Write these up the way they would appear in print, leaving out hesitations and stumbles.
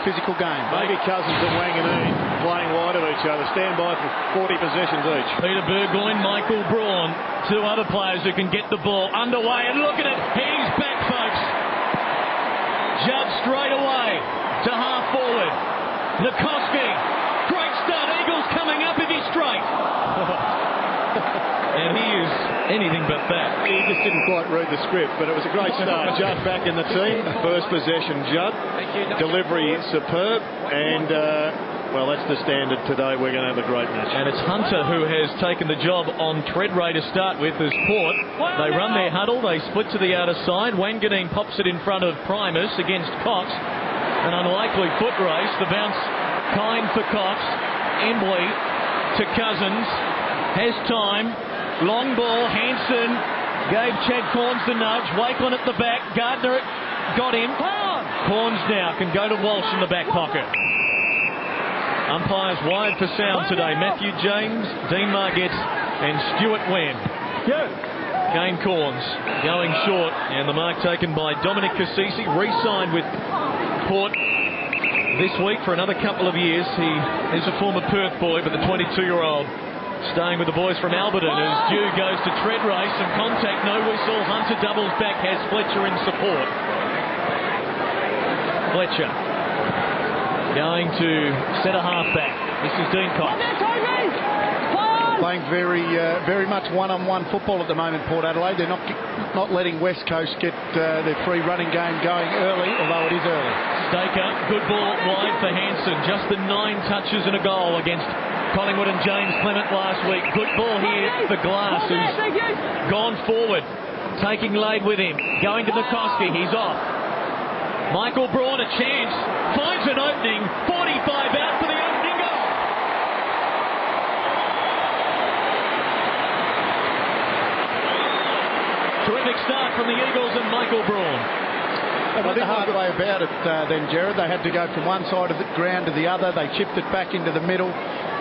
physical game. Maybe Cousins and Wanganeen playing wide of each other. Stand by for 40 possessions each. Peter Burgoyne, Michael Braun, two other players who can get the ball underway. And look at it. He's back, folks. Judd straight away to half forward. Nikoski. Great start. Eagles coming up if he's straight. And he is anything but that. He just didn't quite read the script, but it was a great start. Judd back in the team. First possession, Judd. Delivery superb. And, well, that's the standard today. We're going to have a great match. And it's Hunter who has taken the job on Treadray to start with as Port. They run their huddle. They split to the outer side. Wanganeen pops it in front of Primus against Cox. An unlikely foot race. The bounce kind for Cox. Embley to Cousins. Has time. Long ball. Hanson gave Chad Corns the nudge. Wakelin at the back. Gardner got him. Corns now can go to Walsh in the back pocket. Umpires wide for sound today. Matthew James, Dean Margetts and Stuart Wen. Kane Corns going short, and the mark taken by Dominic Cassisi, re-signed with Port this week for another couple of years. He is a former Perth boy, but the 22-year-old staying with the boys from Alberton as Dew goes to Treadray. Some contact, no whistle. Hunter doubles back, has Fletcher in support. Fletcher going to centre half back. This is Dean Cox. Playing very much one-on-one football at the moment, Port Adelaide. They're not letting West Coast get their free running game going early, although it is early. Staker, good ball wide for Hanson. Just the 9 touches and a goal against Collingwood and James Clement last week. Good ball here for Glass, who's gone forward, taking Lade with him. Going to Nikoski, he's off. Michael Braun a chance, finds an opening, 45 out for the opening goal. Terrific start from the Eagles and Michael Braun. They went the hard way about it then, Gerard. They had to go from one side of the ground to the other. They chipped it back into the middle.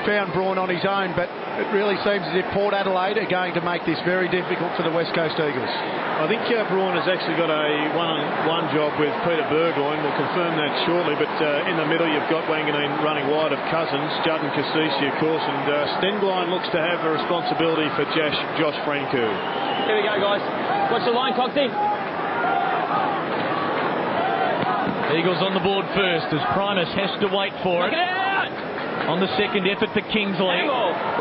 Found Braun on his own, but it really seems as if Port Adelaide are going to make this very difficult for the West Coast Eagles. I think Braun has actually got a one-on-one job with Peter Burgoyne. We'll confirm that shortly, but in the middle you've got Wanganeen running wide of Cousins, Judd and Cassisi, of course, and Stenglein looks to have a responsibility for Josh Franku. Here we go, guys. Watch the line, Coxie. Eagles on the board first as Primus has to wait for it. On the second effort for Kingsley,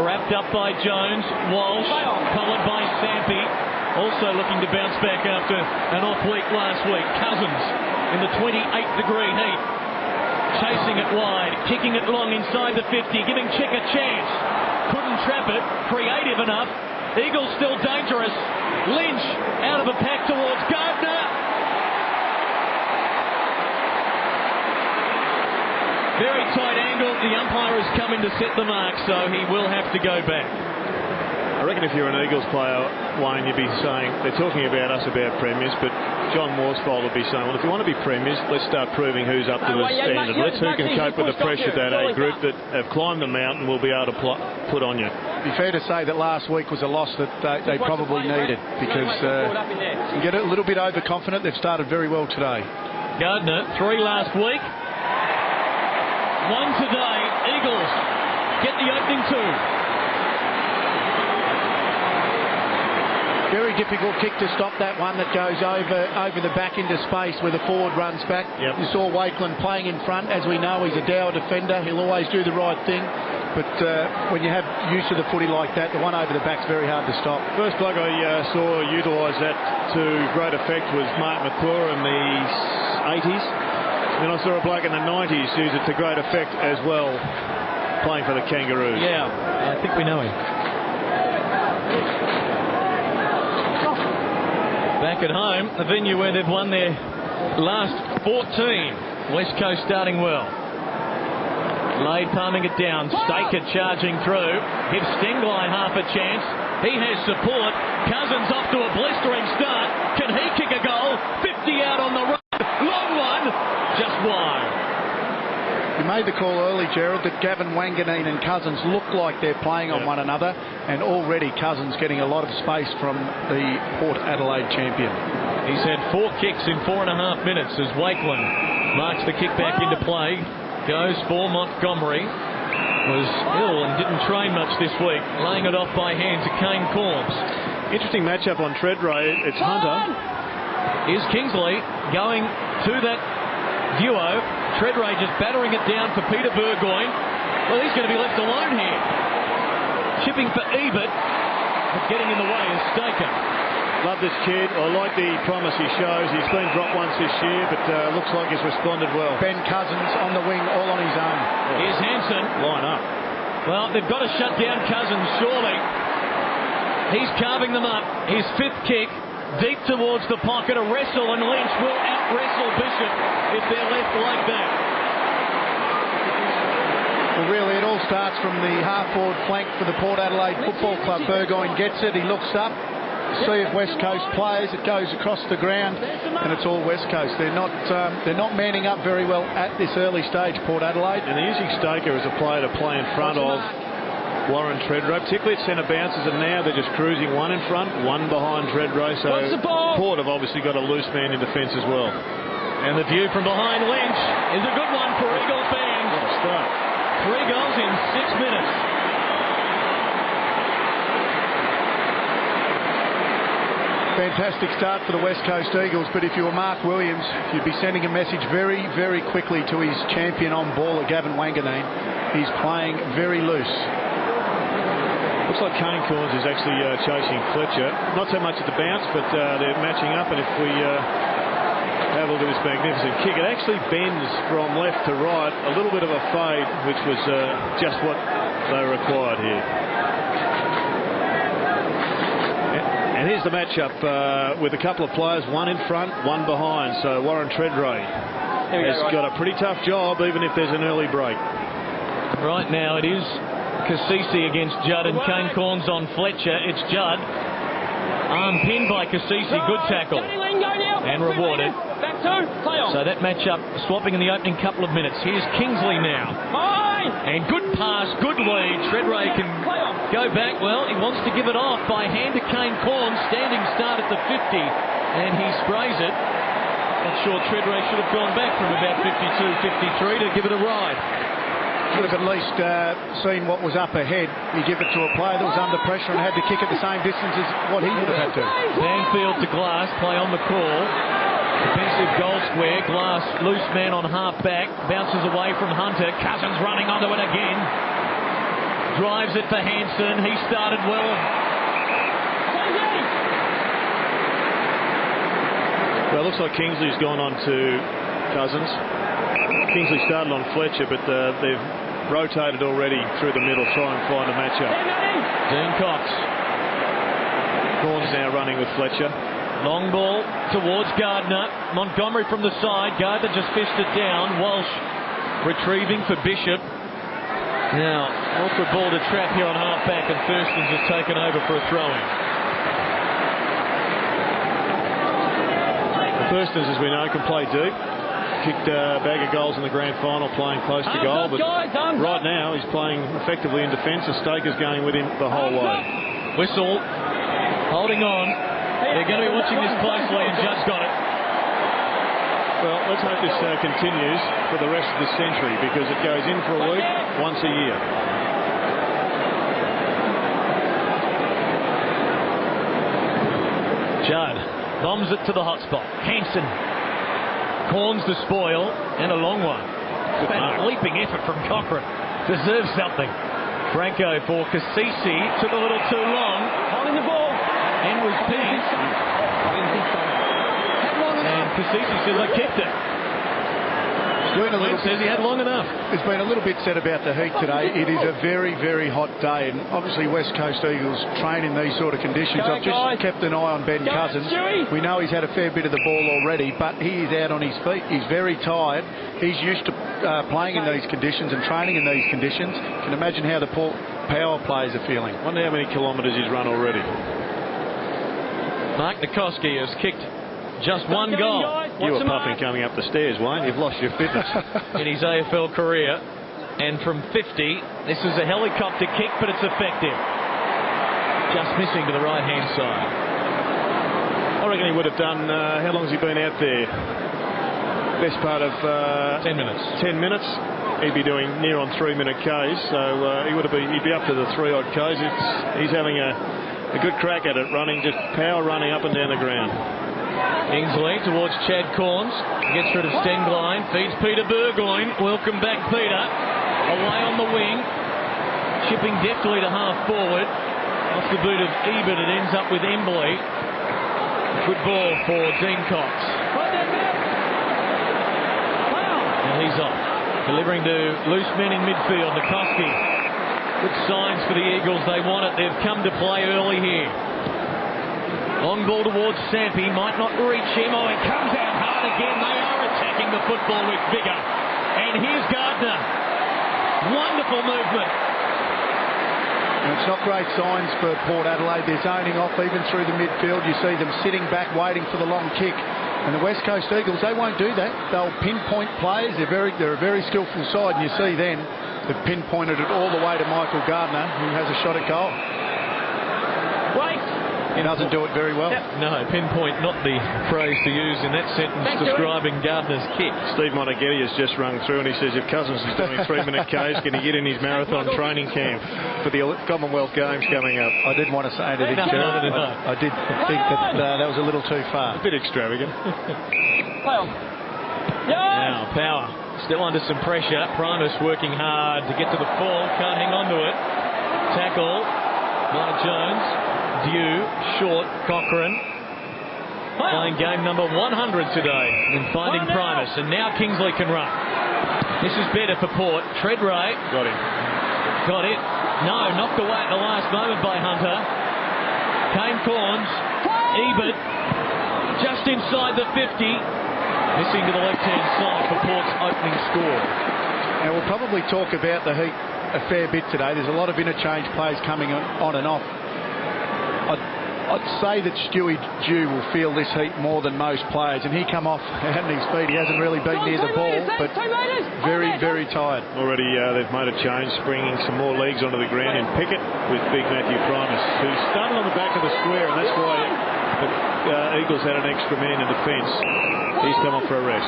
wrapped up by Jones, Walsh, followed by Sampi, also looking to bounce back after an off week last week. Cousins in the 28th degree heat, chasing it wide, kicking it long inside the 50, giving Chick a chance. Couldn't trap it, creative enough. Eagles still dangerous. Lynch out of the pack towards Gardner. Very tight angle. The umpire has come in to set the mark, so he will have to go back. I reckon if you're an Eagles player, Wayne, you'd be saying, they're talking about us about premiers, but John Worsfold would be saying, well, if you want to be premiers, let's start proving who's up to the standard. Let's who can cope with the pressure that a group that have climbed the mountain will be able to put on you. It'd be fair to say that last week was a loss that they probably needed, because you get a little bit overconfident. They've started very well today. Gardner, 3 last week. 1 today. Eagles get the opening 2. Very difficult kick to stop that one that goes over the back into space where the forward runs back. Yep. You saw Wakelin playing in front. As we know, he's a dour defender. He'll always do the right thing. But when you have use of the footy like that, the one over the back's very hard to stop. First bloke I saw utilise that to great effect was Mark McClure in the 80s. Then I saw a bloke in the 90s use it to great effect as well, playing for the Kangaroos. Yeah, I think we know him. Back at home, the venue where they've won their last 14. West Coast starting well. Lade palming it down. Staker charging through. Gives Stenglein half a chance. He has support. Cousins off to a blistering start. Can he kick a goal? 50 out on the run. Long one. Just wide. You made the call early, Gerald, that Gavin Wanganeen and Cousins look like they're playing on one another, and already Cousins getting a lot of space from the Port Adelaide champion. He's had 4 kicks in 4.5 minutes as Wakeland marks the kick back into play. Goes for Montgomery. Was ill and didn't train much this week. Laying it off by hand to Kane Corms. Interesting matchup on Treadray. It's Hunter. Is Kingsley going to that duo. Treadray just battering it down for Peter Burgoyne. Well, he's going to be left alone here. Chipping for Ebert, but getting in the way is Staker. Love this kid. I like the promise he shows. He's been dropped once this year, but looks like he's responded well. Ben Cousins on the wing, all on his own. Here's Hansen. Line up. Well, they've got to shut down Cousins, surely. He's carving them up. His 5th kick, deep towards the pocket. A wrestle, and Lynch will out-wrestle Bishop if they're left like that. Well, really, it all starts from the half-forward flank for the Port Adelaide Football Club. Burgoyne gets it. He looks up. See if West Coast plays. It goes across the ground, and it's all West Coast. They're not manning up very well at this early stage, Port Adelaide. And they're using Staker as a player to play in front of Warren Treadray, particularly at centre bounces, and now they're just cruising one in front, one behind Treadray. So Port have obviously got a loose man in defence as well. And the view from behind Lynch is a good one for Eagles fans. What a start. 3 goals in 6 minutes. Fantastic start for the West Coast Eagles, but if you were Mark Williams, you'd be sending a message very, very quickly to his champion on ball, Gavin Wanganeen. He's playing very loose. Looks like Kane Corns is actually chasing Fletcher. Not so much at the bounce, but they're matching up, and if we have a look at this magnificent kick, it actually bends from left to right, a little bit of a fade, which was just what they required here. And here's the matchup with a couple of players, one in front, one behind. So Warren Treadray has got a pretty tough job, even if there's an early break. Right now it is Cassisi against Judd and Kane Corns on Fletcher. It's Judd. Arm pinned by Cassisi. Good tackle. And rewarded. So that matchup swapping in the opening couple of minutes. Here's Kingsley now. And good pass, good lead. Treadray can go back. Well, he wants to give it off by hand to Kane Corns. Standing start at the 50. And he sprays it. Not sure Treadray should have gone back from about 52, 53 to give it a ride. Should have at least seen what was up ahead. You give it to a player that was under pressure and had to kick at the same distance as what he would have had to. Banfield to Glass, play on the call. Defensive goal square. Glass, loose man on half back. Bounces away from Hunter. Cousins running onto it again. Drives it for Hansen. He started well. Well, it looks like Kingsley's gone on to Cousins. Kingsley started on Fletcher, but they've rotated already through the middle, try and find a matchup. Dean Cox. Corns now running with Fletcher. Long ball towards Gardner. Montgomery from the side. Gardner just fished it down. Walsh retrieving for Bishop. Now, awkward ball to trap here on half-back, and Thurston's has taken over for a throw-in. Thurston's, as we know, can play deep. Kicked a bag of goals in the grand final, playing close to goal, but right now he's playing effectively in defence, and Staker's going with him the whole way. Whistle, holding on. They're going to be watching this closely, and Judd's got it. Well, let's hope this continues for the rest of the century, because it goes in for a week once a year. Judd bombs it to the hot spot. Hansen. Corns the spoil, and a long one. A leaping effort from Cochrane. Deserves something. Franco for Cassisi. Took a little too long. Holding the ball. And was pinned. And Cassisi says, I kicked it. Says he had long enough. There's been a little bit said about the heat today. It is a very, very hot day, and obviously West Coast Eagles train in these sort of conditions. I've just kept an eye on Ben Cousins. We know he's had a fair bit of the ball already, but he is out on his feet. He's very tired. He's used to playing in these conditions and training in these conditions. You can imagine how the power players are feeling. I wonder how many kilometres he's run already. Mark Nikoski has kicked just one goal. You were puffing coming up the stairs, Wayne. You've lost your fitness. In his AFL career. And from 50, this is a helicopter kick, but it's effective. Just missing to the right-hand side. reckon he would have done, how long has he been out there? Best part of 10 minutes. 10 minutes. He'd be doing near on 3-minute Ks, so he'd be up to the 3-odd Ks. He's having a good crack at it, just power running up and down the ground. Kingsley towards Chad Corns, gets rid of Stenglein, feeds Peter Burgoyne. Welcome back, Peter. Away on the wing, chipping deftly to half forward. Off the boot of Ebert, it ends up with Embley. Good ball for Dean Cox. Now he's off, delivering to loose men in midfield. Nikoski. Good signs for the Eagles. They want it. They've come to play early here. Long ball towards Sampi. Might not reach him. Oh, he comes out hard again. They are attacking the football with vigour. And here's Gardner. Wonderful movement. It's not great signs for Port Adelaide. They're zoning off even through the midfield. You see them sitting back waiting for the long kick. And the West Coast Eagles, they won't do that. They'll pinpoint plays. They're a very skillful side. And you see then they've pinpointed it all the way to Michael Gardner, who has a shot at goal. He doesn't do it very well. No, pinpoint, not the phrase to use in that sentence describing Gardner's kick. Steve Monaghetti has just rung through and he says if Cousins is doing 3-minute Ks, can he get in his marathon training camp for the Commonwealth Games coming up? I didn't want to say anything, Gerard. I did think that was a little too far. A bit extravagant. Now, Power still under some pressure. Primus working hard to get to the ball. Can't hang on to it. Tackle by Jones. Dew, short, Cochrane. Playing game number 100 today in finding Primus. And now Kingsley can run. This is better for Port. Treadray. Got him. Got it. No, knocked away at the last moment by Hunter. Kane Corns. Ebert. Just inside the 50. Missing to the left-hand side for Port's opening score. Now, we'll probably talk about the heat a fair bit today. There's a lot of interchange plays coming on and off. I'd say that Stewie Dew will feel this heat more than most players, and he come off at his feet. He hasn't really been near the ball, but very, very tired. Already they've made a change, bringing some more legs onto the ground in Pickett with big Matthew Primus, who started on the back of the square, and that's why the Eagles had an extra man in defence. He's come off for a rest.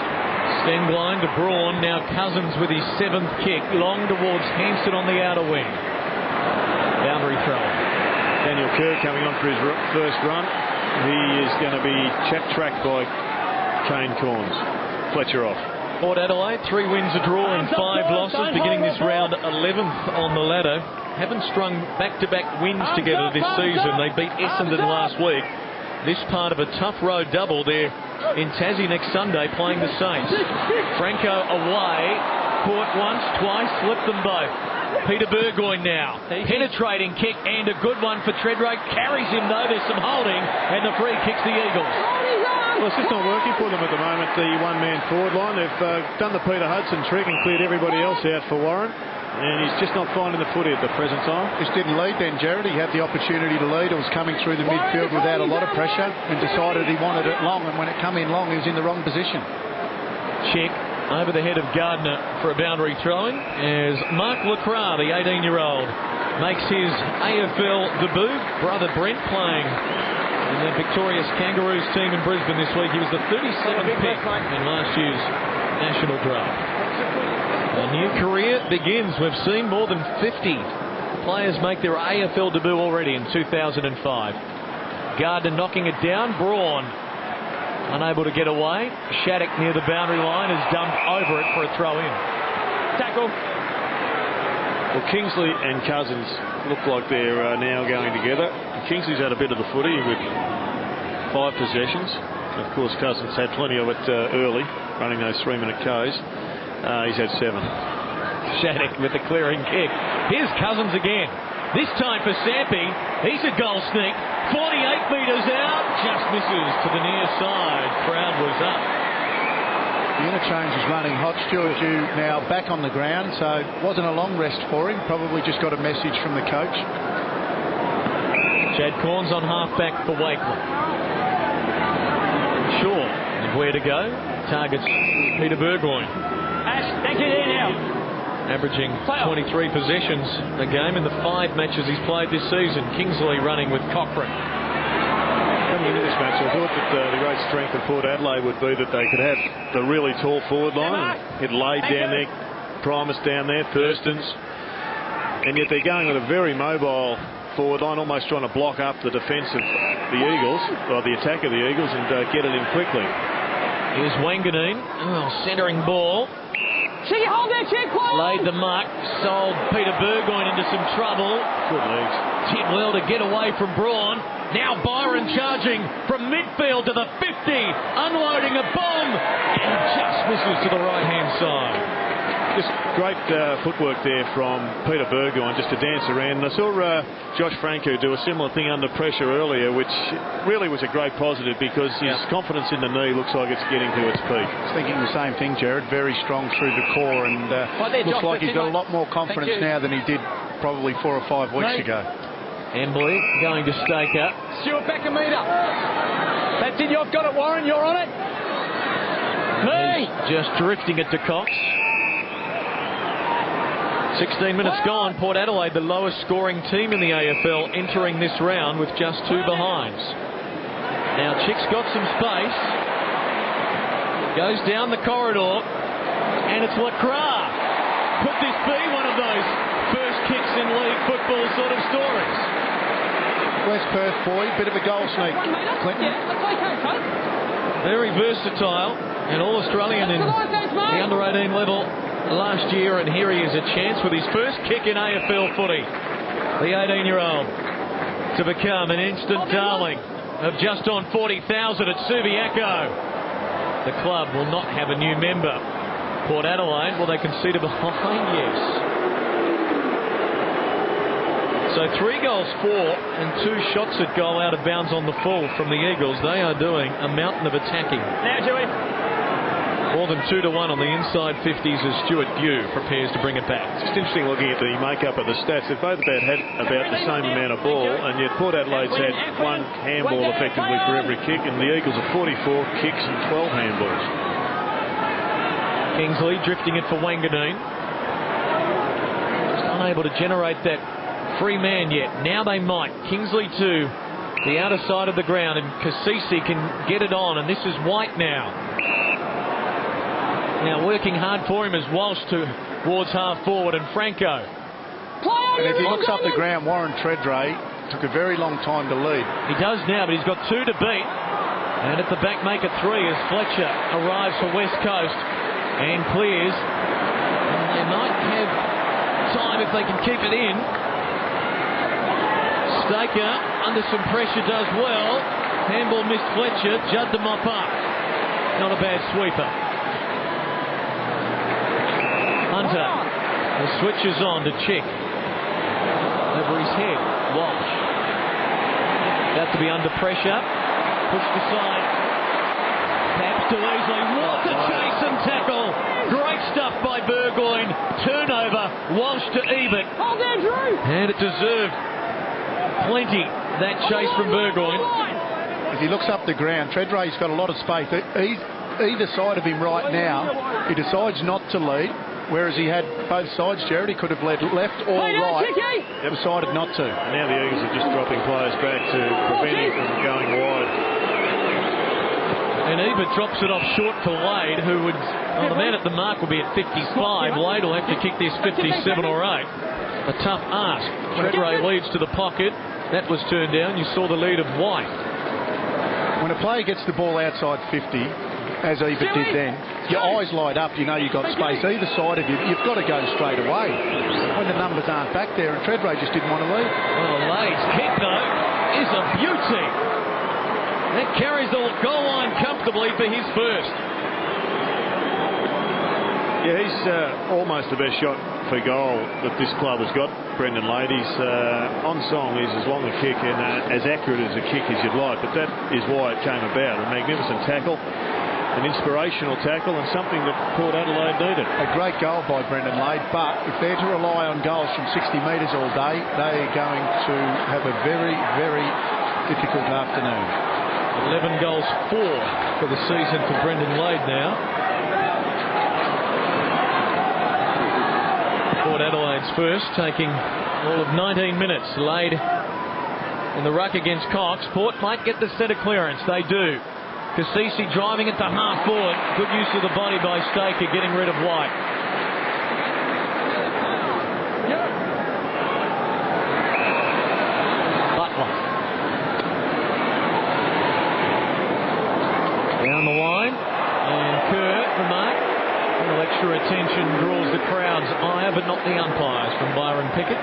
Stenglein to Braun, now Cousins with his 7th kick, long towards Hanson on the outer wing. Boundary throw. Daniel Kerr coming on for his first run. He is going to be tracked by Kane Corns. Fletcher off. Port Adelaide, 3 wins, a draw and 5 losses, beginning this round 11th on the ladder. Haven't strung back-to-back wins together this season. They beat Essendon last week. This part of a tough road double there in Tassie next Sunday, playing the Saints. Franco away. Port once, twice, slipped them both. Peter Burgoyne now. Penetrating kick and a good one for Treadray. Carries him though. There's some holding and the free kicks the Eagles. Well, it's just not working for them at the moment, the one-man forward line. They've done the Peter Hudson trick and cleared everybody else out for Warren. And he's just not finding the footy at the present time. Just didn't lead then, Jared. He had the opportunity to lead. It was coming through the midfield without a lot of pressure and decided he wanted it long. And when it came in long, he was in the wrong position. Check over the head of Gardner for a boundary throw-in as Mark Lacroix, the 18-year-old, makes his AFL debut. Brother Brent playing in the victorious Kangaroos team in Brisbane this week. He was the 37th pick in last year's national draft. A new career begins. We've seen more than 50 players make their AFL debut already in 2005. Gardner knocking it down. Braun unable to get away. Shattuck near the boundary line is dumped over it for a throw-in. Tackle. Well, Kingsley and Cousins look like they're now going together. Kingsley's had a bit of the footy with 5 possessions. Of course, Cousins had plenty of it early, running those 3-minute Ks. He's had 7. Shattuck with the clearing kick. Here's Cousins again. This time for Sampi. He's a goal sneak. 48 metres out. Just misses to the near side. Crowd was up. The interchange is running hot. Stuart Dew now back on the ground, so it wasn't a long rest for him. Probably just got a message from the coach. Chad Corns on half-back for Wakeland. Sure. And where to go? Targets Peter Burgoyne. Ash, thank you there now. Averaging 23 possessions a game in the 5 matches he's played this season. Kingsley running with Cochrane. Come coming into this match, I thought that the great strength of Port Adelaide would be that they could have the really tall forward line. It laid down there, Primus down there, Thurstons. And yet they're going with a very mobile forward line, almost trying to block up the defence of the Eagles, or the attack of the Eagles, and get it in quickly. Here's Wanganeen. Centering ball. Chicky, hold there, Chick. Laid the mark. Sold Peter Burgoyne into some trouble. Good legs. Did well to get away from Braun. Now Byron charging from midfield to the 50. Unloading a bomb. And just misses to the right-hand side. Just great footwork there from Peter Burgoyne just to dance around. And I saw Josh Franco do a similar thing under pressure earlier, which really was a great positive because his confidence in the knee looks like it's getting to its peak. I was thinking the same thing, Jared. Very strong through the core, and looks like he's got a lot more confidence now than he did probably 4 or 5 weeks ago. Embley going to stake up. Stuart back a metre. That's it, you've got it, Warren, you're on it. He's just drifting it to Cox. 16 minutes gone. Port Adelaide, the lowest scoring team in the AFL, entering this round with just 2 behinds. Now Chick's got some space. Goes down the corridor, and it's LaCroix. Could this be one of those first kicks in league football sort of stories? West Perth boy, bit of a goal sneak, Clinton. Very versatile, and All-Australian in the under-18 level last year, and here he is, a chance with his first kick in AFL footy. The 18-year-old to become an instant darling of just on 40,000 at Subiaco. The club will not have a new member. Port Adelaide, will they concede a behind? Yes. So 3 goals for and 2 shots at goal out of bounds on the full from the Eagles. They are doing a mountain of attacking. Now, Joey. More than 2 to 1 on the inside 50s as Stuart Dew prepares to bring it back. It's just interesting looking at the makeup of the stats. They've both had about the same amount of ball, and yet Port Adelaide's had 1 handball effectively for every kick, and the Eagles are 44 kicks and 12 handballs. Kingsley drifting it for Wanganeen. Just unable to generate that free man yet. Now they might. Kingsley to the outer side of the ground, and Kasisi can get it on, and this is White now. Now working hard for him is Walsh towards half forward, and Franco. And if he looks up the ground, Warren Treadray took a very long time to lead. He does now, but he's got 2 to beat. And at the back make it 3 as Fletcher arrives for West Coast and clears. And they might have time if they can keep it in. Staker under some pressure does well. Handball missed Fletcher. Judd to mop up. Not a bad sweeper. Hunter, the switches on to Chick. Over his head, Walsh. About to be under pressure. Pushed aside. Perhaps too easily. What a chase and tackle. Great stuff by Burgoyne. Turnover. Walsh to Ebert. Hold there, Drew. And it deserved plenty, that chase from Burgoyne. If he looks up the ground, Treadray's got a lot of space. Either side of him right now, he decides not to lead. Whereas he had both sides, Jared. He could have led left or right. Decided not to. Now the Eagles are just dropping players back to prevent him from going wide. And Ebert drops it off short for Wade, who would, well, the man at the mark will be at 55. Wade will have to kick this 57 or 8. A tough ask. Treadray leads to the pocket. That was turned down. You saw the lead of White. When a player gets the ball outside 50, as Ebert did then, your eyes light up, you know you've got space either side of you. You've got to go straight away when the numbers aren't back there, and Treadray just didn't want to lead. Well, Lade's kick, though, is a beauty. That carries the goal line comfortably for his first. Yeah, he's almost the best shot for goal that this club has got, Brendan Lade. His on-song is as long a kick and as accurate as a kick as you'd like, but that is why it came about. A magnificent tackle, an inspirational tackle, and something that Port Adelaide needed. A great goal by Brendan Lade, but if they're to rely on goals from 60 metres all day, they're going to have a very, very difficult afternoon. 11 goals, 4 for the season for Brendan Lade now. Port Adelaide's first, taking all of 19 minutes. Lade in the ruck against Cox. Port might get the centre clearance. They do. Cassisi driving it to half forward. Good use of the body by Staker, getting rid of White. Butler. Down the line. And Kerr, the mark. A little extra attention draws the crowd's ire, but not the umpires, from Byron Pickett.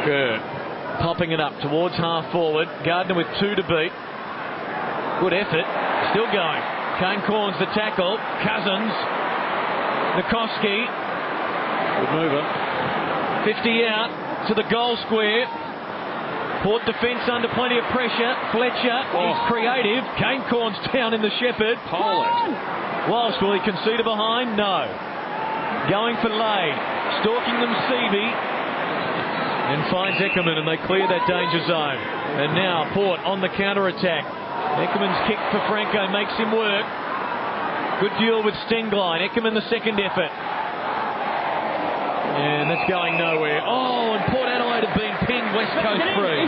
Kerr popping it up towards half forward. Gardner with 2 to beat. Good effort. Still going. Kane Corns the tackle. Cousins. Nikoski. Good mover. 50 out to the goal square. Port defence under plenty of pressure. Fletcher is creative. Kane Corns down in the Shepherd. Walsh, will he concede a behind? No. Going for Lade. Stalking them, Seavey. And finds Eckerman, and they clear that danger zone. And now Port on the counter-attack. Eckerman's kick for Franco makes him work. Good deal with Stenglein. Eckerman the second effort. And that's going nowhere. Oh, and Port Adelaide have been pinged West Coast free.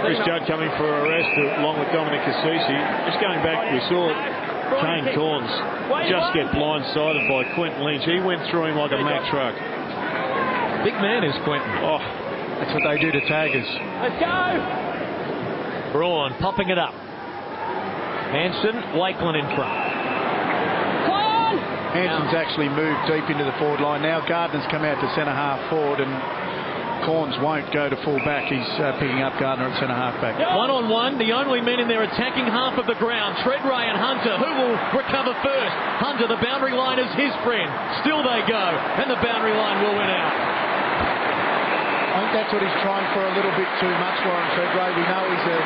Chris Judd coming for arrest along with Dominic Cassisi. Just going back, we saw Kane Corns just get blindsided by Quentin Lynch. He went through him like a Mack truck. Big man is Quentin. Oh, that's what they do to taggers. Let's go! Braun popping it up. Hanson, Wakelin in front. Hanson's actually moved deep into the forward line. Now Gardner's come out to centre half forward, and Corns won't go to full back. He's picking up Gardner at centre half back. 1-on-1, the only men in there attacking half of the ground. Treadray and Hunter. Who will recover first? Hunter, the boundary line is his friend. Still they go, and the boundary line will win out. I think that's what he's trying for a little bit too much, Warren Treadray. We know he's a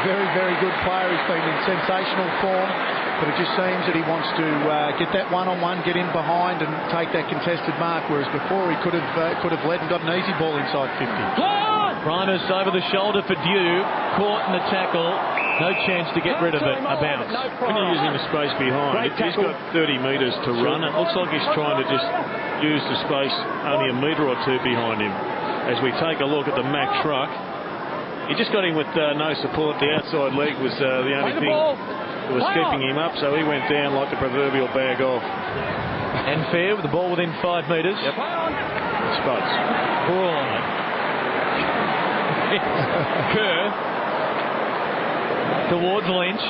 very, very good player. He's been in sensational form, but it just seems that he wants to get that one-on-one, get in behind and take that contested mark, whereas before he could have led and got an easy ball inside 50. Primus over the shoulder for Dew, caught in the tackle. No chance to get rid of it. A bounce. When you're using the space behind, he's got 30 metres to run. It looks like he's trying to just use the space only a metre or two behind him. As we take a look at the Mack truck, he just got him with no support. The outside leg was the only thing that was keeping him up, so he went down like the proverbial bag off. And fair with the ball within 5 metres. Yep. Spuds. Braun. Kerr towards Lynch.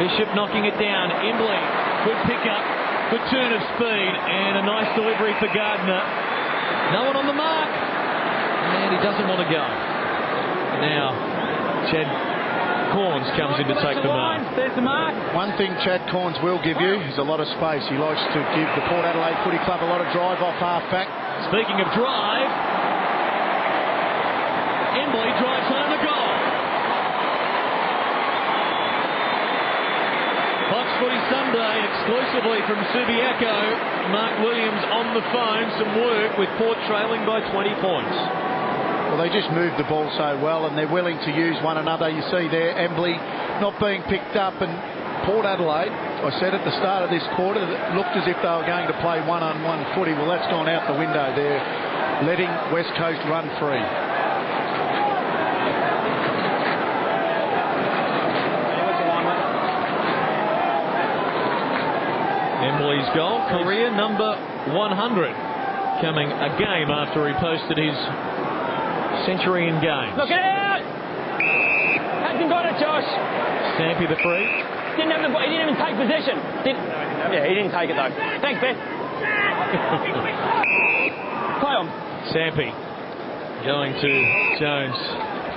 Bishop knocking it down. Embley, good pick up, good turn of speed, and a nice delivery for Gardner. No one on the mark, and he doesn't want to go. Now Chad Corns comes in to take the mark. There's the mark. One thing Chad Corns will give you is a lot of space. He likes to give the Port Adelaide Footy Club a lot of drive off half back. Speaking of drive, Embley drives home a goal. Fox Footy Sunday exclusively from Subiaco. Mark Williams on the phone. Some work with Port trailing by 20 points. Well, they just move the ball so well, and they're willing to use one another. You see there, Embley not being picked up, and Port Adelaide, I said at the start of this quarter, that it looked as if they were going to play one-on-one footy. Well, that's gone out the window. They're letting West Coast run free. Embley's goal, career number 100, coming a game after he posted his century in games. Look it out! Hasn't got it, Josh. Stampy the free. He didn't even take possession. Yeah, he didn't take it though. Thanks, Ben. Play on. Stampy going to Jones.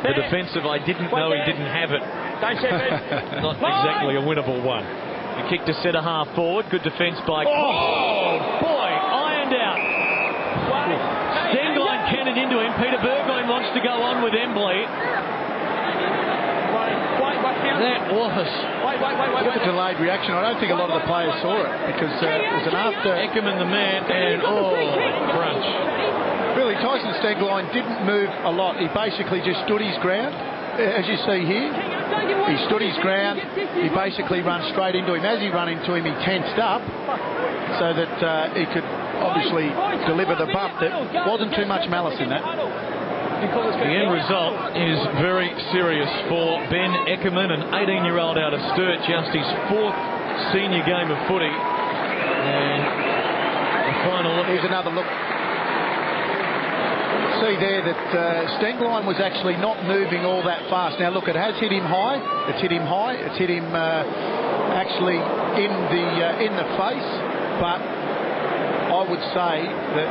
The defensive, I didn't know he didn't have it. Don't chip it. Not exactly a winnable one. The kick to centre half forward. Good defence by... Oh, boy, ironed out. Stenglein cannoned into him. Peter Burgoyne wants to go on with Embley. That was... Wait. A delayed reaction. I don't think a lot of the players saw it, because it was an after... Eckerman the man, and crunch. Really, Tyson Stenglein didn't move a lot. He basically just stood his ground, as you see here. he stood his ground. He basically ran straight into him. As he ran into him, he tensed up so that he could obviously deliver the bump. There wasn't too much malice in that. The end result is very serious for Ben Eckerman, an 18-year-old out of Sturt, just his 4th senior game of footy. And the final look. Here's another look. See there that Stenglein was actually not moving all that fast. Now look, it has hit him high. It's hit him high. It's hit him actually in the face. But I would say that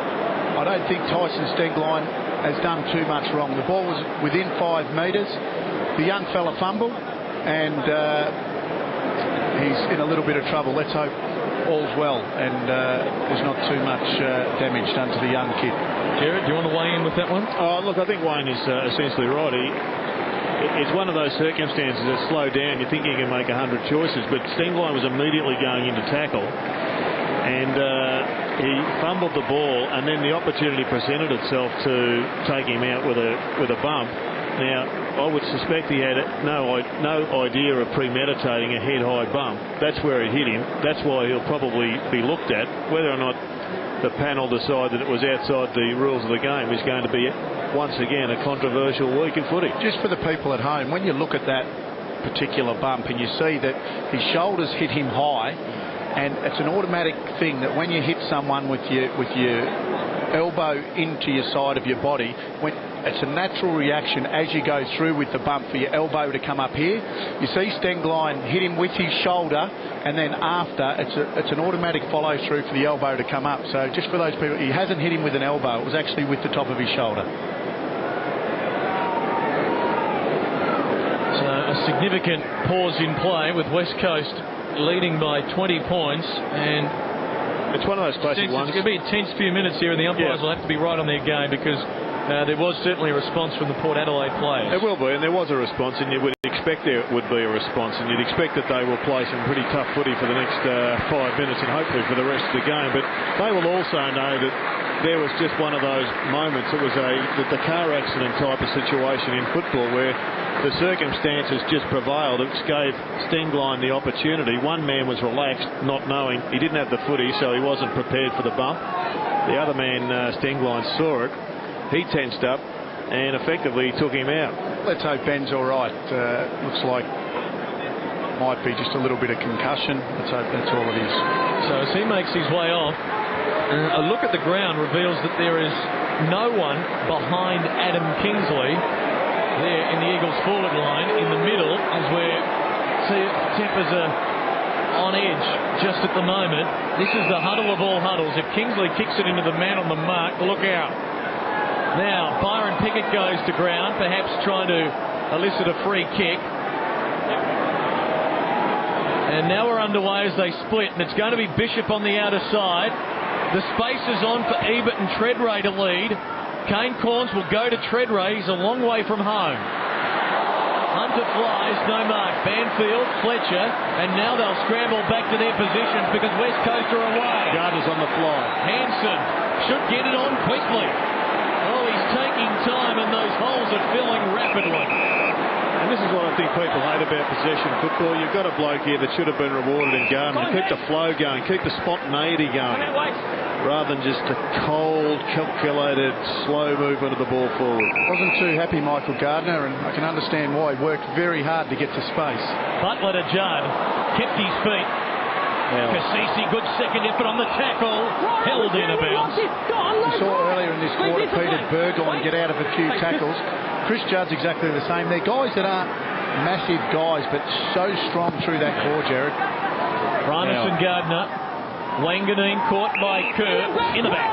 I don't think Tyson Stenglein has done too much wrong. The ball was within 5 metres. The young fella fumbled, and he's in a little bit of trouble. Let's hope all's well and there's not too much damage done to the young kid. Jared, do you want to weigh in with that one? Oh, look, I think Wayne is essentially right. It's one of those circumstances that slow down. You think you can make 100 choices, but Stenglein was immediately going into tackle, and he fumbled the ball, and then the opportunity presented itself to take him out with a bump. Now, I would suspect he had no idea of premeditating a head-high bump. That's where it hit him. That's why he'll probably be looked at. Whether or not the panel decide that it was outside the rules of the game is going to be, once again, a controversial week in footy. Just for the people at home, when you look at that particular bump and you see that his shoulders hit him high, and it's an automatic thing that when you hit someone with your elbow into your side of your body, it's a natural reaction as you go through with the bump for your elbow to come up here. You see Stenglein hit him with his shoulder, and then after it's an automatic follow through for the elbow to come up. So just for those people, he hasn't hit him with an elbow. It was actually with the top of his shoulder. So a significant pause in play with West Coast leading by 20 points, and it's one of those classic ones. It's going to be a tense few minutes here, and the umpires will have to be right on their game, because there was certainly a response from the Port Adelaide players. There will be, and there was a response, and you would expect there would be a response, and you'd expect that they will play some pretty tough footy for the next 5 minutes and hopefully for the rest of the game. But they will also know that there was just one of those moments. It was the car accident type of situation in football where the circumstances just prevailed. It gave Stenglein the opportunity. One man was relaxed, not knowing he didn't have the footy, so he wasn't prepared for the bump. The other man, Stenglein, saw it. He tensed up and effectively took him out. Let's hope Ben's all right. Looks like might be just a little bit of concussion. Let's hope that's all it is. So as he makes his way off, a look at the ground reveals that there is no one behind Adam Kingsley there in the Eagles forward line in the middle, as we're tempers are on edge just at the moment. This is the huddle of all huddles. If Kingsley kicks it into the man on the mark, look out. Now Byron Pickett goes to ground, perhaps trying to elicit a free kick. And now we're underway as they split, and it's going to be Bishop on the outer side. The space is on for Ebert and Treadray to lead. Kane Corns will go to Treadray. He's a long way from home. Hunter flies, no mark. Banfield, Fletcher, and now they'll scramble back to their positions because West Coast are away. Gardner's on the fly. Hanson should get it on quickly. Oh, he's taking time, and those holes are filling rapidly. And this is what I think people hate about possession football. You've got a bloke here that should have been rewarded in Gardner. Keep the flow going, keep the spontaneity going, rather than just a cold, calculated, slow movement of the ball forward. Wasn't too happy, Michael Gardner, and I can understand why. He worked very hard to get to space. Butler to Judd, kept his feet. Cassisi, good second effort on the tackle, held in a bounce. We saw earlier in this quarter Peter Burgoyne get out of a few tackles. Chris Judd's exactly the same. They're guys that aren't massive guys, but so strong through that core, Jared. Primus and Gardner. Wanganeen caught by Kerr in the back.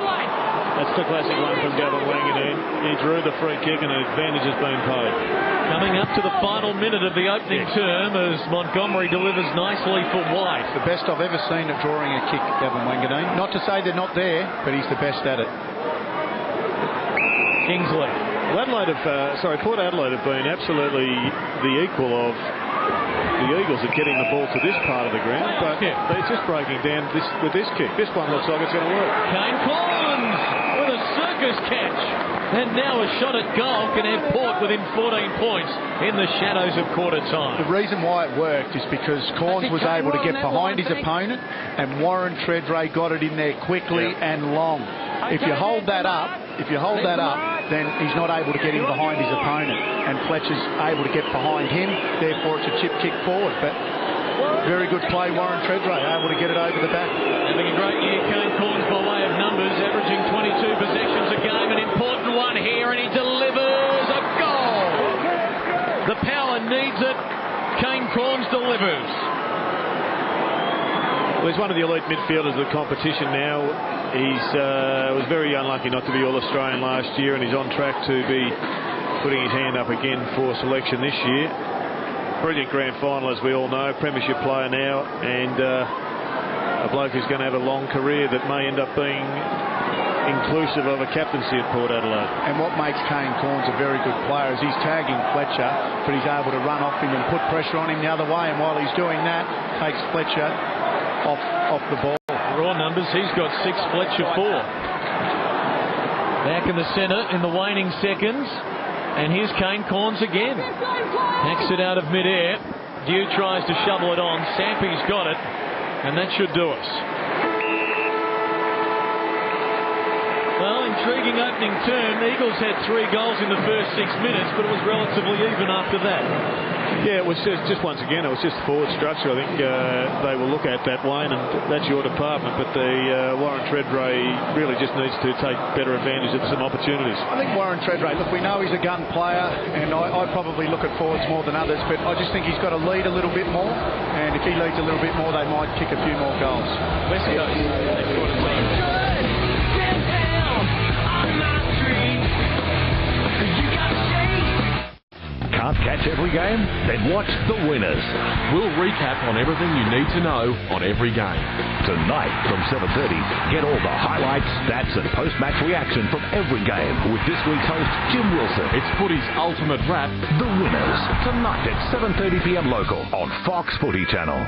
That's the classic one from Gavin Wanganeen. He drew the free kick and an advantage has been paid. Coming up to the final minute of the opening term as Montgomery delivers nicely for White. The best I've ever seen at drawing a kick, Gavin Wanganeen. Not to say they're not there, but he's the best at it. Kingsley. Port Adelaide have been absolutely the equal of the Eagles at getting the ball to this part of the ground, but they're just breaking down with this kick. This one looks like it's going to work. Kane Collins with a circus catch. And now a shot at goal can have Port within 14 points in the shadows of quarter time. The reason why it worked is because Corns was able to get behind his opponent, and Warren Treadray got it in there quickly and long. If you hold that up, then he's not able to get in behind his opponent, and Fletcher's able to get behind him. Therefore, it's a chip kick forward. But very good play, Warren Treadray, able to get it over the back. Having a great year, Kane Corns, by way of numbers, averaging 22 possessions a game. An important one here, and he delivers a goal. The power needs it. Kane Corns delivers. Well, he's one of the elite midfielders of the competition now. He's was very unlucky not to be All-Australian last year, and he's on track to be putting his hand up again for selection this year. Brilliant grand final, as we all know. Premiership player now, and a bloke who's going to have a long career that may end up being inclusive of a captaincy at Port Adelaide. And what makes Kane Corns a very good player is he's tagging Fletcher, but he's able to run off him and put pressure on him the other way, and while he's doing that, takes Fletcher off the ball. Raw numbers, he's got 6, Fletcher 4. Back in the centre in the waning seconds, and here's Kane Corns again. Hacks it out of mid-air. Dew tries to shovel it on. Sampy's got it, and that should do us. Well, intriguing opening term. The Eagles had 3 goals in the first 6 minutes, but it was relatively even after that. Yeah, it was just once again, it was just forward structure. I think they will look at that, Wayne, and that's your department. But the Warren Treadray really just needs to take better advantage of some opportunities. I think Warren Treadray, look, we know he's a gun player, and I probably look at forwards more than others, but I just think he's got to lead a little bit more, and if he leads a little bit more, they might kick a few more goals. West Coast. Can't catch every game? Then watch The Winners. We'll recap on everything you need to know on every game. Tonight from 7:30, get all the highlights, stats and post-match reaction from every game with this week's host, Jim Wilson. It's footy's ultimate wrap. The Winners, tonight at 7:30 p.m. local on Fox Footy Channel.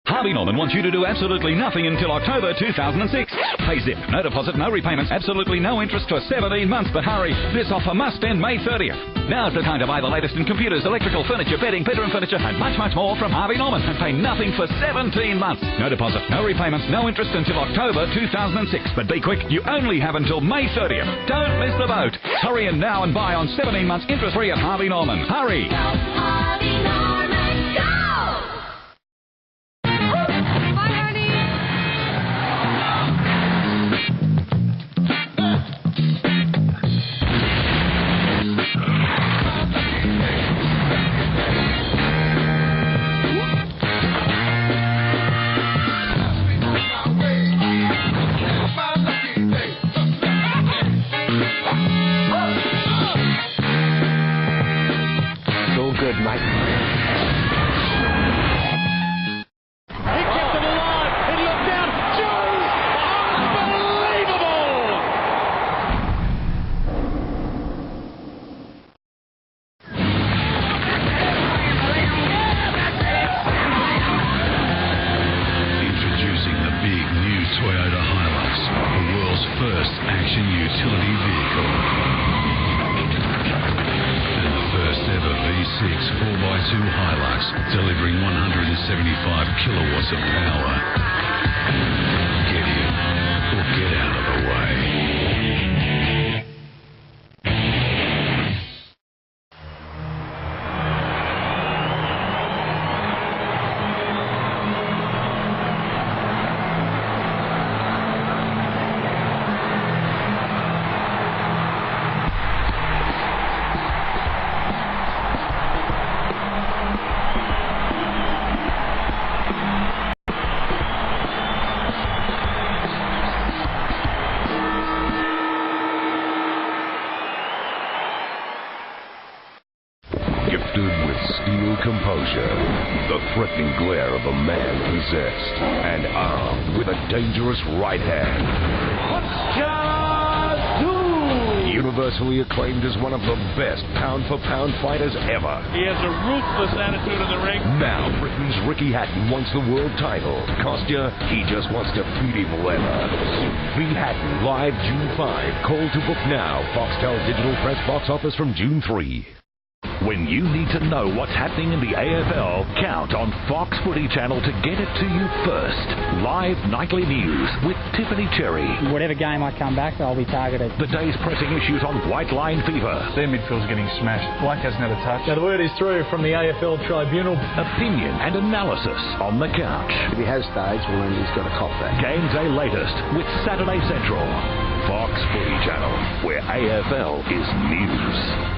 Harvey Norman wants you to do absolutely nothing until October 2006. Pay zip, no deposit, no repayments, absolutely no interest for 17 months. But hurry, this offer must end May 30th. Now's the time to buy the latest in computers, electrical, furniture, bedding, bedroom furniture, and much, much more from Harvey Norman and pay nothing for 17 months. No deposit, no repayments, no interest until October 2006. But be quick, you only have until May 30th. Don't miss the boat. Hurry in now and buy on 17 months interest-free at Harvey Norman. Hurry! Go, Harvey Norman, go! Good, mate. He kept it alive. He looked down. Jones! Unbelievable! Introducing the big new Toyota Hilux, the world's first action utility vehicle. First ever V6 4x2 Hilux, delivering 175 kilowatts of power. Get in or get out of the way. Gifted with steel composure, the threatening glare of a man possessed, and armed with a dangerous right hand. Universally acclaimed as one of the best pound-for-pound fighters ever. He has a ruthless attitude in the ring. Now Britain's Ricky Hatton wants the world title. Kostya, he just wants to beat him leather. V. Hatton, live June 5. Call to book now. Foxtel Digital Press box office from June 3. When you need to know what's happening in the AFL, count on Fox Footy Channel to get it to you first. Live nightly news with Tiffany Cherry. Whatever game I come back, I'll be targeted. The day's pressing issues on White Line Fever. Their midfield's getting smashed. Black hasn't had a touch. Now the word is through from the AFL Tribunal. Opinion and analysis on the couch. If he has stage, well then he's got to cop that. Game day latest with Saturday Central. Fox Footy Channel, where AFL is news.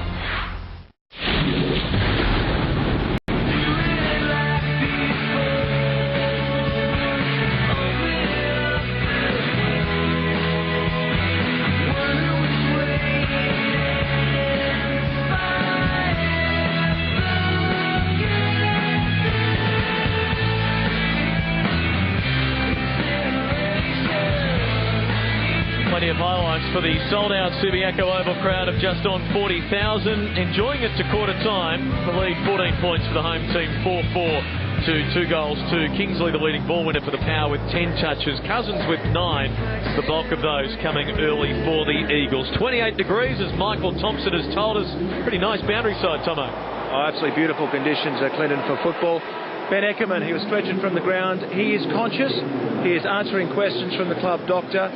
Plenty of highlights for the sold-out Subiaco Oval crowd of just on 40,000. Enjoying it to quarter time. The lead 14 points for the home team, 4-4 to 2 goals to Kingsley, the leading ball winner for the Power with 10 touches. Cousins with 9. The bulk of those coming early for the Eagles. 28 degrees, as Michael Thompson has told us. Pretty nice boundary side, Tomo. Oh, absolutely beautiful conditions at Clinton for football. Ben Eckerman, he was stretching from the ground. He is conscious. He is answering questions from the club doctor.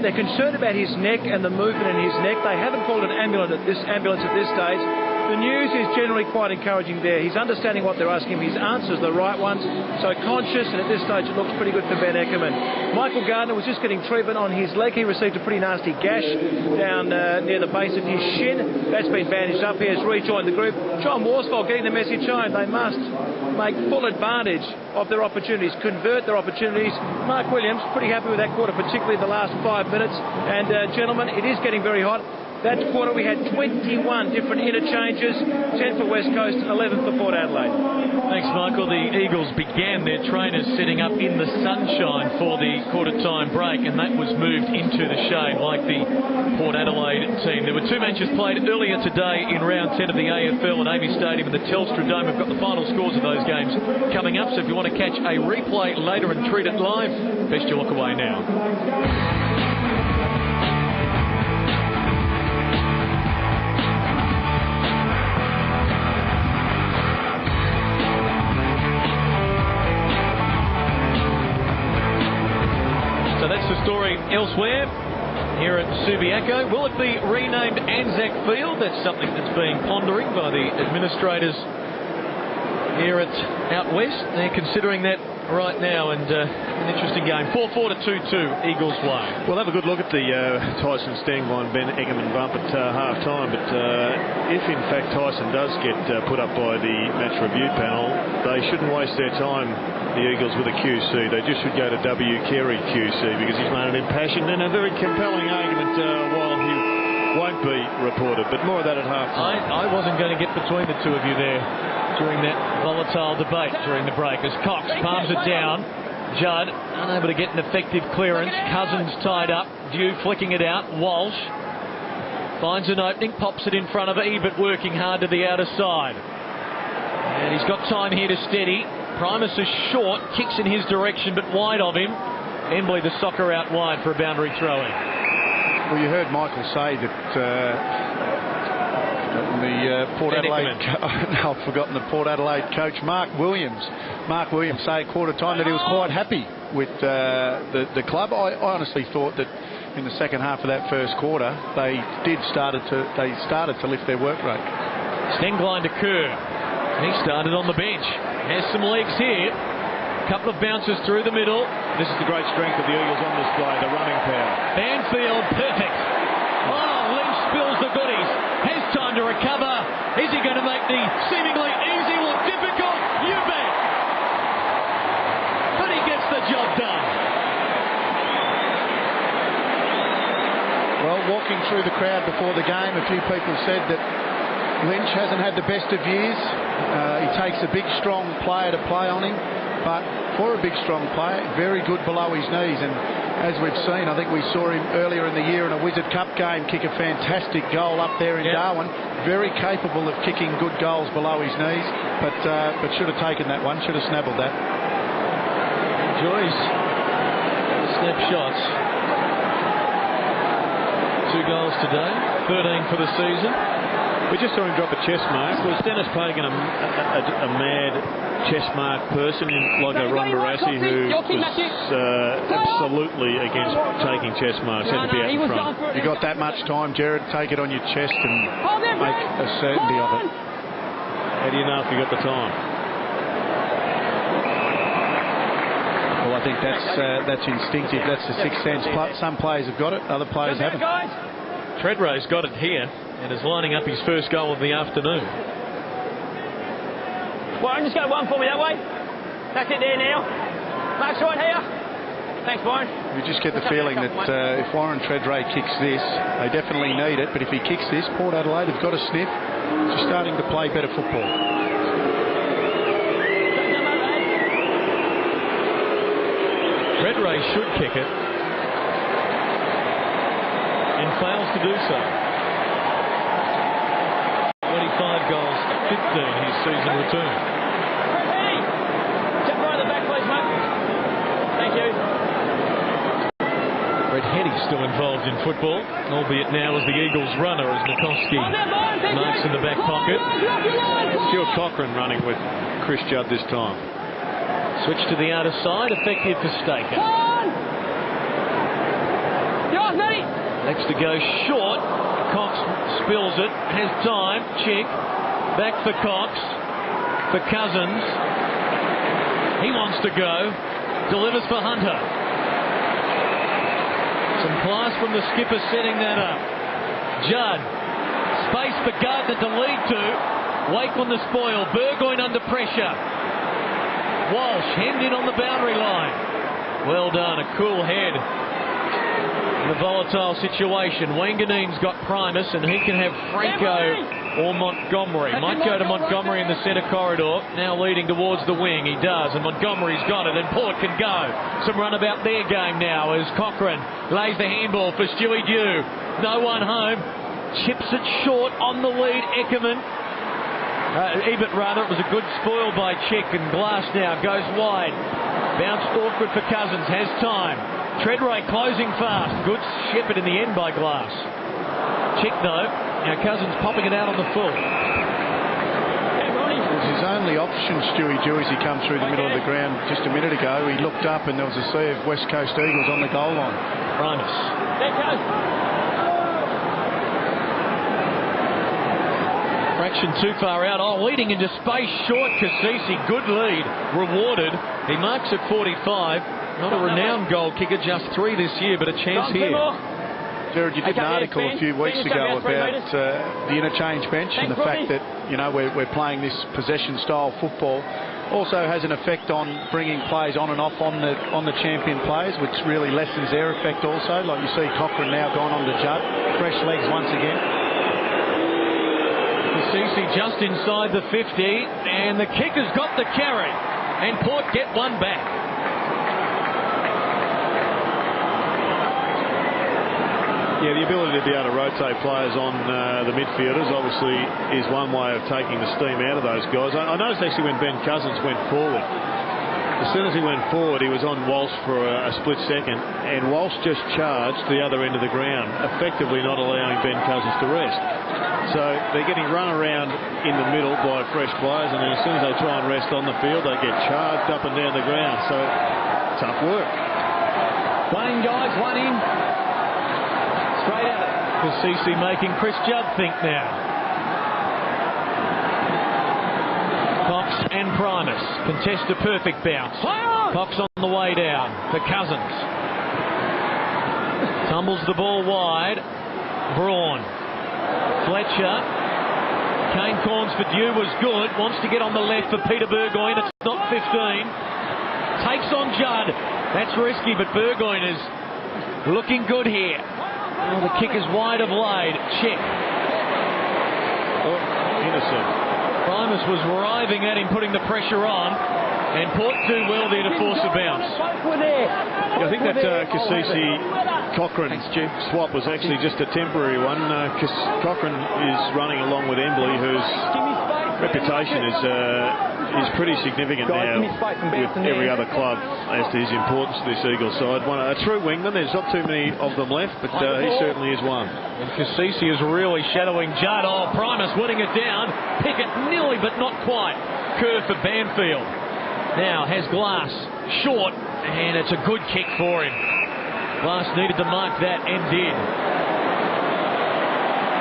They're concerned about his neck and the movement in his neck. They haven't called an ambulance at this stage. The news is generally quite encouraging there. He's understanding what they're asking him. His answers are the right ones. So conscious, and at this stage it looks pretty good for Ben Eckerman. Michael Gardner was just getting treatment on his leg. He received a pretty nasty gash down near the base of his shin. That's been bandaged up. He has rejoined the group. John Worsfold getting the message home. They must make full advantage of their opportunities, convert their opportunities. Mark Williams, pretty happy with that quarter, particularly the last 5 minutes. And gentlemen, it is getting very hot. That quarter we had 21 different interchanges, 10 for West Coast, 11 for Port Adelaide. Thanks, Michael. The Eagles began their trainers setting up in the sunshine for the quarter-time break, and that was moved into the shade like the Port Adelaide team. There were 2 matches played earlier today in round 10 of the AFL at Amy Stadium and the Telstra Dome. We've got the final scores of those games coming up, so if you want to catch a replay later and treat it live, best you look away now. So that's the story elsewhere. Here at Subiaco, will it be renamed Anzac Field? That's something that's being pondering by the administrators here at Out West. They're considering that right now, and an interesting game. 4-4 to 2-2, Eagles way. We'll have a good look at the Tyson Stenglein Ben Eckerman bump at half-time, but if in fact Tyson does get put up by the match review panel, they shouldn't waste their time, the Eagles, with a QC. They just should go to W. Carey QC, because he's made an impassioned and a very compelling argument while he won't be reported. But more of that at half-time. I wasn't going to get between the two of you there during that volatile debate during the break, as Cox palms it down. Judd unable to get an effective clearance. Cousins tied up. Dew flicking it out. Walsh finds an opening, pops it in front of Ebert, working hard to the outer side. And he's got time here to steady. Primus is short, kicks in his direction, but wide of him. Embley the soccer out wide for a boundary throw-in. Well, you heard Michael say that the Port Adelaide... No, I've forgotten the Port Adelaide coach, Mark Williams. Mark Williams say at quarter time that he was quite happy with the club. I honestly thought that in the second half of that first quarter they started to lift their work rate. Stenglein to Kerr. He started on the bench. Has some legs here. Couple of bounces through the middle. This is the great strength of the Eagles on display, the running power. Banfield, perfect. Oh, Lynch spills the goodies. Has time to recover. Is he going to make the seemingly easy look difficult? You bet. But he gets the job done. Well, walking through the crowd before the game, a few people said that Lynch hasn't had the best of years. He takes a big, strong player to play on him. But for a big, strong player, very good below his knees. And as we've seen, I think we saw him earlier in the year in a Wizard Cup game kick a fantastic goal up there in Darwin. Very capable of kicking good goals below his knees, but should have taken that one, should have snabbled that. Enjoys snapshots. 2 goals today, 13 for the season. We just saw him drop a chest mark. Was Dennis Pagan a mad chest mark person like a Ron Barassi who was absolutely against taking chest marks? Had to be out in front. You got that much time, Jared, take it on your chest and make a certainty of it. How do you know if you got the time? Well, I think that's instinctive. That's the sixth sense. Some players have got it, other players haven't. Treadray's got it here and is lining up his first goal of the afternoon. Warren, just go one for me that way. That's it there now. Mark's right here. Thanks, Warren. You just get the feeling that if Warren Tredrea kicks this, they definitely need it, but if he kicks this, Port Adelaide have got a sniff. She's starting to play better football. Tredrea should kick it and fails to do so. 25 goals, 15 his season return. Jump right at the back, please, mate. Thank you. Brett Henny still involved in football, albeit now as the Eagles runner as Minkowski marks in the back pocket. Stuart Cochrane running with Chris Judd this time. Switch to the outer side, effective for Staker. Next to go short. Cox spills it, has time. Chick, back for Cox, for Cousins. He wants to go, delivers for Hunter. Some class from the skipper setting that up. Judd, space for Gardner to lead to. Wakeman the spoil, Burgoyne under pressure. Walsh hemmed in on the boundary line. Well done, a cool head. In a volatile situation, Wanganeen's got Primus and he can have Franco or Montgomery. Might go to Montgomery in the centre corridor, now leading towards the wing. He does, and Montgomery's got it, and Port can go. Some run about their game now as Cochrane lays the handball for Stewie Dew. No one home, chips it short on the lead, Eckerman. Ebert rather, it was a good spoil by Chick, and Glass now goes wide. Bounced awkward for Cousins, has time. Tredrea closing fast. Good shepherd in the end by Glass. Chick though, now Cousins popping it out on the full. It was his only option, Stewie Dew, as he come through the middle of the ground just a minute ago. He looked up and there was a sea of West Coast Eagles on the goal line. Primus. Fraction too far out. Oh, leading into space short. Cassisi, good lead. Rewarded. He marks at 45. Not a renowned goal kicker, just 3 this year, but a chance here. Jared, you did an article a few weeks ago about the interchange bench and the fact that, you know, we're playing this possession style football. Also has an effect on bringing players on and off on the champion players, which really lessens their effect also. Like you see Cochrane now gone on to Judd. Fresh legs once again. Cassisi just inside the 50, and the kicker's got the carry, and Port get one back. Yeah, the ability to be able to rotate players on the midfielders obviously is one way of taking the steam out of those guys. I noticed actually when Ben Cousins went forward, as soon as he went forward, he was on Walsh for a split second, and Walsh just charged to the other end of the ground, effectively not allowing Ben Cousins to rest. So they're getting run around in the middle by fresh players, and then as soon as they try and rest on the field, they get charged up and down the ground. So tough work. One in, guys, one in. Straight at it. Cassisi making Chris Judd think now. Cox and Primus contest a perfect bounce. Cox on the way down for Cousins. Tumbles the ball wide. Braun. Fletcher. Kane Corns for Dew was good. Wants to get on the left for Peter Burgoyne. It's not 15. Takes on Judd. That's risky, but Burgoyne is looking good here. Oh, the kick is wide of Lade. Check. Oh, innocent. Primus was writhing at him, putting the pressure on. And Port do well there to force a bounce. I think that Cassisi-Cochrane swap was actually just a temporary one. Cochrane is running along with Embley, whose reputation is pretty significant now with every other club as to his importance to this Eagles side. A true wingman, there's not too many of them left, but he certainly is one. And Cassisi is really shadowing Judd. Oh, Primus winning it down. Pickett nearly, but not quite. Curve for Banfield. Now has Glass short, and it's a good kick for him. Glass needed to mark that and did.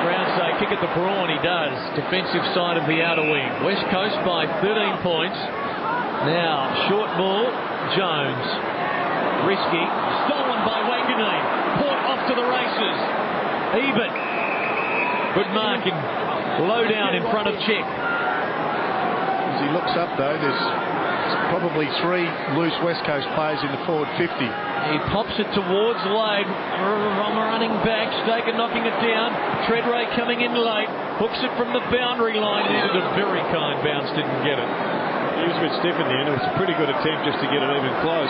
Brown say kick at the brawn, he does. Defensive side of the outer wing. West Coast by 13 points. Now short ball, Jones. Risky, stolen by Wanganeen. Port off to the races. Ebert. Good marking. Low down in front of Chick. As he looks up though, there's probably 3 loose West Coast players in the forward 50. He pops it towards Lade. Running back, Staker knocking it down. Treadray coming in late. Hooks it from the boundary line. Needed a very kind bounce, didn't get it. He was a bit stiff in the end. It was a pretty good attempt just to get it even close.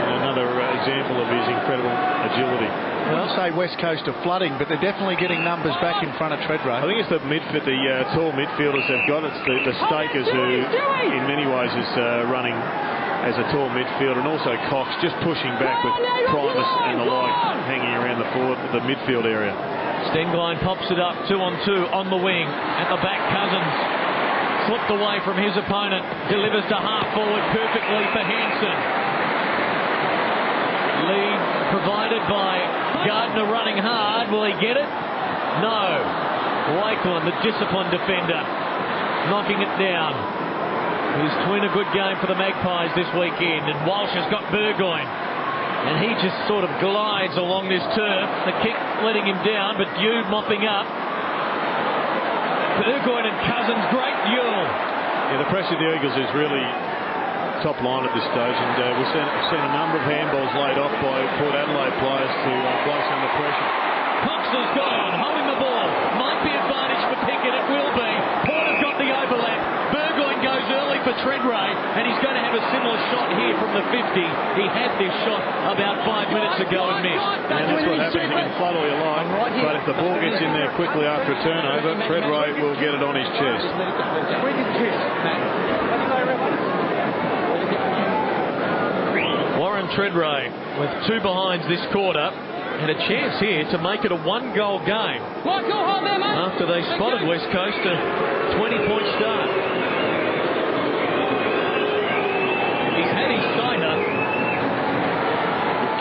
And another example of his incredible agility. I wouldn't say West Coast are flooding, but they're definitely getting numbers back in front of Treadray. I think it's the tall midfielders they've got. It's the Stakers who, in many ways, is running as a tall midfielder, and also Cox just pushing back with Primus and the like hanging around the midfield area. Stenglein pops it up 2-on-2 on the wing. At the back, Cousins slipped away from his opponent. Delivers to half forward perfectly for Hansen. Lead provided by Gardner running hard. Will he get it? No. Wakelin, the disciplined defender, knocking it down. His twin a good game for the Magpies this weekend, and Walsh has got Burgoyne. And he just sort of glides along this turf. The kick letting him down, but Dew mopping up. Burgoyne and Cousins, great duel. Yeah, the pressure of the Eagles is really top line at this stage, and we've seen a number of handballs laid off by Port Adelaide players to place under pressure. Cox has gone, holding the ball. Might be advantage for Pickett, it will be. Port has got the overlap. Burgoyne goes early for Treadray, and he's going to have a similar shot here from the 50. He had this shot about 5 minutes ago and missed. And that's what happens. You can flood all you like, but if the ball gets in there quickly after a turnover, Treadray will get it on his chest. Warren Treadray with 2 behinds this quarter, and a chance here to make it a 1-goal game after they spotted West Coast a 20-point start. He's had his sighter,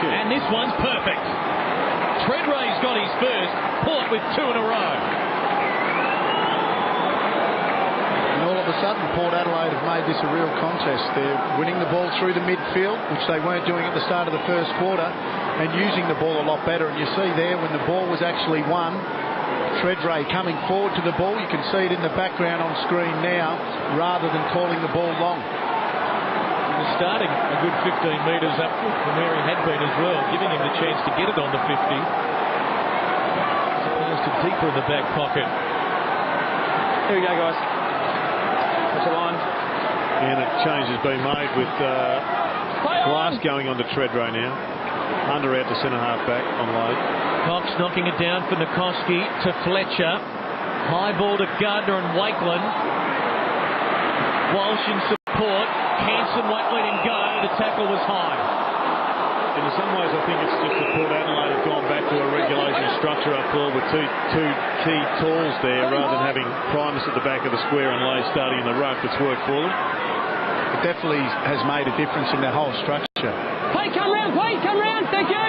and this one's perfect. Treadray's got his first. Port with 2 in a row. And all of a sudden, Port Adelaide have made this a real contest. They're winning the ball through the midfield, which they weren't doing at the start of the first quarter, and using the ball a lot better. And you see there, when the ball was actually won, Treadray coming forward to the ball. You can see it in the background on screen now, rather than calling the ball long. He was starting a good 15 metres up from where he had been as well, giving him the chance to get it on the 50. As opposed to deeper in the back pocket. Here we go, guys. That's the line. And a change has been made with Glass going on to Treadray now. Under out to centre half back on load. Cox knocking it down for Nikoski to Fletcher. High ball to Gardner and Wakelin. Walsh in support. Hansen won't let him go. The tackle was high. And in some ways, I think it's just that Port Adelaide have gone back to a regulation structure up forward with two key talls there, rather than having Primus at the back of the square and Lay starting in the ruck. It's worked for them. It definitely has made a difference in their whole structure. Play, come round, thank you.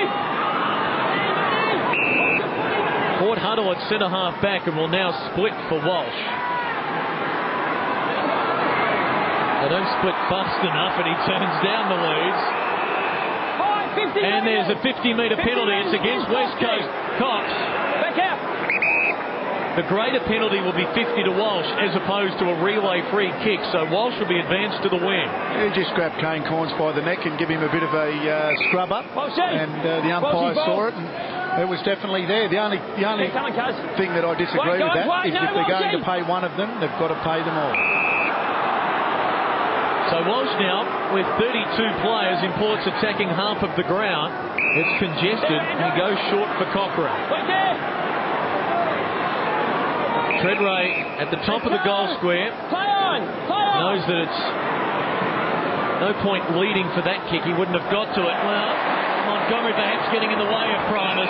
Port Huddle at centre half back and will now split for Walsh. They don't split fast enough, and he turns down the leads. And there's a 50-metre penalty. It's against West Coast. Cox. Back out. The greater penalty will be 50 to Walsh as opposed to a relay free kick. So Walsh will be advanced to the win. He just grabbed Kane Corns by the neck and give him a bit of a scrub up. And the umpire saw it. And it was definitely there. The only thing that I disagree with that is if they're going to pay one of them, they've got to pay them all. So Walsh now, with 32 players, Import's attacking half of the ground. It's congested. He goes short for Cochrane. Treadray at the top of the goal square. Knows that it's no point leading for that kick. He wouldn't have got to it. Well, Montgomery perhaps getting in the way of Primus.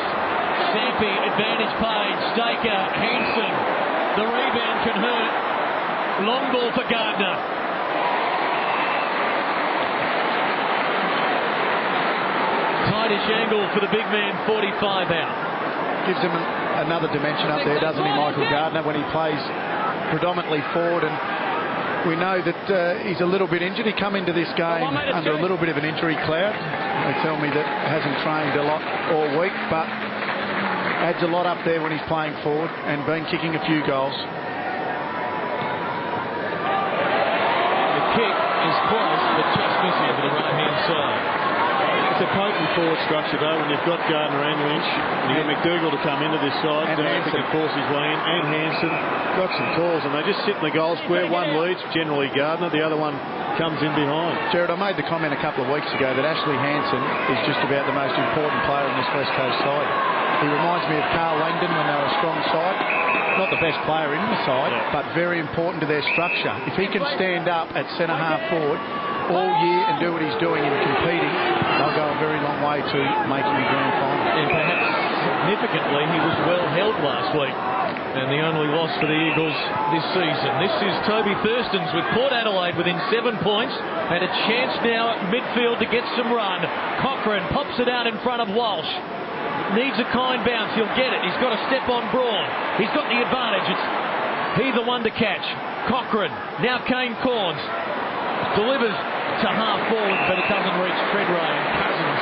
Sampi, advantage page. Staker, Hanson. The rebound can hurt. Long ball for Gardner. Tightish angle for the big man, 45 out. Gives him another dimension up there, doesn't he, Michael Gardner, when he plays predominantly forward. And we know that he's a little bit injured. He come into this game under a little bit of an injury cloud. They tell me that hasn't trained a lot all week, but adds a lot up there when he's playing forward and been kicking a few goals. The kick is close, but just missing to the right-hand side. It's a potent forward structure, though, when you've got Gardner and Lynch, and you've got McDougall to come into this side, and Hanson can force his way in, and Hanson got some calls, and they just sit in the goal square. One leads, generally Gardner, the other one comes in behind. Jared, I made the comment a couple of weeks ago that Ashley Hanson is just about the most important player in this West Coast side. He reminds me of Carl Langdon when they were a strong side. Not the best player in the side, but very important to their structure. If he can stand up at centre-half forward all year and do what he's doing in competing, they'll go a very long way to making the grand final. And perhaps significantly, he was well held last week. And the only loss for the Eagles this season. This is Toby Thurston's with Port Adelaide within 7 points. And a chance now at midfield to get some run. Cochrane pops it out in front of Walsh. Needs a kind bounce. He'll get it. He's got to step on Braun. He's got the advantage. It's he the one to catch. Cochrane. Now Kane Corns. Delivers to half forward, but it doesn't reach Treadray. And Cousins,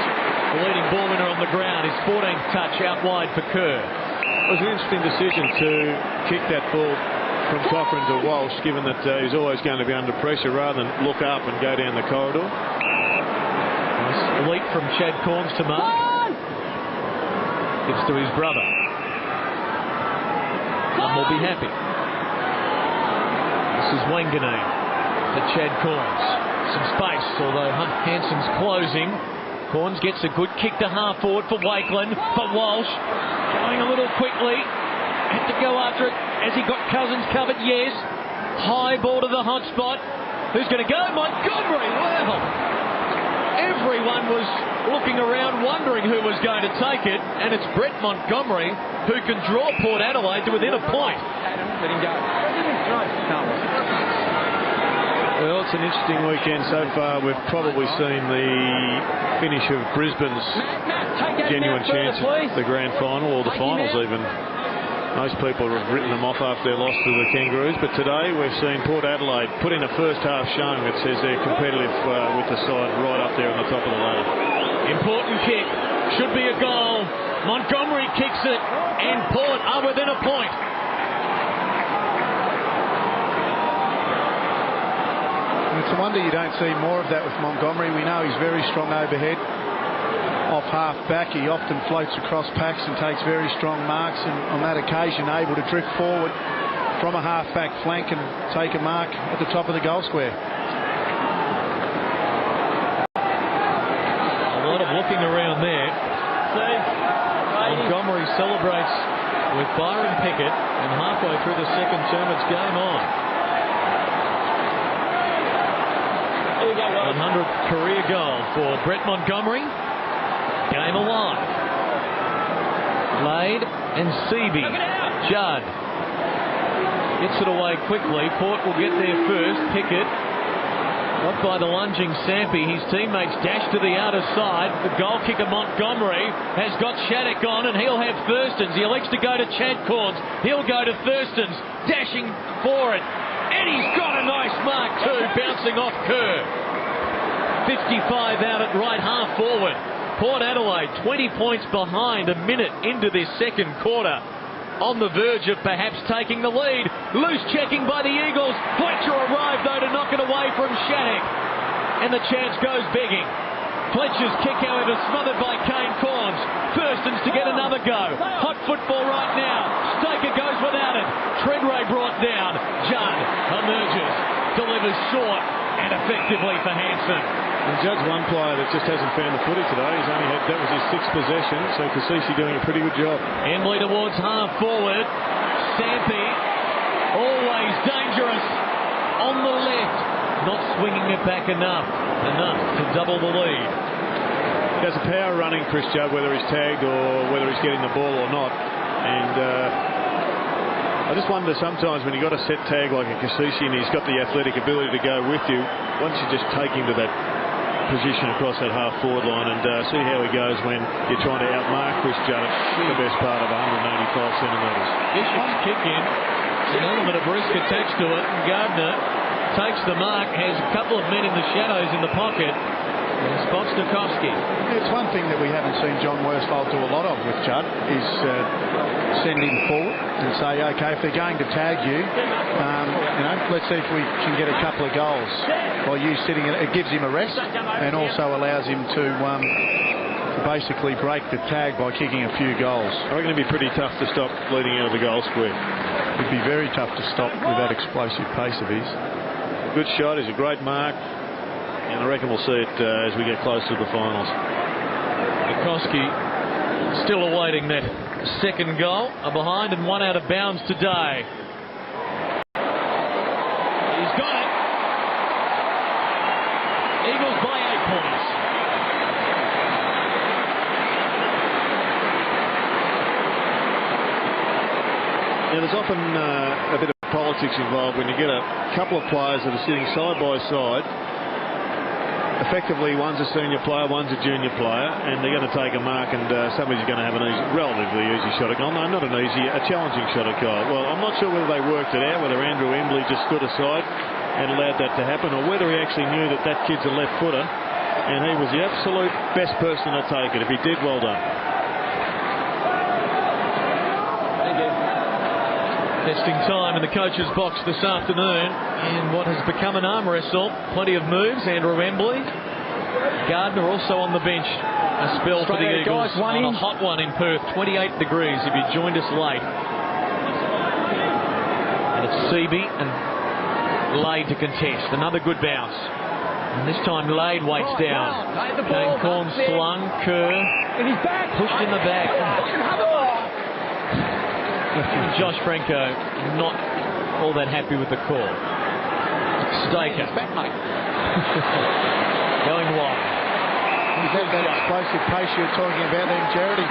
the leading ball winner on the ground, his 14th touch out wide for Kerr. It was an interesting decision to kick that ball from Cochrane to Walsh, given that he's always going to be under pressure rather than look up and go down the corridor. Nice leap from Chad Corns to mark. Gives to his brother. One will be happy. This is Wanganeen to Chad Corns. Some space, although Hanson's closing. Corns gets a good kick to half forward for Wakeland, for Walsh. Going a little quickly. Had to go after it as he got Cousins covered, yes. High ball to the hot spot. Who's going to go? Montgomery. Well, everyone was looking around wondering who was going to take it, and it's Brett Montgomery who can draw Port Adelaide to within a point. Let him go. Well, it's an interesting weekend so far. We've probably seen the finish of Brisbane's genuine chance at the grand final, or the finals even. Most people have written them off after their loss to the Kangaroos, but today we've seen Port Adelaide put in a first half showing that says they're competitive with the side right up there on the top of the ladder. Important kick, should be a goal. Montgomery kicks it, and Port are within a point. It's a wonder you don't see more of that with Montgomery. We know he's very strong overhead. Off half back, he often floats across packs and takes very strong marks, and on that occasion able to drift forward from a half back flank and take a mark at the top of the goal square. A lot of looking around there. Montgomery celebrates with Byron Pickett, and halfway through the second term it's game on. 100th career goal for Brett Montgomery. Game alive. Lade and Seavey. Judd gets it away quickly. Port will get there first. Pickett got by the lunging Sampi. His teammates dash to the outer side. The goal kicker Montgomery has got Shattuck on, and he'll have Thurston's. He elects to go to Chad Corns. He'll go to Thurston's, dashing for it. And he's got a nice mark too, bouncing off Kerr. 55 out at right half forward. Port Adelaide 20 points behind a minute into this second quarter. On the verge of perhaps taking the lead. Loose checking by the Eagles. Fletcher arrived though to knock it away from Shattuck. And the chance goes begging. Fletcher's kick however smothered by Kane Corns. Thurston's to get another go. Hot football right now. Staker goes without it. Treadray brought down. Judd emerges. Delivers short. and effectively for Hansen. And Judd's one player that just hasn't found the footy today. That was his 6th possession, so Kasisi doing a pretty good job. Embley towards half forward. Sampi, always dangerous on the left. Not swinging it back enough to double the lead. He has a power running, Chris Judd, whether he's tagged or whether he's getting the ball or not. And I just wonder sometimes when you've got a set tag like a Kasisi and he's got the athletic ability to go with you, why don't you just take him to that position across that half forward line and see how he goes when you're trying to outmark Chris Judd at the best part of 185 centimetres. Bishop's kick in, an element of risk attached to it, and Gardner takes the mark, has a couple of men in the shadows in the pocket, and spots Dukowski. It's one thing that we haven't seen John Worsfold do a lot of with Judd is send him forward and say, okay, if they're going to tag you, let's see if we can get a couple of goals while you sitting. It gives him a rest and also allows him to basically break the tag by kicking a few goals. I reckon it'd be pretty tough to stop leading out of the goal square. It'd be very tough to stop with that explosive pace of his. Good shot, he's a great mark, and I reckon we'll see it as we get close to the finals. Dukowski still awaiting that second goal, a behind and one out of bounds today. He's got it. Eagles by 8 points. Now, there's often a bit of politics involved when you get a couple of players that are sitting side by side. Effectively, one's a senior player, one's a junior player, and they're going to take a mark, and somebody's going to have a relatively easy shot at goal. No, not an easy, a challenging shot at goal. Well, I'm not sure whether they worked it out, whether Andrew Embley just stood aside and allowed that to happen, or whether he actually knew that that kid's a left footer, and he was the absolute best person to take it. If he did, well done. Testing time in the coach's box this afternoon in what has become an arm wrestle. Plenty of moves. Andrew Embley. Gardner also on the bench. A spell for the Eagles on a hot one in Perth. 28 degrees if you joined us late. And it's Seaby and Lade to contest. Another good bounce. And this time Lade waits down. Kane Corn slung. Kerr pushed in the back. Josh Franco not all that happy with the call. Staker going wide. Is that explosive pace you were talking about then, Jared? He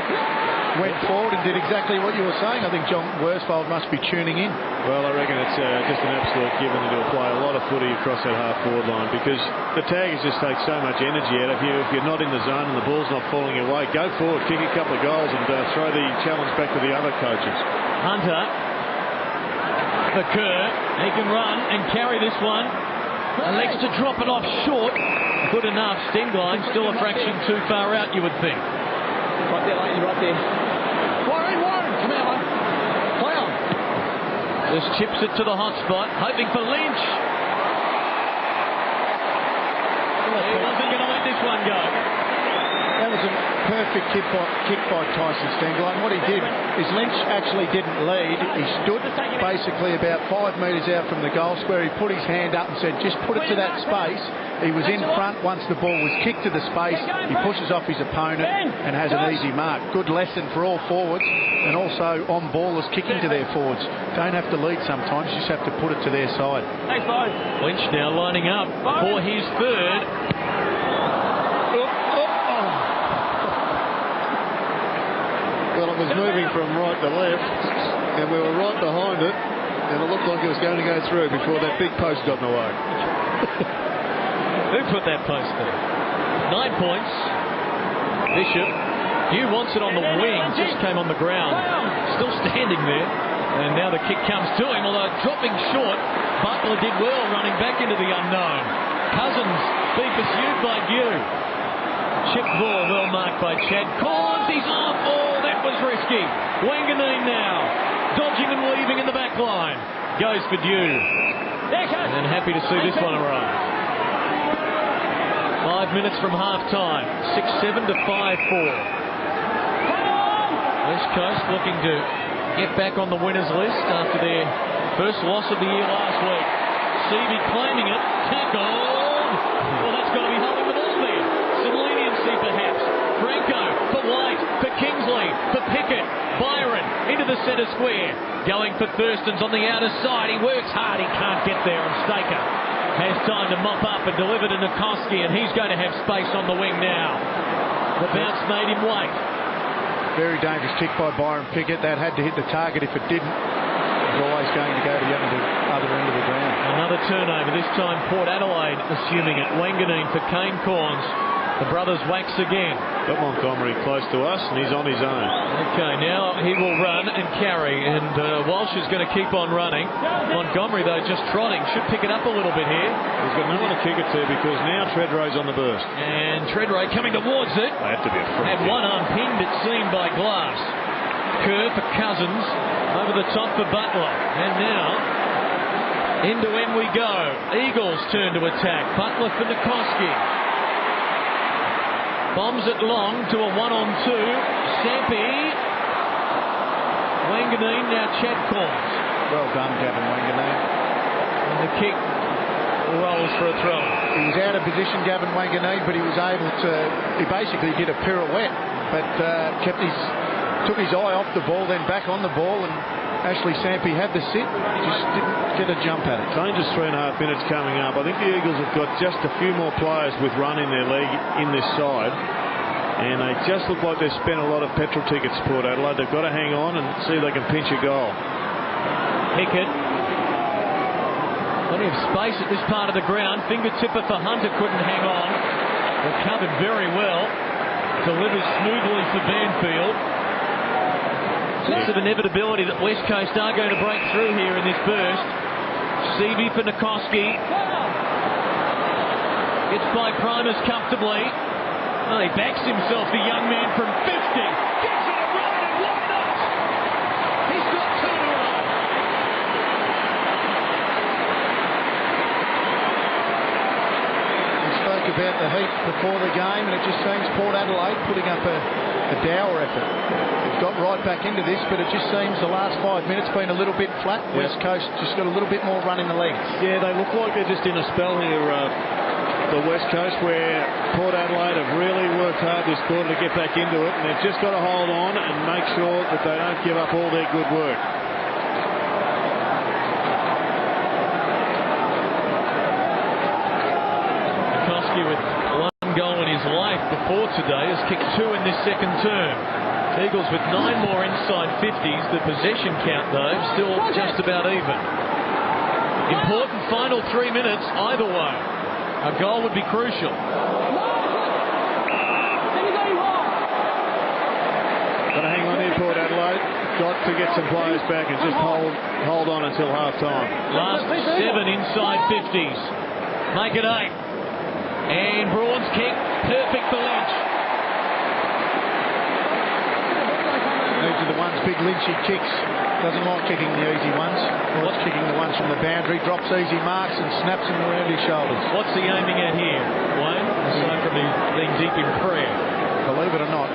went forward and did exactly what you were saying. I think John Worsfold must be tuning in. Well, I reckon it's just an absolute given that he'll play a lot of footy across that half forward line, because the taggers just take so much energy out of you. If you're not in the zone and the ball's not falling your way, go forward, kick a couple of goals and throw the challenge back to the other coaches. Hunter for Kerr. He can run and carry this one. Elects to drop it off short. Good enough. Stenglein still a fraction too far out, you would think. Right there, Leighton, right there. Warren, come on. Play on. Just chips it to the hot spot, hoping for Lynch. He wasn't going to let this one go. That was a perfect kick by Tyson Stenglein. What he did is Lynch actually didn't lead. He stood basically about 5 metres out from the goal square. He put his hand up and said, just put it to that space. He was in front once the ball was kicked to the space. He pushes off his opponent and has an easy mark. Good lesson for all forwards, and also on ballers kicking to their forwards. Don't have to lead sometimes, you just have to put it to their side. Lynch now lining up for his third. Well, it was moving from right to left, and we were right behind it, and it looked like it was going to go through before that big post got in the way. Who put that post there? 9 points. Bishop. Hugh wants it on the wing, just came on the ground. Still standing there, and now the kick comes to him, although dropping short. Butler did well running back into the unknown. Cousins being pursued by Hugh. Chip ball well marked by Chad. Corns, he's off. Oh, that was risky. Wanganeen now. Dodging and weaving in the back line. Goes for Dew. And happy to see this one arrive. 5 minutes from half time. 6-7 to 5-4. West Coast looking to get back on the winners list after their first loss of the year last week. Seavey claiming it. Tackle. centre square. Going for Thurston's on the outer side. He works hard. He can't get there. And Staker has time to mop up and deliver to Nikoski. And he's going to have space on the wing now. The bounce made him wait. Very dangerous kick by Byron Pickett. That had to hit the target. If it didn't, it was always going to go to the other end of the ground. Another turnover. This time Port Adelaide assuming it. Wanganeen for Kane Corns. The brothers wax again. Got Montgomery close to us, and he's on his own. Okay, now he will run and carry, and Walsh is going to keep on running. Montgomery, though, just trotting. Should pick it up a little bit here. He's got no one to kick it to because now Treadray's on the burst. And Treadray coming towards it. They have to be a free Had kick. one arm pinned, it seemed, by Glass. Kerr for Cousins. Over the top for Butler. And now, end to end we go. Eagles turn to attack. Butler for Nikoski. Bombs it long to a 1-on-2. Sampi. Wanganeen, now Chad Corns. Well done, Gavin Wanganeen. And the kick rolls for a throw. He was out of position, Gavin Wanganeen, but he was able to. He basically did a pirouette, but took his eye off the ball, then back on the ball, and Ashley Sampi had the sit, just didn't get a jump at it. Dangerous 3.5 minutes coming up. I think the Eagles have got just a few more players with run in their leg in this side, and they just look like they've spent a lot of petrol tickets, Port Adelaide. They've got to hang on and see if they can pinch a goal. Pickett. Plenty of space at this part of the ground. Fingertipper for Hunter, couldn't hang on. Recovered very well. Delivers smoothly for Banfield. Sense of inevitability that West Coast are going to break through here in this burst. Seavey for Nikoski. Gets by Primus comfortably. Oh, he backs himself, the young man from 50. Gets it right, and why not? He's got two in a row. We spoke about the heat before the game, and it just seems Port Adelaide putting up a dour effort. They've got right back into this, but it just seems the last 5 minutes been a little bit flat. West Coast just got a little bit more run in the legs. Yeah, they look like they're just in a spell here, the West Coast, where Port Adelaide have really worked hard this quarter to get back into it, and they've just got to hold on and make sure that they don't give up all their good work. Nikoski with one goal in his life before today has kicked two in this second term. Eagles with 9 more inside 50s. The possession count, though, still just about even. Important final 3 minutes either way. A goal would be crucial. Got to hang on here, Port Adelaide. Got to get some players back and just hold on until half time. Last 7 inside 50s. Make it 8. And Braun's kick, perfect for Lynch. These are the ones Big Lynchy kicks. Doesn't like kicking the easy ones. Likes kicking the ones from the boundary. Drops easy marks and snaps them around his shoulders. What's he aiming at here, Wayne? Aside from being deep in prayer. Believe it or not,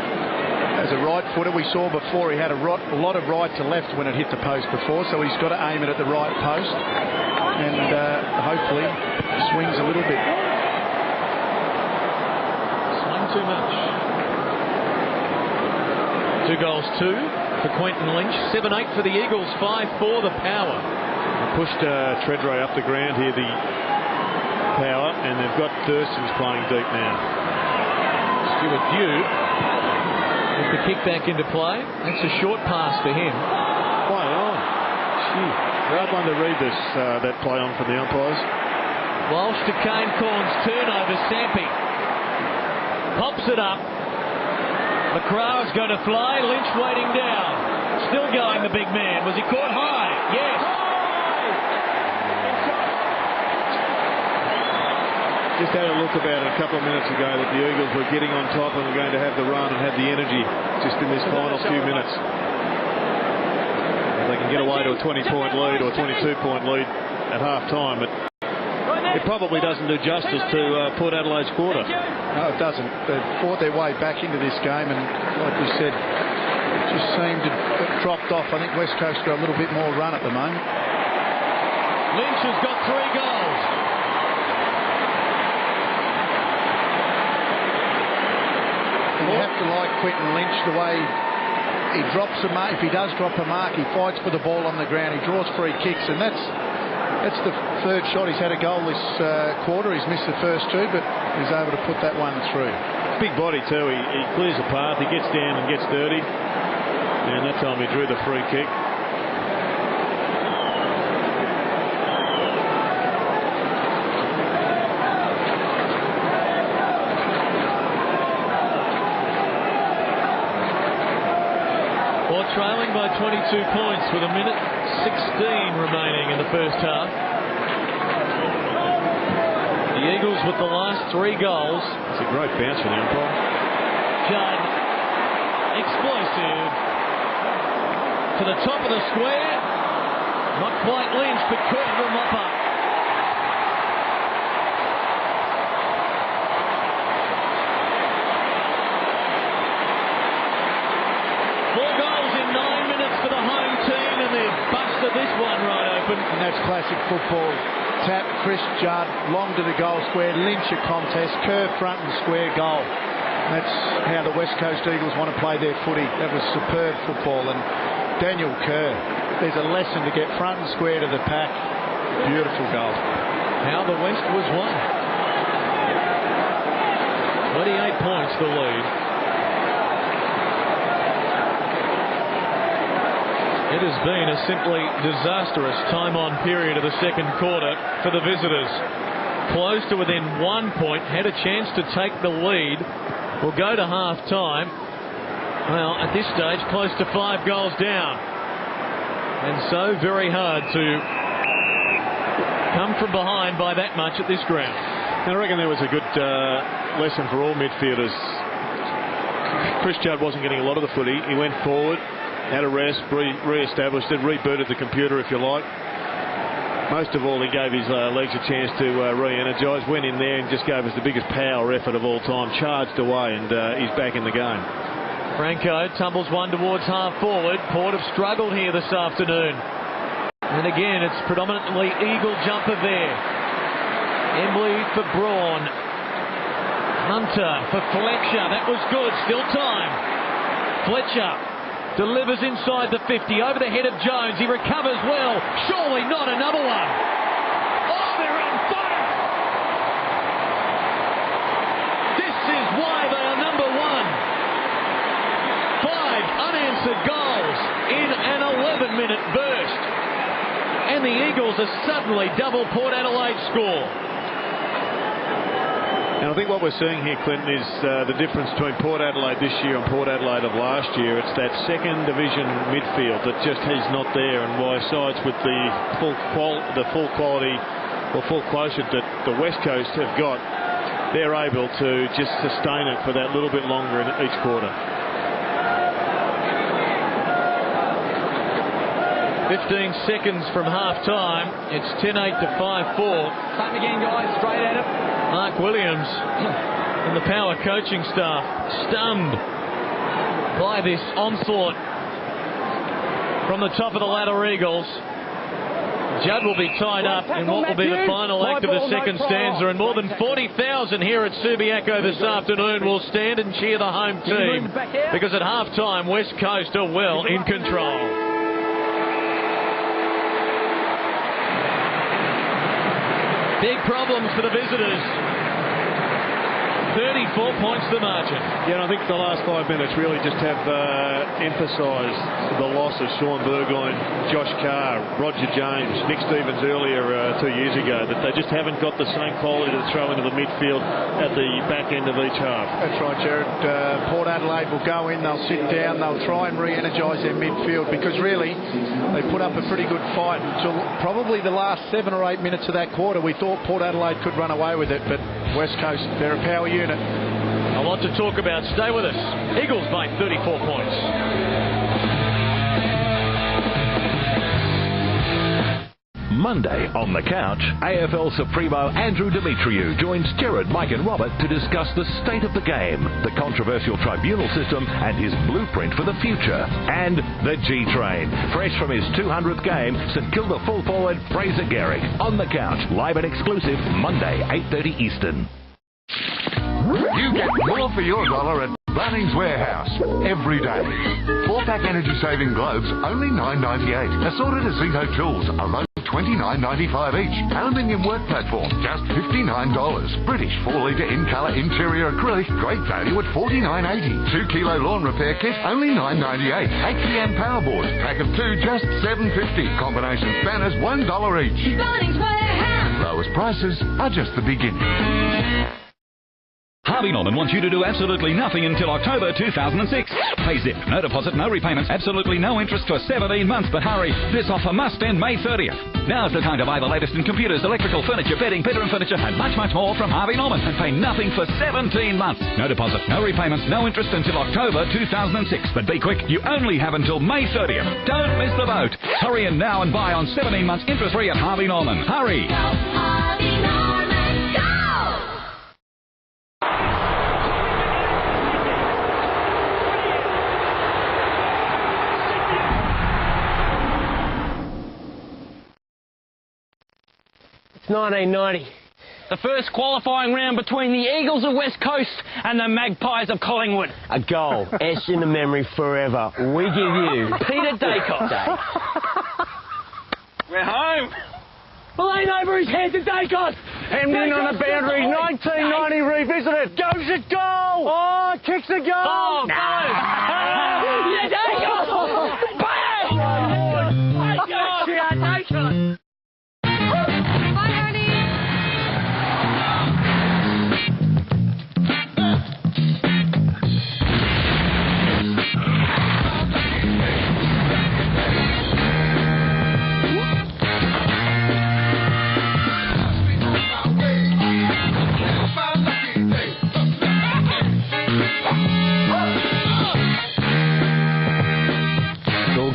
as a right footer, we saw before he had a lot of right to left when it hit the post before, so he's got to aim it at the right post and hopefully swings a little bit. Swing too much. 2 goals, 2 for Quentin Lynch. 7-8 for the Eagles, 5-4 the Power. Pushed Treadray up the ground here, the Power, and they've got Thurston's playing deep now. Stuart Dew with the kick back into play. That's a short pass for him. Play on. Gee, hard one to read this, that play on from the umpires. Walsh to Kane Corns, turnover, Sampi. Pops it up. McGrath's going to fly, Lynch waiting down. Still going, the big man. Was he caught high? Yes. Just had a look about it a couple of minutes ago that the Eagles were getting on top and were going to have the run and have the energy just in this final few minutes. If they can get away to a 20-point lead or 22-point lead at half time, it probably doesn't do justice to Port Adelaide's quarter. No, it doesn't. They've fought their way back into this game, and like we said, it just seemed to have dropped off. I think West Coast got a little bit more run at the moment. Lynch has got 3 goals. And you have to like Quentin Lynch, the way he drops a mark. If he does drop a mark, he fights for the ball on the ground. He draws free kicks, and that's the third shot. He's had a goal this quarter. He's missed the first two, but he's able to put that one through. Big body too. He clears the path. He gets down and gets dirty. And that time he drew the free kick. Trailing by 22 points with a minute 16 remaining in the first half. The Eagles with the last 3 goals. It's a great bounce for the umpire. Judd, explosive to the top of the square. Not quite Lynch, but Cook will mop up. This one right open. And that's classic football. Tap, Chris Judd, long to the goal square, Lynch a contest, curve front and square goal. That's how the West Coast Eagles want to play their footy. That was superb football. And Daniel Kerr, there's a lesson to get front and square to the pack. Beautiful goal. How the West was won. 28 points the lead. It has been a simply disastrous time-on period of the second quarter for the visitors. Close to within 1 point, had a chance to take the lead. Will go to half-time. Well, at this stage, close to 5 goals down. And so very hard to come from behind by that much at this ground. And I reckon there was a good lesson for all midfielders. Chris Judd wasn't getting a lot of the footy. He went forward, had a rest, re-established it, rebooted the computer, if you like. Most of all, he gave his legs a chance to re-energise, went in there and just gave us the biggest power effort of all time, charged away, and he's back in the game. Franco tumbles one towards half-forward. Port have struggled here this afternoon. And again, it's predominantly Eagle jumper there. Embley for Braun. Hunter for Fletcher. That was good. Still time. Fletcher delivers inside the 50, over the head of Jones. He recovers well. Surely not another one. Oh, they're on fire! This is why they are number 1. 5 unanswered goals in an 11-minute burst. And the Eagles are suddenly double Port Adelaide score. And I think what we're seeing here, Clinton, is the difference between Port Adelaide this year and Port Adelaide of last year. It's that second division midfield that just is not there, and why sides with the full quality or full quotient that the West Coast have got, they're able to just sustain it for that little bit longer in each quarter. 15 seconds from half-time. It's 10-8 to 5-4. Time again, guys. Straight at it. Mark Williams and the power coaching staff stunned by this onslaught from the top of the ladder Eagles. Judd will be tied up in what will be the final act of the second stanza, and more than 40,000 here at Subiaco this afternoon will stand and cheer the home team, because at half-time West Coast are well in control. Big problems for the visitors. 34 points the margin. Yeah, and I think the last 5 minutes really just have emphasised the loss of Sean Burgoyne, Josh Carr, Roger James, Nick Stevens earlier 2 years ago, that they just haven't got the same quality to throw into the midfield at the back end of each half. That's right, Jared. Port Adelaide will go in, they'll sit down, they'll try and re-energise their midfield, because really they put up a pretty good fight until probably the last 7 or 8 minutes of that quarter. We thought Port Adelaide could run away with it, but West Coast, they're a power unit. A lot to talk about. Stay with us. Eagles by 34 points. Monday on the couch, AFL Supremo Andrew Demetriou joins Jared, Mike and Robert to discuss the state of the game, the controversial tribunal system and his blueprint for the future, and the G-Train. Fresh from his 200th game, St Kilda full forward Fraser Garrick. On the couch, live and exclusive, Monday, 8:30 Eastern. You get more for your dollar at Bunnings Warehouse every day. 4-pack energy-saving globes, only $9.98. Assorted Azinco tools, alone $29.95 each. Aluminium work platform, just $59. British 4-litre in-colour interior acrylic, great value at $49.80. 2-kilo lawn repair kit, only $9.98. HCM power boards, pack of 2, just $7.50. Combination spanners, $1 each. Bunnings Warehouse. Lowest prices are just the beginning. Harvey Norman wants you to do absolutely nothing until October 2006. Pay zip, no deposit, no repayments, absolutely no interest for 17 months. But hurry, this offer must end May 30th. Now's the time to buy the latest in computers, electrical, furniture, bedding, bedroom furniture, and much, much more from Harvey Norman and pay nothing for 17 months. No deposit, no repayments, no interest until October 2006. But be quick, you only have until May 30th. Don't miss the boat. Hurry in now and buy on 17 months interest-free at Harvey Norman. Hurry! Go, Harvey Norman, go! It's 1990. The first qualifying round between the Eagles of West Coast and the Magpies of Collingwood. A goal etched in the memory forever. We give you Peter Dacos. We're home. Elaine over his head to Dacos. hemmed in on the boundary. 1990 revisited. Goes a goal. Oh, kicks a goal. Oh, no. Yeah, Dacos. Bang! Dacos.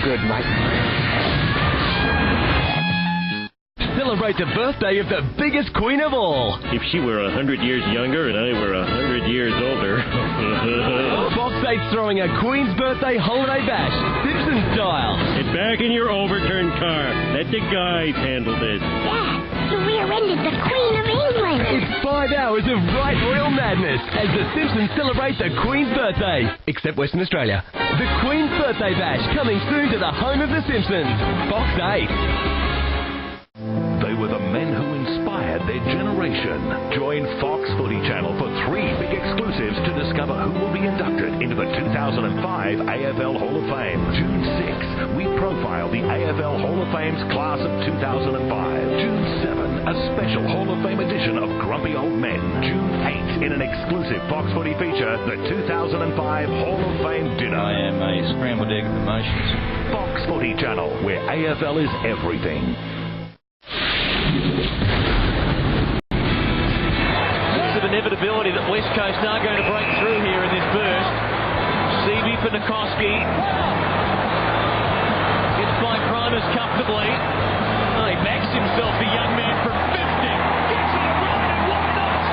Good, mate. Celebrate the birthday of the biggest queen of all. If she were 100 years younger and I were 100 years older. Fox 8's throwing a Queen's Birthday Holiday Bash, Simpsons style. Get back in your overturned car. Let the guys handle this. Yeah, you rear-ended the Queen of England. It's 5 hours of right royal madness as the Simpsons celebrate the Queen's birthday. Except Western Australia. The Queen's Birthday Bash coming soon to the home of the Simpsons. Fox 8. They were the men who inspired their generation. Join Fox Footy Channel for 3 big exclusives to discover who will be inducted into the 2005 AFL Hall of Fame. June 6, we profile the AFL Hall of Fame's class of 2005. June 7, a special Hall of Fame edition of Grumpy Old Men. June 8, in an exclusive Fox Footy feature, the 2005 Hall of Fame dinner. I am a scrambled egg of emotions. Fox Footy Channel, where AFL is everything. There's an inevitability that West Coast are going to break through here in this burst. Seavey for Nikoski. Gets by Primus comfortably. Oh, he backs himself, the young man from 50. Gets it right, and why not?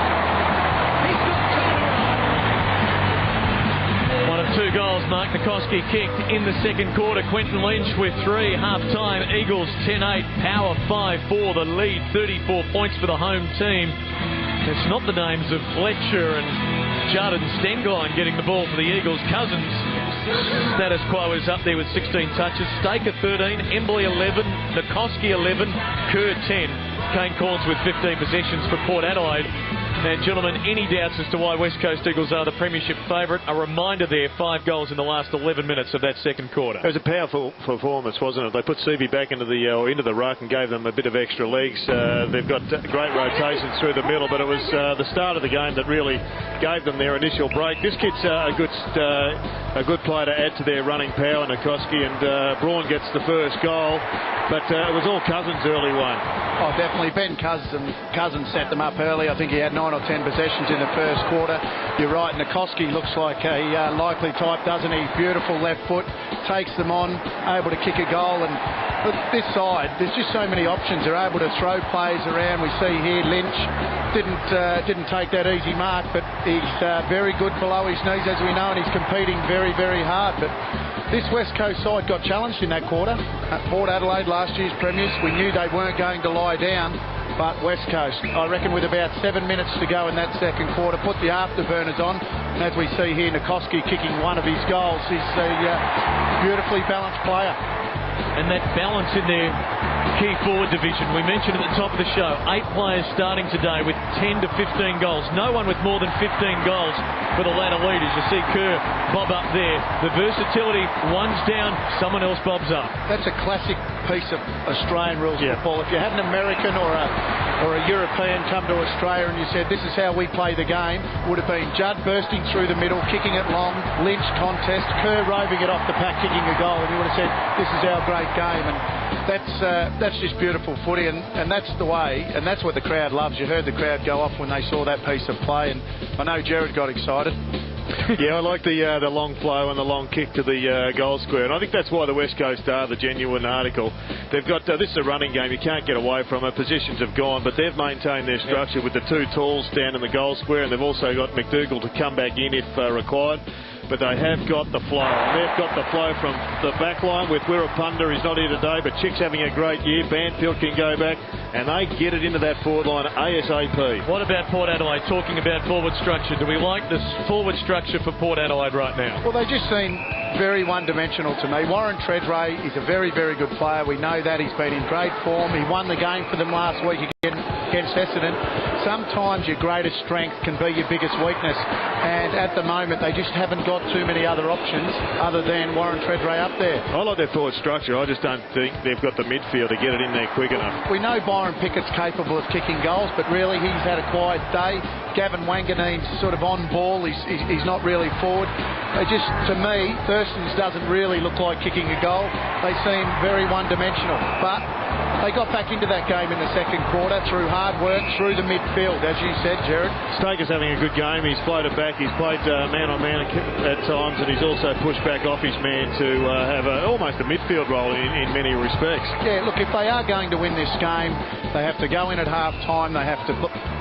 He's got turnaround. One of 2 goals Mark Nikoski kicked in the second quarter. Quentin Lynch with 3. Half-time, Eagles 10-8. Power 5-4. The lead 34 points for the home team. It's not the names of Fletcher and Jardin Stenglein getting the ball for the Eagles. Cousins, status quo is up there with 16 touches. Staker 13, Embley 11, Nikoski 11, Kerr 10. Kane Corns with 15 possessions for Port Adelaide. And gentlemen, any doubts as to why West Coast Eagles are the premiership favourite? A reminder there, 5 goals in the last 11 minutes of that second quarter. It was a powerful performance, wasn't it? They put Seavey back into the ruck and gave them a bit of extra legs. They've got great rotations through the middle, but it was the start of the game that really gave them their initial break. This kid's a good player to add to their running power, Nikoski, and Braun gets the first goal. But it was all Cousins' early one. Oh, definitely. Ben Cousins set them up early. I think he had 9 or 10 possessions in the first quarter. You're right, Nikoski looks like a likely type, doesn't he? Beautiful left foot, takes them on, able to kick a goal. And look, this side, there's just so many options. They're able to throw plays around. We see here Lynch didn't take that easy mark, but he's very good below his knees, as we know, and he's competing very, very hard. But this West Coast side got challenged in that quarter. Port Adelaide, last year's premiers, we knew they weren't going to lie down. But West Coast, I reckon with about 7 minutes to go in that second quarter, put the afterburners on. And as we see here, Nikoski kicking one of his goals. He's a beautifully balanced player. And that balance in their key forward division, we mentioned at the top of the show, 8 players starting today with 10 to 15 goals. No one with more than 15 goals for the ladder leaders. You see Kerr bob up there. The versatility, one's down, someone else bobs up. That's a classic piece of Australian rules football. If you had an American or a European come to Australia and you said, this is how we play the game, would have been Judd bursting through the middle, kicking it long, Lynch contest, Kerr roving it off the pack, kicking a goal, and you would have said, this is our great game. And that's just beautiful footy, and that's the way, and that's what the crowd loves. You heard the crowd go off when they saw that piece of play, and I know Jared got excited. Yeah, I like the long flow and the long kick to the goal square, and I think that's why the West Coast are the genuine article. They've got this is a running game, you can't get away from it. Positions have gone, but they've maintained their structure with the 2 talls down in the goal square, and they've also got McDougall to come back in if required. But they have got the flow. They've got the flow from the back line with Wirrapunda. He's not here today, but Chick's having a great year. Banfield can go back, and they get it into that forward line ASAP. What about Port Adelaide? Talking about forward structure, do we like this forward structure for Port Adelaide right now? Well, they just seem very one-dimensional to me. Warren Treadray is a very, very good player. We know that. He's been in great form. He won the game for them last week against Essendon. Sometimes your greatest strength can be your biggest weakness, and at the moment they just haven't got too many other options other than Warren Treadray up there. I like their forward structure. I just don't think they've got the midfield to get it in there quick enough. We know Byron Pickett's capable of kicking goals, but really he's had a quiet day. Gavin Wanganine's sort of on ball. He's not really forward. Just, to me, Thurston's doesn't really look like kicking a goal. They seem very one-dimensional, but they got back into that game in the second quarter through hard work, through the midfield, as you said, Jared. Staker's having a good game. He's floated back. He's played man-on-man at times, and he's also pushed back off his man to have almost a midfield role in many respects. Yeah, look, if they are going to win this game, they have to go in at half-time. They have to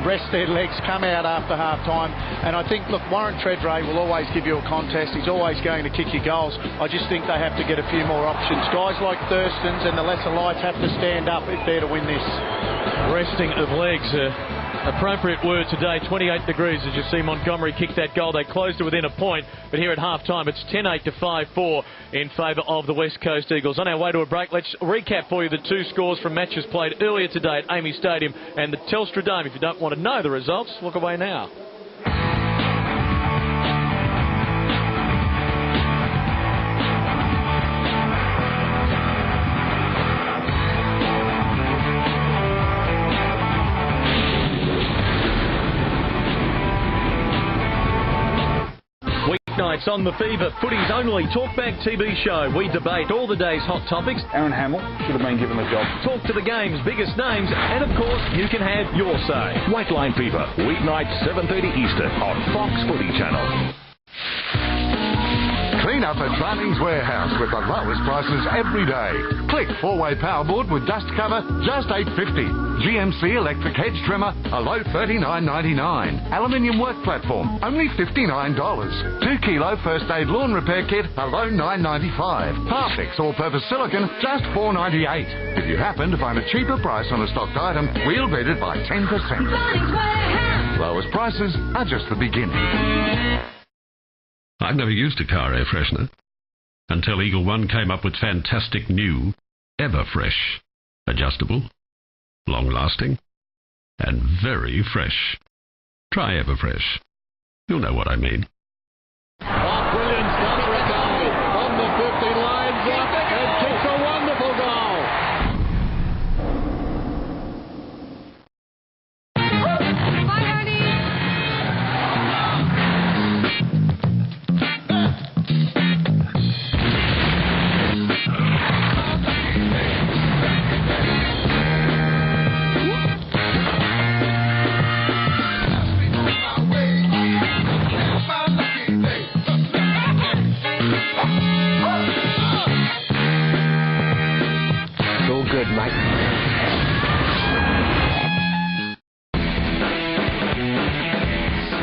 rest their legs, come out after half-time. And I think, look, Warren Treadray will always give you a contest. He's always going to kick your goals. I just think they have to get a few more options. Guys like Thurston's and the lesser lights have to stand up if they're to win this. Resting of legs, appropriate word today. 28 degrees as you see Montgomery kick that goal. They closed it within a point, but here at half-time it's 10-8 to 5-4 in favour of the West Coast Eagles. On our way to a break, let's recap for you the 2 scores from matches played earlier today at Amy Stadium and the Telstra Dome. If you don't want to know the results, look away now. Nights on the Fever, footy's only talkback TV show. We debate all the day's hot topics. Aaron Hamill should have been given the job. Talk to the game's biggest names, and of course, you can have your say. White Line Fever, weeknights 7:30 Eastern on Fox Footy Channel. Clean up at Bunnings Warehouse with the lowest prices every day. Click 4-way powerboard with dust cover, just $8.50. GMC electric hedge trimmer, a low $39.99. Aluminium work platform, only $59. 2 kilo first aid lawn repair kit, a low $9.95. Parfix all-purpose silicone, just $4.98. If you happen to find a cheaper price on a stocked item, we'll beat it by 10%. Bunnings Warehouse. Lowest prices are just the beginning. I've never used a car air freshener until Eagle One came up with fantastic new Everfresh. Adjustable, long-lasting, and very fresh. Try Everfresh. You'll know what I mean. Oh, brilliant stuff for a goal. On the 50 lines up and kicks a wonderful goal.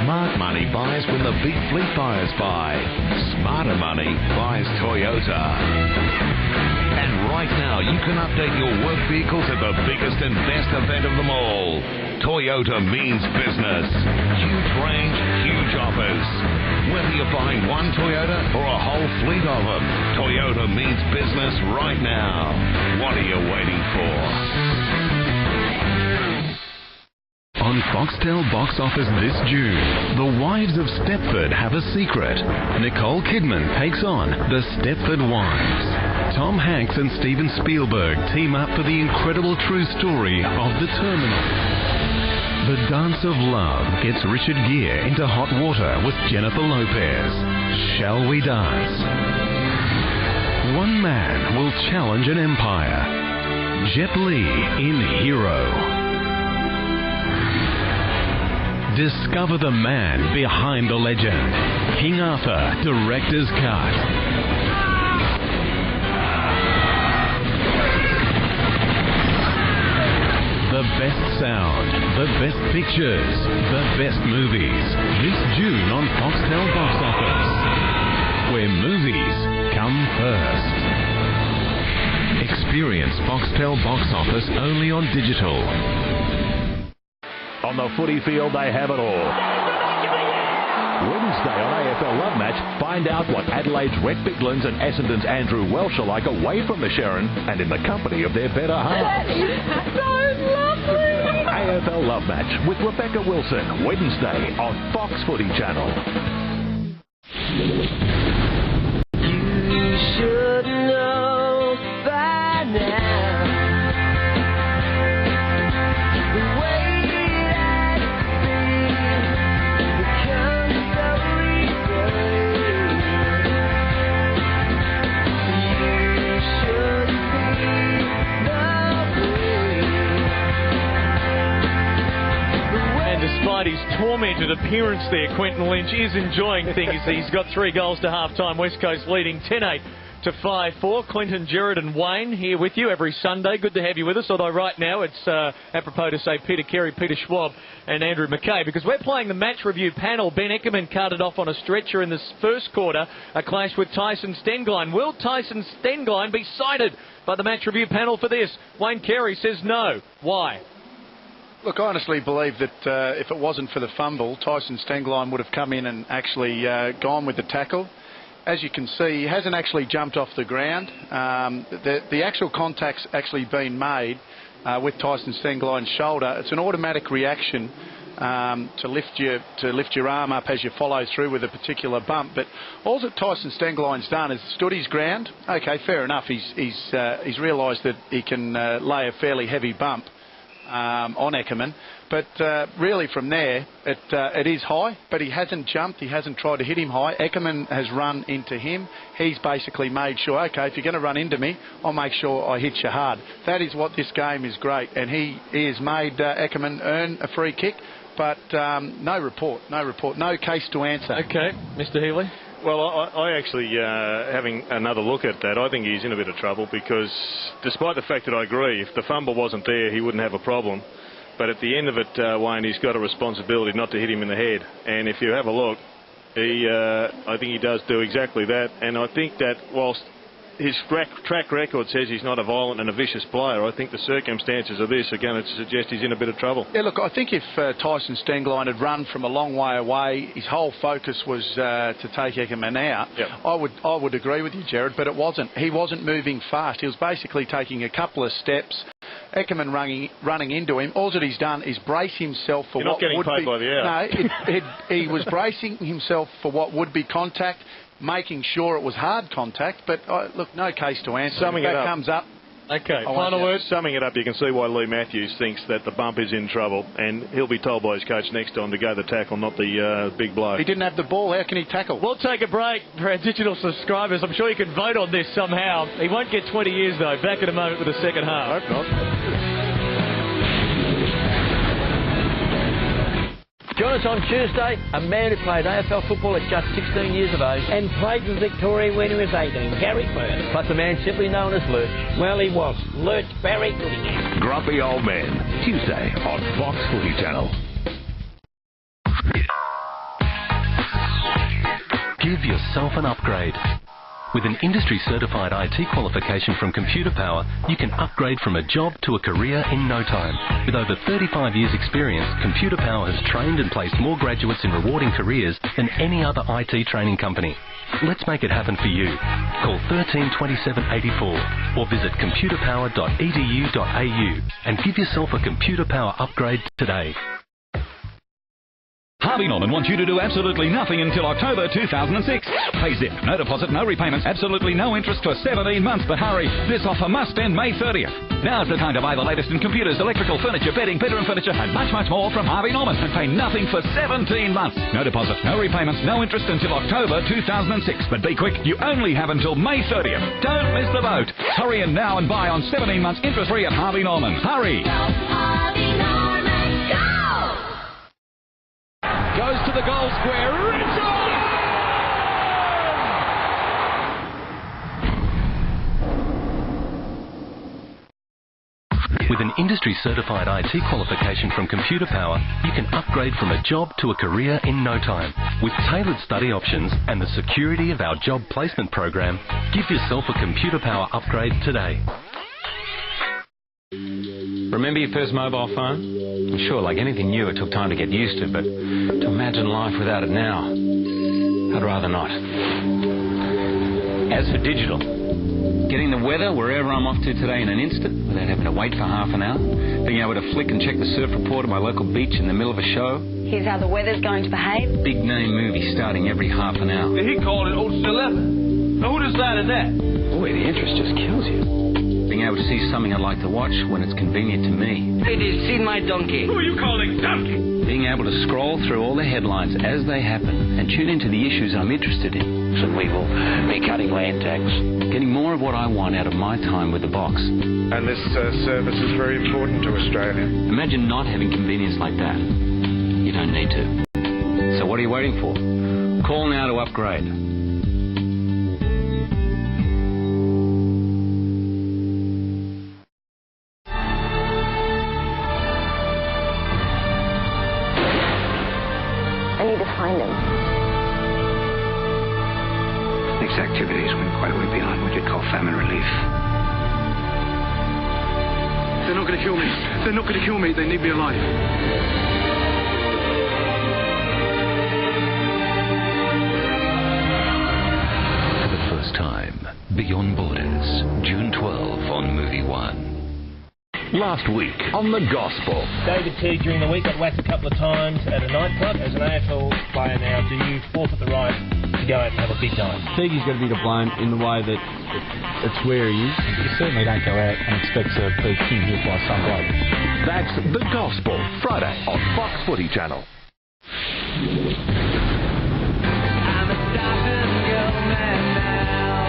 Smart money buys when the big fleet buyers buy. Smarter money buys Toyota. And right now, you can update your work vehicles at the biggest and best event of them all. Toyota means business. Huge range, huge offers. Whether you're buying one Toyota or a whole fleet of them, Toyota means business right now. What are you waiting for? On Foxtel box office this June, The Wives of Stepford have a secret. Nicole Kidman takes on The Stepford Wives. Tom Hanks and Steven Spielberg team up for the incredible true story of The Terminal. The Dance of Love gets Richard Gere into hot water with Jennifer Lopez. Shall we dance? One man will challenge an empire. Jet Li in Hero. Discover the man behind the legend. King Arthur, Director's Cut. The best sound, the best pictures, the best movies. This June on Foxtel Box Office, where movies come first. Experience Foxtel Box Office only on digital. On the footy field, they have it all. Wednesday on AFL Love Match, find out what Adelaide's Rhett Biglands and Essendon's Andrew Welsh are like away from the Sharon and in the company of their better half. That is so lovely. AFL Love Match with Rebecca Wilson, Wednesday on Fox Footy Channel. You should know by now. Despite his tormented appearance there, Quentin Lynch is enjoying things. He's got 3 goals to half-time. West Coast leading 10-8 to 5-4. Clinton, Gerard and Wayne here with you every Sunday. Good to have you with us, although right now it's apropos to say Peter Carey, Peter Schwab and Andrew McKay, because we're playing the match review panel. Ben Eckerman carted off on a stretcher in this first quarter, a clash with Tyson Stenglein. Will Tyson Stenglein be cited by the match review panel for this? Wayne Carey says no. Why? Look, I honestly believe that if it wasn't for the fumble, Tyson Stenglein would have come in and actually gone with the tackle. As you can see, he hasn't actually jumped off the ground. The actual contact's actually been made with Tyson Stenglein's shoulder. It's an automatic reaction to lift your arm up as you follow through with a particular bump. But all that Tyson Stenglein's done is stood his ground. Okay, fair enough. He's realised that he can lay a fairly heavy bump on Eckerman, but really from there it is high, but he hasn't jumped, he hasn't tried to hit him high. Eckerman has run into him. He's basically made sure, okay, if you're going to run into me, I'll make sure I hit you hard. That is what this game is great, and he has made Eckerman earn a free kick, but no report, no case to answer. Okay, Mr. Healy. Well, I actually, having another look at that, I think he's in a bit of trouble because despite the fact that I agree, if the fumble wasn't there, he wouldn't have a problem. But at the end of it, Wayne, he's got a responsibility not to hit him in the head. And if you have a look, I think he does do exactly that. And I think that whilst his track record says he's not a violent and a vicious player, I think the circumstances of this are going to suggest he's in a bit of trouble. Yeah, look, I think if Tyson Stenglein had run from a long way away, his whole focus was to take Eckerman out, yep. I would agree with you, Gerard, but it wasn't. He wasn't moving fast. He was basically taking a couple of steps. Eckerman running into him. All that he's done is brace himself for You're what not getting would paid be... by the hour. No, he was bracing himself for what would be contact, making sure it was hard contact, but look, no case to answer. Summing if it that up. comes up. Okay, final word. Summing it up, you can see why Lee Matthews thinks that the bump is in trouble, and he'll be told by his coach next time to go the tackle, not the big blow. He didn't have the ball. How can he tackle? We'll take a break for our digital subscribers. I'm sure you can vote on this somehow. He won't get 20 years, though. Back in a moment with the second half. Hope not. Join us on Tuesday, a man who played AFL football at just 16 years of age and played with Victoria when he was 18, Gary Firth. plus a man simply known as Lurch. Well, he was. Lurch Barry Lynch. Grumpy Old Men, Tuesday on Fox Footy Channel. Give yourself an upgrade. With an industry-certified IT qualification from Computer Power, you can upgrade from a job to a career in no time. With over 35 years' experience, Computer Power has trained and placed more graduates in rewarding careers than any other IT training company. Let's make it happen for you. Call 13 27 84 or visit computerpower.edu.au and give yourself a Computer Power upgrade today. Harvey Norman wants you to do absolutely nothing until October 2006. Pay zip, no deposit, no repayments, absolutely no interest for 17 months. But hurry, this offer must end May 30th. Now's the time to buy the latest in computers, electrical, furniture, bedding, bedroom furniture, and much, much more from Harvey Norman and pay nothing for 17 months. No deposit, no repayments, no interest until October 2006. But be quick, you only have until May 30th. Don't miss the boat. Hurry in now and buy on 17 months interest-free at Harvey Norman. Hurry! Harvey Norman, go! Goes to the goal square. Richard! With an industry-certified IT qualification from Computer Power, you can upgrade from a job to a career in no time. With tailored study options and the security of our job placement program, give yourself a Computer Power upgrade today. Remember your first mobile phone? Sure, like anything new, it took time to get used to, but to imagine life without it now, I'd rather not. As for digital, getting the weather wherever I'm off to today in an instant without having to wait for half an hour, being able to flick and check the surf report at my local beach in the middle of a show. Here's how the weather's going to behave. Big name movie starting every half an hour. He called it Ocean's 11. Now who decided that? Boy, the interest just kills you. Being able to see something I'd like to watch when it's convenient to me. Ladies, see my donkey. Who are you calling donkey? Being able to scroll through all the headlines as they happen and tune into the issues I'm interested in. So we will be cutting land tax. Getting more of what I want out of my time with the box. And this service is very important to Australia. Imagine not having convenience like that. You don't need to. So what are you waiting for? Call now to upgrade. I need to find him. These activities went quite a way beyond what you'd call famine relief. They're not going to kill me. They're not going to kill me. They need me alive. For the first time, Beyond Borders, June 12 on Movie One. Last week on The Gospel. David T during the week got whacked a couple of times at a nightclub. As an AFL player now, do you forfeit the right to go out and have a big night? Teague's got to be to blame in the way that it's where he is. You certainly don't go out and expect to be king hit by some bloke. That's The Gospel, Friday on Fox Footy Channel. I'm a doctor's girl man now.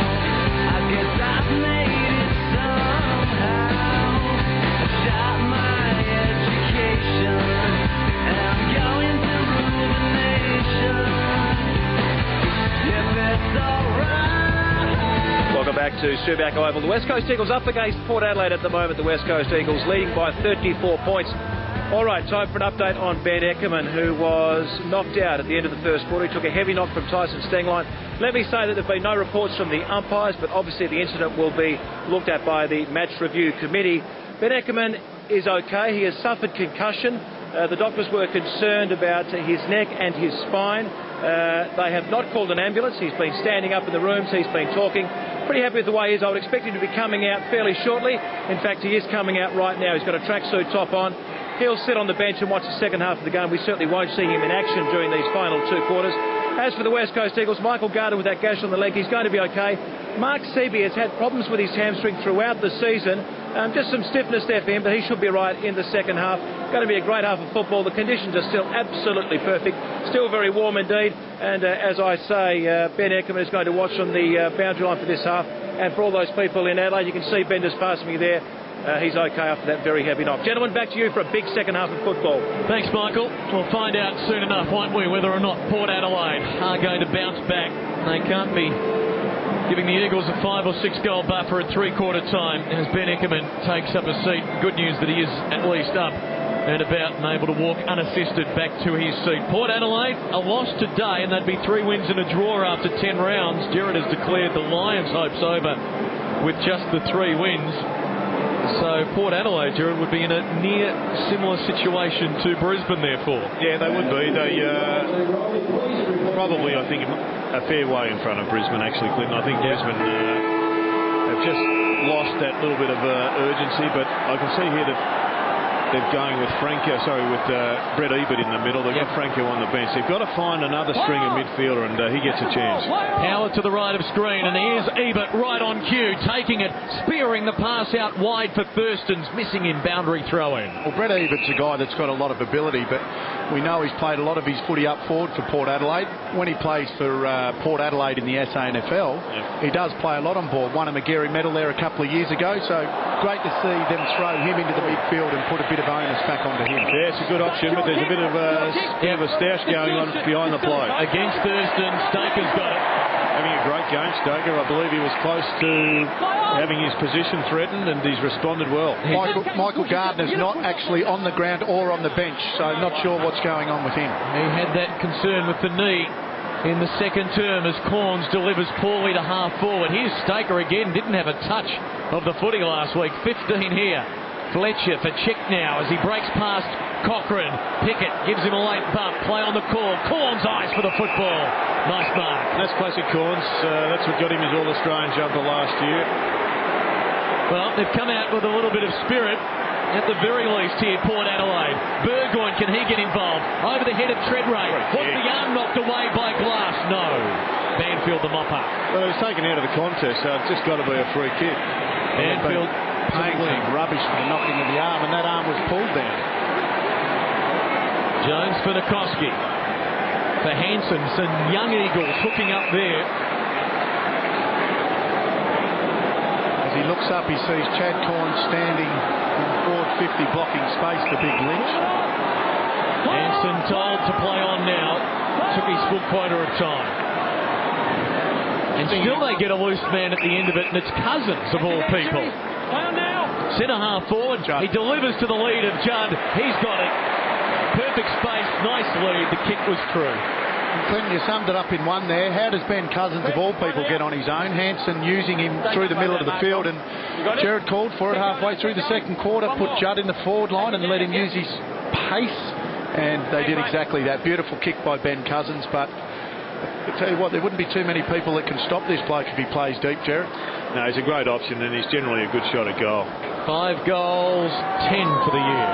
I guess I've made it somehow. I shot my education and I'm going to rule the nation. If it's alright. Welcome back to Tobacco Oval. The West Coast Eagles up against Port Adelaide at the moment. The West Coast Eagles leading by 34 points. All right, time for an update on Ben Eckerman, who was knocked out at the end of the first quarter. He took a heavy knock from Tyson Stenglein. Let me say that there have been no reports from the umpires, but obviously the incident will be looked at by the match review committee. Ben Eckerman is okay. He has suffered concussion. The doctors were concerned about his neck and his spine. They have not called an ambulance. He's been standing up in the rooms. He's been talking. Pretty happy with the way he is. I would expect him to be coming out fairly shortly. In fact, he is coming out right now. He's got a tracksuit top on. He'll sit on the bench and watch the second half of the game. We certainly won't see him in action during these final two quarters. As for the West Coast Eagles, Michael Gardner with that gash on the leg, he's going to be okay. Mark Seaby has had problems with his hamstring throughout the season. Just some stiffness there for him, but he should be right in the second half. Going to be a great half of football. The conditions are still absolutely perfect. Still very warm indeed. And as I say, Ben Eckerman is going to watch on the boundary line for this half. And for all those people in Adelaide, you can see Ben just passing me there. He's okay after that very heavy knock. Gentlemen, back to you for a big second half of football. Thanks, Michael. We'll find out soon enough, won't we, whether or not Port Adelaide are going to bounce back. They can't be giving the Eagles a 5 or 6 goal buffer at three-quarter time as Ben Eckerman takes up a seat. Good news that he is at least up and about and able to walk unassisted back to his seat. Port Adelaide, a loss today, and they'd be 3 wins and a draw after 10 rounds. Gerard has declared the Lions' hopes over with just the 3 wins. So Port Adelaide, Gerard, would be in a near similar situation to Brisbane, therefore. Yeah, they would be. They probably, I think, a fair way in front of Brisbane, actually, Clinton. I think Brisbane have just lost that little bit of urgency, but I can see here that they're going with Brett Ebert in the middle. They've got Franco on the bench. They've got to find another stringer midfielder, and he gets a chance. Power to the right of screen, and here's Ebert right on cue, taking it, spearing the pass out wide for Thurston's, missing in boundary throw-in. Well, Brett Ebert's a guy that's got a lot of ability, but we know he's played a lot of his footy up forward for Port Adelaide. When he plays for Port Adelaide in the SANFL, he does play a lot on ball. Won a Magarey medal there a couple of years ago, so great to see them throw him into the midfield and put a bit of onus back onto him. Yeah, it's a good option, but there's a bit of a stoush going on behind the play. Against Thurston, Staker's got it. Having a great game, Stoker. I believe he was close to having his position threatened, and he's responded well. Michael Gardner's not actually on the ground or on the bench, so I'm not sure what's going on with him. He had that concern with the knee in the second term as Corns delivers poorly to half forward. Here's Staker again, didn't have a touch of the footy last week. 15 here. Fletcher for check now as he breaks past Cochrane. Pickett gives him a late bump. Play on the call. Corns eyes for the football. Nice mark. That's classic Corns. That's what got him his All-Australian jumper last year. Well, they've come out with a little bit of spirit at the very least here, Port Adelaide. Burgoyne, can he get involved? Over the head of Treadray. Was the arm knocked away by Glass? No. Banfield the mop up. Well, it was taken out of the contest, so it's just got to be a free kick. Banfield paying some rubbish for the knocking of the arm, and that arm was pulled down. Jones for Nikoski. For Hansen, some young Eagles hooking up there. As he looks up, he sees Chad Corn standing in forward 50 blocking space for Big Lynch. Hansen told to play on now. Took his full quota of time. And still they get a loose man at the end of it, and it's Cousins of all people. Centre half forward. Judd. He delivers to the lead of Judd. He's got it. Perfect space. Nice lead. The kick was true. Clinton, you summed it up in one there. How does Ben Cousins, of all people, get on his own? Hansen using him through the middle of the field, and Gerard called for it halfway through the second quarter, put Judd in the forward line and let him use his pace, and they did exactly that. Beautiful kick by Ben Cousins, but I tell you what, there wouldn't be too many people that can stop this bloke if he plays deep, Gerard. No, he's a great option, and he's generally a good shot at goal. 5 goals, 10 for the year.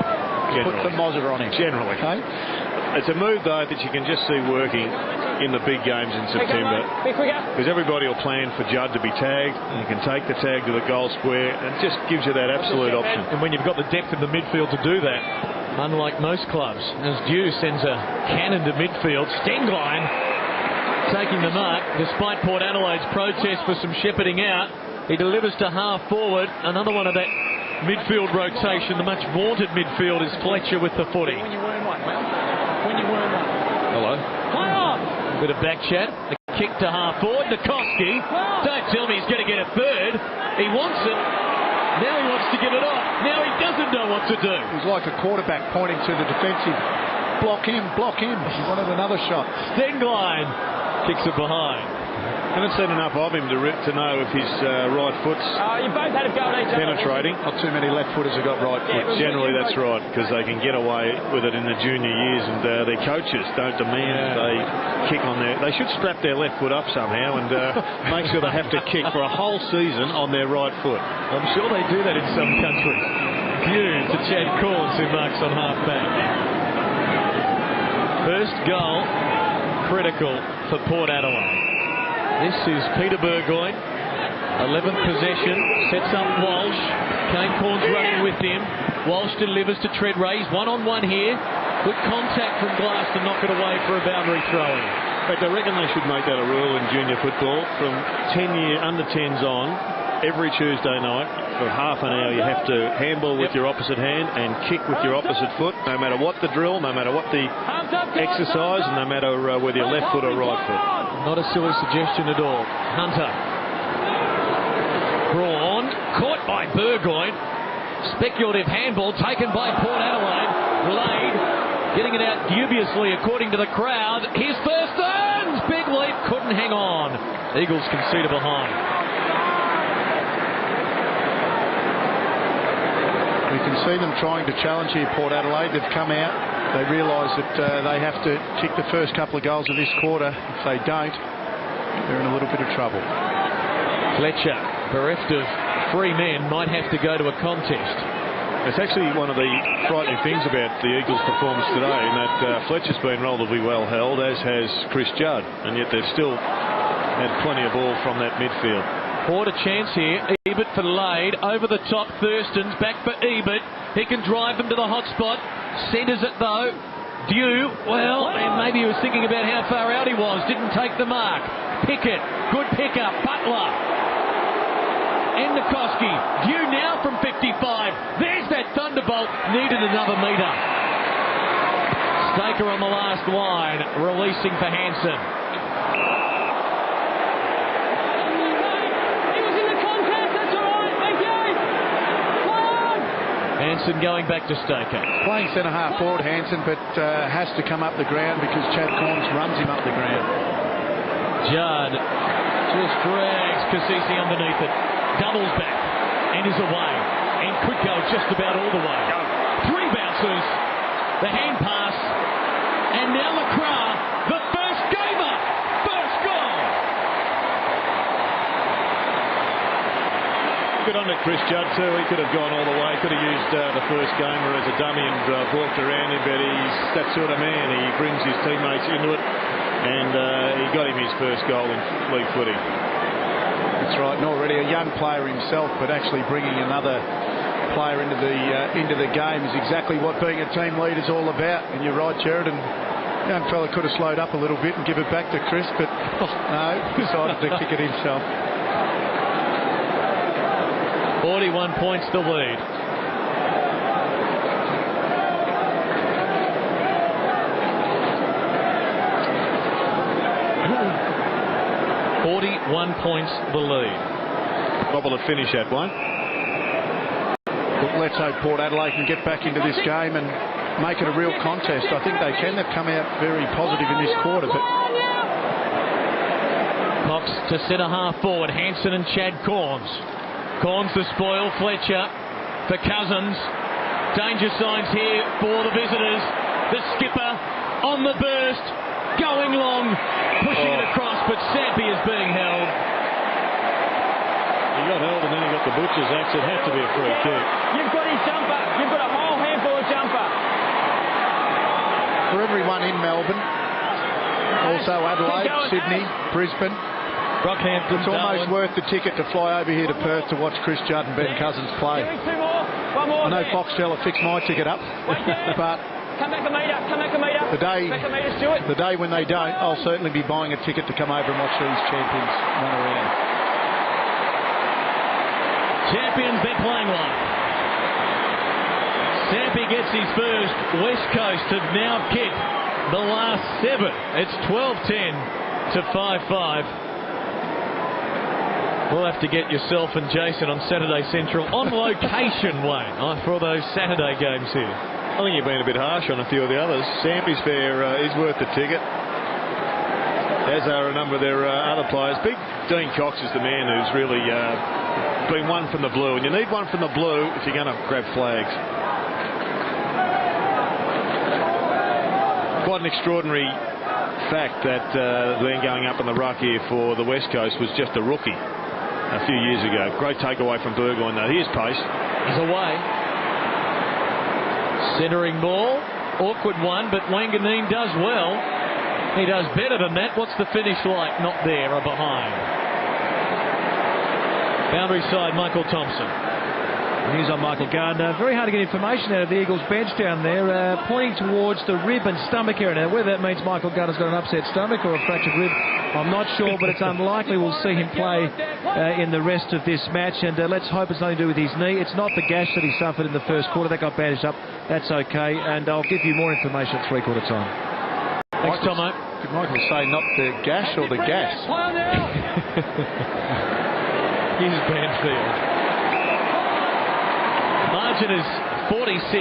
Put the Mozza on him. Generally. Okay. It's a move, though, that you can just see working in the big games in September. Because everybody will plan for Judd to be tagged. And you can take the tag to the goal square, and it just gives you that absolute option. And when you've got the depth in the midfield to do that, unlike most clubs, as Dew sends a cannon to midfield, Stenglein taking the mark, despite Port Adelaide's protest for some shepherding out. He delivers to half forward. Another one of that midfield rotation. The much vaunted midfield is Fletcher with the footy. Hello. A bit of back chat. The kick to half forward. Nikoski. Don't tell me he's going to get a third. He wants it. Now he wants to give it off. Now he doesn't know what to do. He's like a quarterback pointing to the defensive. Block him, block him. He wanted another shot. Stenglein kicks it behind. Haven't seen enough of him to know if his right foot's you both had a go at each other. penetrating. Not too many left footers have got right foot. Generally, that's right, because they can get away with it in the junior years, and their coaches don't demand they kick on their. They should strap their left foot up somehow and make sure they have to kick for a whole season on their right foot. I'm sure they do that in some countries. View to Chad Corns, who marks on half back. First goal, critical for Port Adelaide. This is Peter Burgoyne, 11th possession, sets up Walsh. Kane Corns running with him. Walsh delivers to Treadray. He's one-on-one here. Good contact from Glass to knock it away for a boundary throw-in. In fact, I reckon they should make that a rule in junior football. From under 10s on, every Tuesday night, for half an hour, you have to handball with your opposite hand and kick with your opposite foot, no matter what the drill, no matter what the exercise, and no matter whether you're left foot or right foot. Not a silly suggestion at all. Hunter. Braun, caught by Burgoyne. Speculative handball taken by Port Adelaide. Blade getting it out dubiously according to the crowd. Here's Thurston's big leap, couldn't hang on. Eagles conceded behind. We can see them trying to challenge here, Port Adelaide. They've come out. They realise that they have to kick the first couple of goals of this quarter. If they don't, they're in a little bit of trouble. Fletcher, bereft of 3 men, might have to go to a contest. It's actually one of the frightening things about the Eagles' performance today, in that Fletcher's been relatively well held, as has Chris Judd, and yet they've still had plenty of ball from that midfield. Port a chance here. Ebert for Lade. Over the top, Thurston's back for Ebert. He can drive them to the hot spot. Centres it though. Dew, well, and maybe he was thinking about how far out he was. Didn't take the mark. Pickett, good pickup. Butler. Endokoski. Dew now from 55. There's that thunderbolt. Needed another metre. Staker on the last line. Releasing for Hansen. Hansen going back to Staker. Playing centre half forward, Hansen, but has to come up the ground because Chad Corns runs him up the ground. Judd just drags Cassisi underneath it. Doubles back and is away. And could go just about all the way. 3 bounces. The hand pass. And now LaCroix, the first gamer. First goal. Good on to Chris Judd too. He could have gone all the way. Could have used the first gamer as a dummy and walked around him, but he's that sort of man. He brings his teammates into it, and he got him his first goal in league footy. That's right, and already a young player himself, but actually bringing another player into the game is exactly what being a team leader is all about. And you're right, Jared, and young fella could have slowed up a little bit and give it back to Chris, but no, decided to kick it himself. 41 points the lead. The lead. Probable to finish at one. Look, let's hope Port Adelaide can get back into this game and make it a real contest. I think they can. They've come out very positive in this quarter, but Cox to centre half forward. Hansen and Chad Corns. Corns the spoil. Fletcher for Cousins. Danger signs here for the visitors. The skipper on the burst. Going long. Pushing it across, but Sampi is being held. He got held and then he got the butcher's axe. It had to be a free kick. You've got his jumper. You've got a whole handful of jumper. For everyone in Melbourne, also Adelaide, Sydney, Brisbane, Rockhampton, it's almost worth the ticket to fly over here to Perth to watch Chris Judd and Ben Cousins play. One more. I know Foxtel will fix my ticket up, but come back a metre. Come back a metre. The day when they don't, I'll certainly be buying a ticket to come over and watch these champions run around. Champions, they're playing one. Sampi gets his first. West Coast have now kicked the last 7. It's 12-10 to 5-5. We'll have to get yourself and Jason on Saturday Central on location, Wayne, for those Saturday games here. I think you've been a bit harsh on a few of the others. Sampi's fare is worth the ticket, as are a number of their other players. Big Dean Cox is the man who's really been one from the blue, and you need one from the blue if you're going to grab flags. Quite an extraordinary fact that then going up in the ruck here for the West Coast was just a rookie a few years ago. Great takeaway from Burgoyne though. Here's pace. He's away. Centering ball. Awkward one, but Wanganeen does well. He does better than that. What's the finish like? Not there or behind. Boundary side, Michael Thompson. News on Michael Gardner. Very hard to get information out of the Eagles bench down there, pointing towards the rib and stomach area. Now, whether that means Michael Gardner's got an upset stomach or a fractured rib, I'm not sure, but it's unlikely we'll see him play in the rest of this match. And let's hope it's nothing to do with his knee. It's not the gash that he suffered in the first quarter. That got bandaged up. That's okay. And I'll give you more information at three-quarter time. Thanks, Tomo. Did Michael say not the gash or the gas? Here's Banfield. Margin is 46.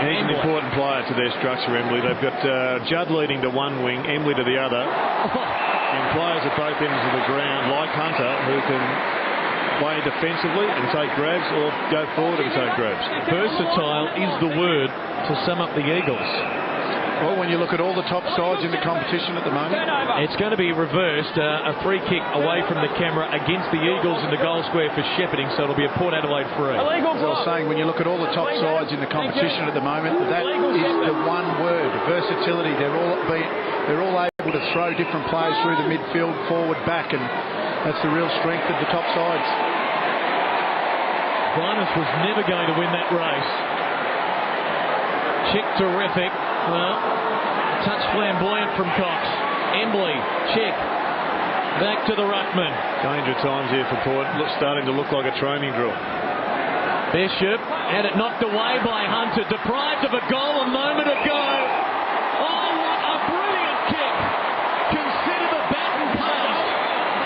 He's an important player to their structure, Embley. They've got Judd leading to one wing, Embley to the other, and players at both ends of the ground, like Hunter, who can play defensively and take grabs, or go forward and take grabs. Versatile is the word to sum up the Eagles. Well, when you look at all the top sides in the competition at the moment, it's going to be reversed. A free kick away from the camera against the Eagles in the goal square for shepherding, so it'll be a Port Adelaide free. As I was saying, when you look at all the top sides in the competition at the moment, that is the one word, versatility. They're all able to throw different players through the midfield, forward, back, and that's the real strength of the top sides. Primus was never going to win that race. Chick terrific. Well, touch flamboyant from Cox. Embley, Chick, back to the ruckman. Danger times here for Port. Starting to look like a training drill. Bishop had it knocked away by Hunter, deprived of a goal a moment ago. Oh, what a brilliant kick. Consider the bat and pass.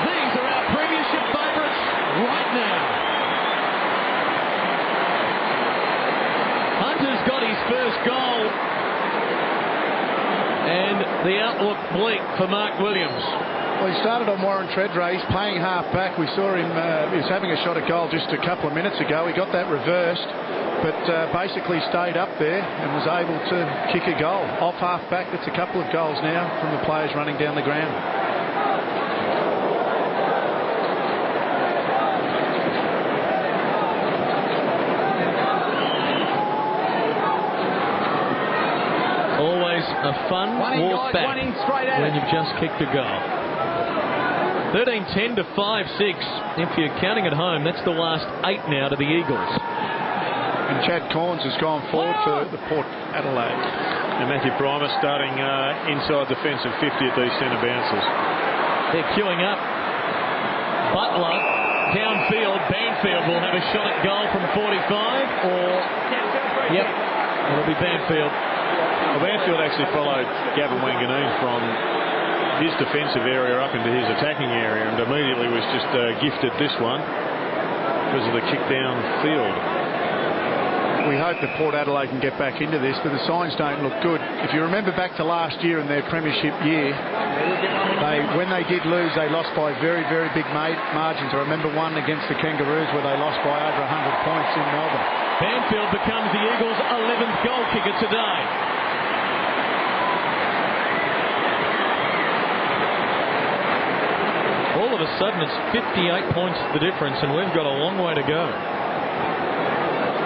These are our premiership favourites right now. Hunter's got his first goal. And the outlook bleak for Mark Williams. Well, he started on Warren Tredrea. He's playing half back. We saw him, he was having a shot at goal just a couple of minutes ago. He got that reversed, but basically stayed up there and was able to kick a goal. Off half back, that's a couple of goals now from the players running down the ground. A fun walk back when you've just kicked a goal. 13-10 to 5-6. If you're counting at home, that's the last 8 now to the Eagles. And Chad Corns has gone forward for the Port Adelaide. And Matthew Primus starting inside defensive 50 at these centre bounces. They're queuing up. Butler downfield. Banfield will have a shot at goal from 45, or yep, it'll be Banfield. Well, Banfield actually followed Gavin Wanganeen from his defensive area up into his attacking area, and immediately was just gifted this one because of the kick downfield. We hope that Port Adelaide can get back into this, but the signs don't look good. If you remember back to last year in their premiership year, when they did lose, they lost by very, very big margins. I remember one against the Kangaroos where they lost by over 100 points in Melbourne. Banfield becomes the Eagles' 11th goal kicker today. All of a sudden, it's 58 points the difference, and we've got a long way to go.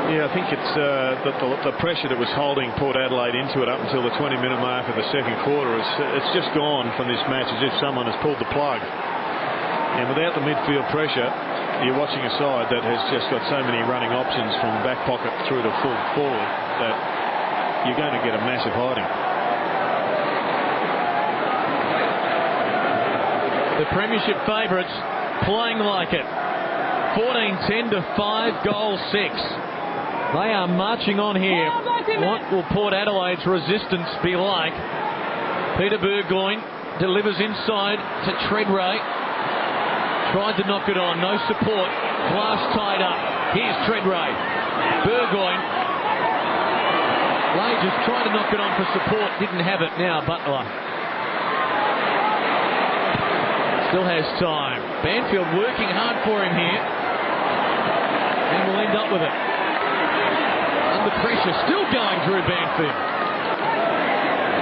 Yeah, I think it's the pressure that was holding Port Adelaide into it up until the 20-minute mark of the second quarter. It's just gone from this match as if someone has pulled the plug. And without the midfield pressure, you're watching a side that has just got so many running options from back pocket through to full forward that you're going to get a massive hiding. The premiership favourites playing like it. 14-10 to 5 goal 6. They are marching on here. What will Port Adelaide's resistance be like? Peter Burgoyne delivers inside to Tredrea. Tried to knock it on, no support. Glass tied up. Here's Tredrea. Burgoyne. Lay just tried to knock it on for support. Didn't have it now. Butler still has time. Banfield working hard for him here. And will end up with it. Under pressure. Still going through Banfield.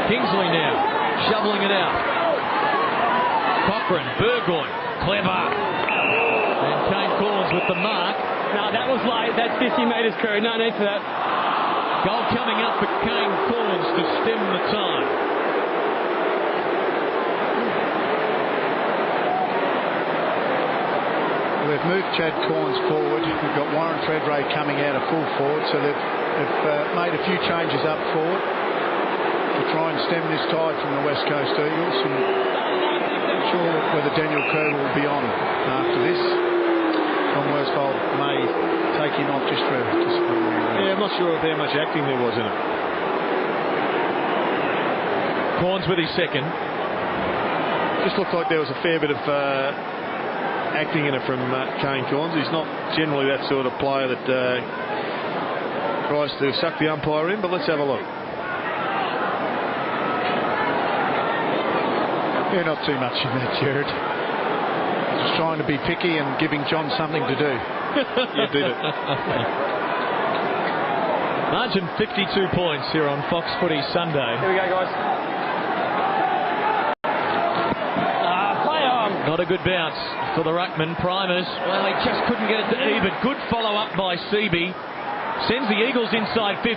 Kingsley now. Shoveling it out. Cochrane. Burgoyne. Clever. And Kane Corns with the mark. No, that was late. That's 50 metres crew. No need for that. Goal coming up for Kane Corns to stem the time. We've moved Chad Corns forward. We've got Warren Tredrea coming out of full forward, so they've made a few changes up forward to try and stem this tide from the West Coast Eagles. And I'm sure whether Daniel Kerr will be on after this. Tom Worsfold may take him off just for disciplinary. Yeah, I'm not sure how much acting there was in it. Corns with his second. Just looked like there was a fair bit of acting in it from Kane Corns. He's not generally that sort of player that Tries to suck the umpire in, but let's have a look. Yeah, not too much in that, Jared. Just trying to be picky and giving John something to do. You did it. Margin 52 points here on Fox Footy Sunday. Here we go, guys. Play on. Not a good bounce for the ruckman. Primers, well, he just couldn't get it to even. Good follow-up by Seaby. Sends the Eagles inside 50.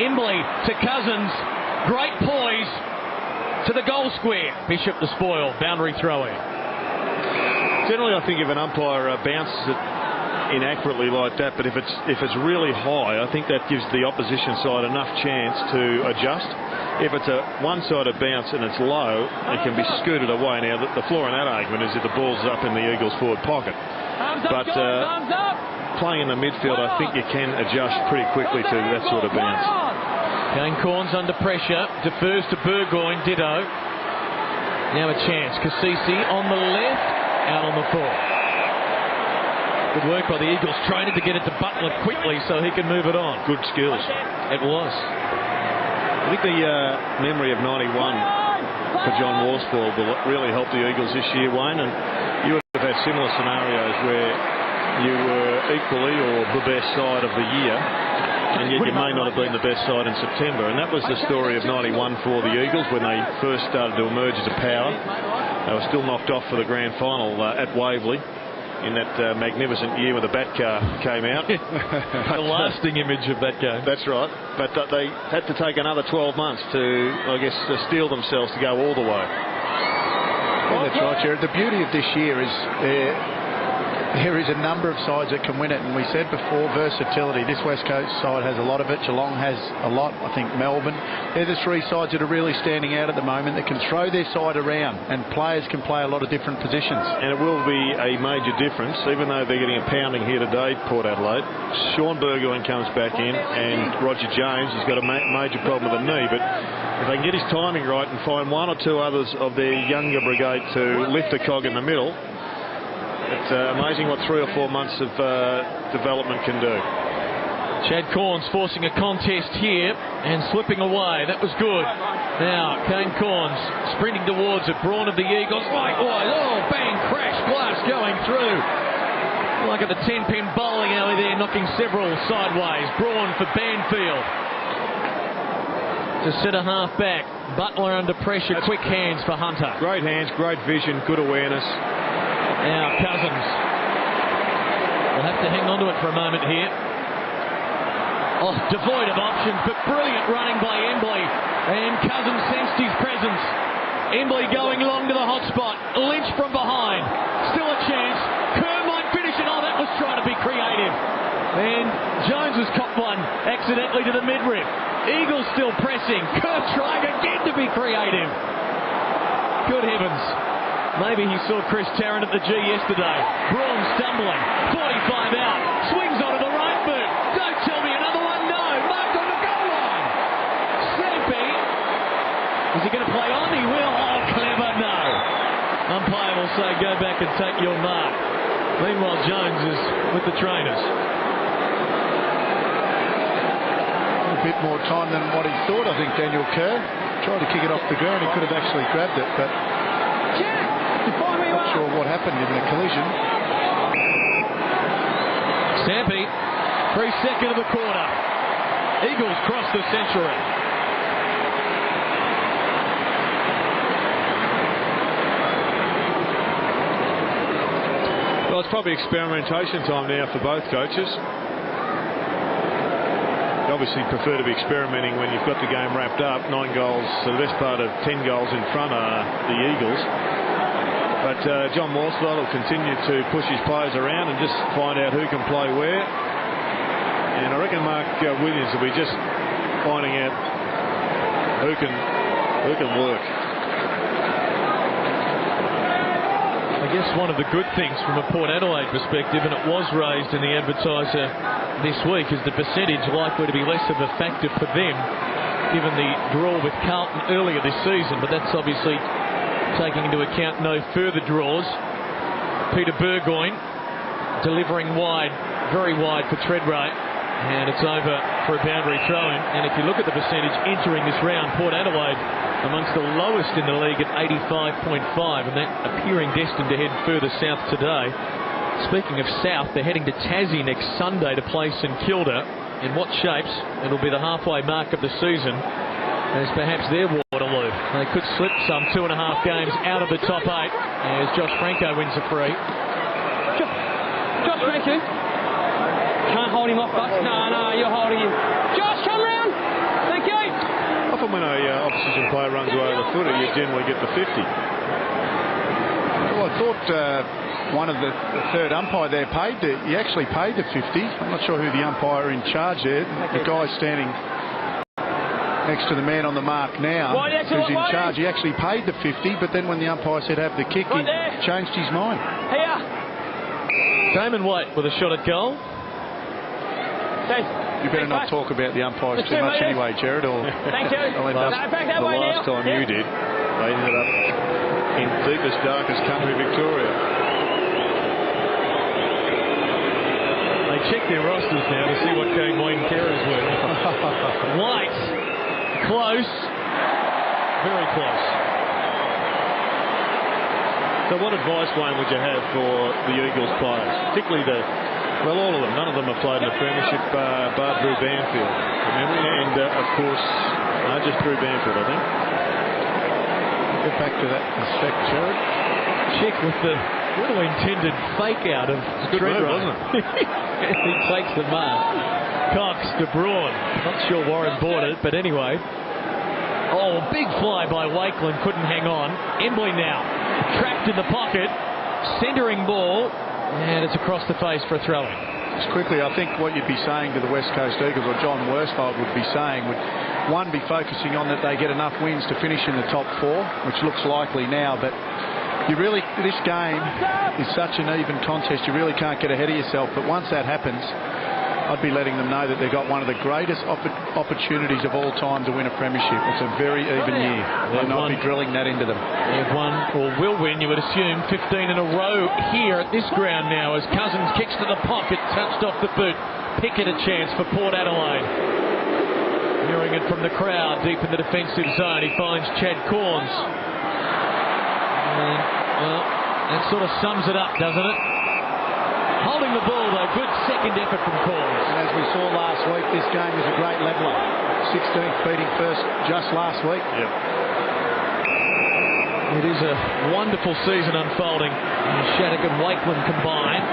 Embley to Cousins. Great poise to the goal square. Bishop the spoil. Boundary throw-in. Generally, I think if an umpire bounces it inaccurately like that, but if it's really high, I think that gives the opposition side enough chance to adjust. If it's a one-sided bounce and it's low, it can be scooted away. Now, the flaw in that argument is if the ball's up in the Eagles' forward pocket. But playing in the midfield, I think you can adjust pretty quickly to that sort of bounce. Kane Corns under pressure, defers to Burgoyne, ditto. Now a chance. Cassisi on the left, out on the full. Good work by the Eagles, trying to get it to Butler quickly so he can move it on. Good skills. It was. I think the memory of 91 for John Worsfold will really help the Eagles this year, Wayne, and you would have had similar scenarios where you were equally or the best side of the year, and yet you may not have been the best side in September. And that was the story of 91 for the Eagles when they first started to emerge as a power. They were still knocked off for the grand final at Waverley in that magnificent year when the Batcar came out. The lasting image of that game. That's right. But they had to take another 12 months to, I guess, steel themselves to go all the way. Yeah, that's right, Jared. The beauty of this year is there is a number of sides that can win it, and we said before, versatility. This West Coast side has a lot of it. Geelong has a lot. I think Melbourne. They're the three sides that are really standing out at the moment that can throw their side around, and players can play a lot of different positions. And it will be a major difference, even though they're getting a pounding here today, Port Adelaide. Sean Burgoyne comes back in, and Roger James has got a major problem with the knee, but if they can get his timing right and find one or two others of their younger brigade to lift a cog in the middle, it's amazing what 3 or 4 months of development can do. Chad Corns forcing a contest here and slipping away. That was good. Now, Kane Corns sprinting towards it. Brawn of the Eagles. Likewise. Oh, bang, crash, glass going through. Like at the 10-pin bowling alley there, knocking several sideways. Brawn for Banfield. To centre half back. Butler under pressure. Quick hands for Hunter. Great hands, great vision, good awareness. Now Cousins will have to hang on to it for a moment here. Oh, devoid of options, but brilliant running by Embley. And Cousins sensed his presence. Embley going long to the hot spot. Lynch from behind. Still a chance. Kerr might finish it. Oh, that was trying to be creative. And Jones has copped one accidentally to the midriff. Eagles still pressing. Kerr trying again to be creative. Good heavens. Maybe he saw Chris Tarrant at the G yesterday. Braun stumbling. 45 out. Swings onto the right boot. Don't tell me another one. No. Marked on the goal line. Snappy. Is he going to play on? He will. Oh, clever. No. Umpire will say go back and take your mark. Meanwhile, Jones is with the trainers. A bit more time than what he thought, I think, Daniel Kerr. Tried to kick it off the ground. He could have actually grabbed it, but not sure what happened in the collision. Stampy, 3-2 of the quarter. Eagles cross the century. Well, it's probably experimentation time now for both coaches. You obviously prefer to be experimenting when you've got the game wrapped up. 9 goals, so the best part of 10 goals in front are the Eagles. But John Morsfeld will continue to push his players around and just find out who can play where. And I reckon Mark Williams will be just finding out who can work. I guess one of the good things from a Port Adelaide perspective, and it was raised in the advertiser this week, is the percentage likely to be less of a factor for them given the draw with Carlton earlier this season, but that's obviously taking into account no further draws. Peter Burgoyne delivering wide, very wide for Treadray. And it's over for a boundary throw-in. And if you look at the percentage entering this round, Port Adelaide amongst the lowest in the league at 85.5, and they're appearing destined to head further south today. Speaking of south, they're heading to Tassie next Sunday to play St Kilda. In what shapes? It'll be the halfway mark of the season as perhaps their Waterloo. They could slip some 2.5 games out of the top 8 as Josh Franco wins a free. Josh Franco. Can't hold him off, Bucks. No, you're holding him. Josh, come round. Thank you. Often when a opposition player runs away with a footer, you generally get the 50. Well, I thought one of the third umpire there he actually paid the 50. I'm not sure who the umpire in charge there. The guy standing next to the man on the mark now, who's in charge, he actually paid the 50, but then when the umpire said have the kick, he changed his mind. Here. Damon White with a shot at goal. You better not talk about the umpires too much anyway, Jared. Or thank you. The last time you did, they ended up in deepest, darkest country, Victoria. They check their rosters now to see what game Wayne Carer's with. White, close, very close. So what advice, Wayne, would you have for the Eagles players, particularly all of them? None of them have played in the premiership, bar Drew Banfield, and of course, just Drew Banfield, I think. Get back to that in a sec, Jared. Check with the little intended fake out of good move, wasn't it? He takes the mark. Cox to Braun. Not sure Warren bought it, but anyway. Oh, big fly by Wakeland. Couldn't hang on. Embley now trapped in the pocket. Centering ball. And it's across the face for a throw-in. Just quickly, I think what you'd be saying to the West Coast Eagles, or John Worsfold would be saying, would one be focusing on that they get enough wins to finish in the top 4, which looks likely now, but this game is such an even contest, you really can't get ahead of yourself. But once that happens, I'd be letting them know that they've got one of the greatest opportunities of all time to win a premiership. It's a very even year. I'd not be drilling that into them. They've won, or will win, you would assume, 15 in a row here at this ground now as Cousins kicks to the pocket, touched off the boot. Pickett a chance for Port Adelaide. Hearing it from the crowd deep in the defensive zone. He finds Chad Corns. Well, that sort of sums it up, doesn't it? Holding the ball, though. Good second effort from Corns. And as we saw last week, this game is a great leveller. 16th beating first just last week. Yep. It is a wonderful season unfolding. Shattuck and Wakeland combined.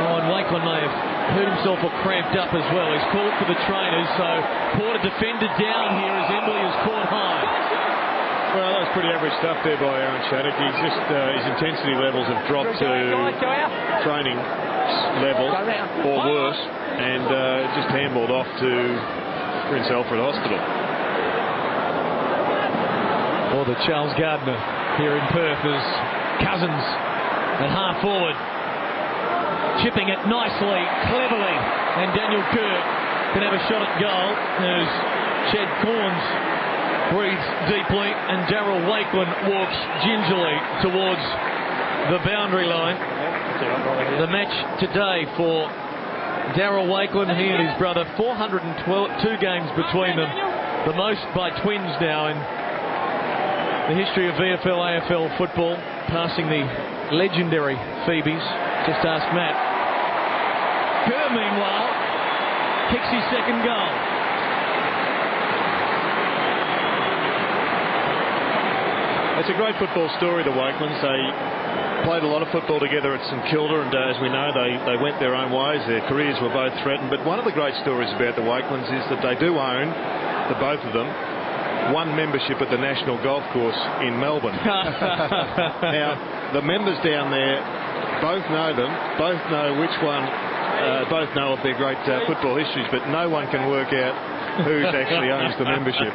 Oh, and Wakeland may have hurt himself or cramped up as well. He's called for the trainers, so Porter defended down here as Embley is caught high. Well, that was pretty average stuff there by Aaron Shattuck. He's just his intensity levels have dropped to training level or worse, and just handballed off to Prince Alfred Hospital. Or the Charles Gardner here in Perth as Cousins at half forward, chipping it nicely, cleverly, and Daniel Kerr can have a shot at goal as Chad Corns breathes deeply and Darryl Wakeland walks gingerly towards the boundary line. The match today for Darryl Wakeland, he and his brother, 402 games between them, the most by twins now in the history of VFL AFL football, passing the legendary Phoebes. Just ask Matt. Kerr, meanwhile, kicks his second goal. It's a great football story, the Wakelands. They played a lot of football together at St Kilda, and as we know, they went their own ways. Their careers were both threatened. But one of the great stories about the Wakelands is that they do own, the both of them, one membership at the National Golf Course in Melbourne. Now, the members down there both know them, both know which one, both know of their great football histories, but no one can work out who actually owns the membership.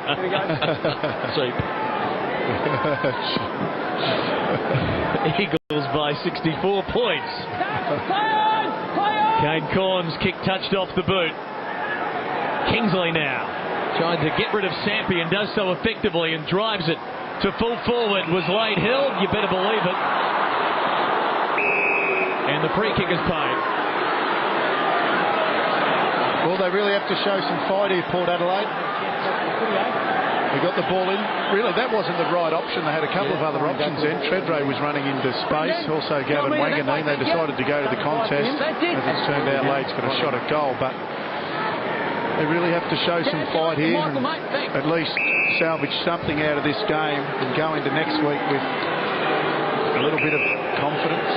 Eagles by 64 points. Kane Corns kick touched off the boot. Kingsley now trying to get rid of Sampi and does so effectively and drives it to full forward. Was laid held, you better believe it. And the free kick is paid. Well, they really have to show some fight here, Port Adelaide. They got the ball in. Really, that wasn't the right option. They had a couple of other options then. Tredray was running into space. Also, Gavin Wanganeen. They decided to go to the contest. As it's turned out, Lade's got a shot at goal. But they really have to show some fight here and at least salvage something out of this game and go into next week with a little bit of confidence.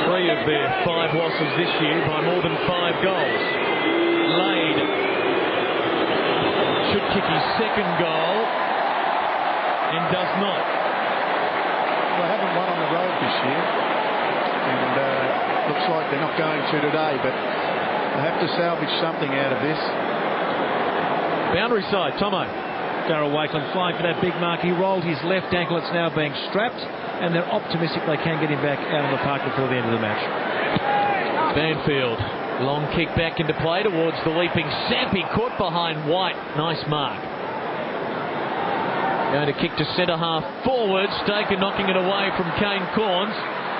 3 of their 5 losses this year by more than 5 goals. Lade should kick his second goal and does not. Well, they haven't won on the road this year, and looks like they're not going to today, but they have to salvage something out of this. Boundary side, Tomo. Darryl Wakeland flying for that big mark. He rolled his left ankle. It's now being strapped, and they're optimistic they can get him back out on the park before the end of the match. Banfield. Long kick back into play towards the leaping Sampi, caught behind White. Nice mark. Going to kick to centre half forward. Staker knocking it away from Kane Corns.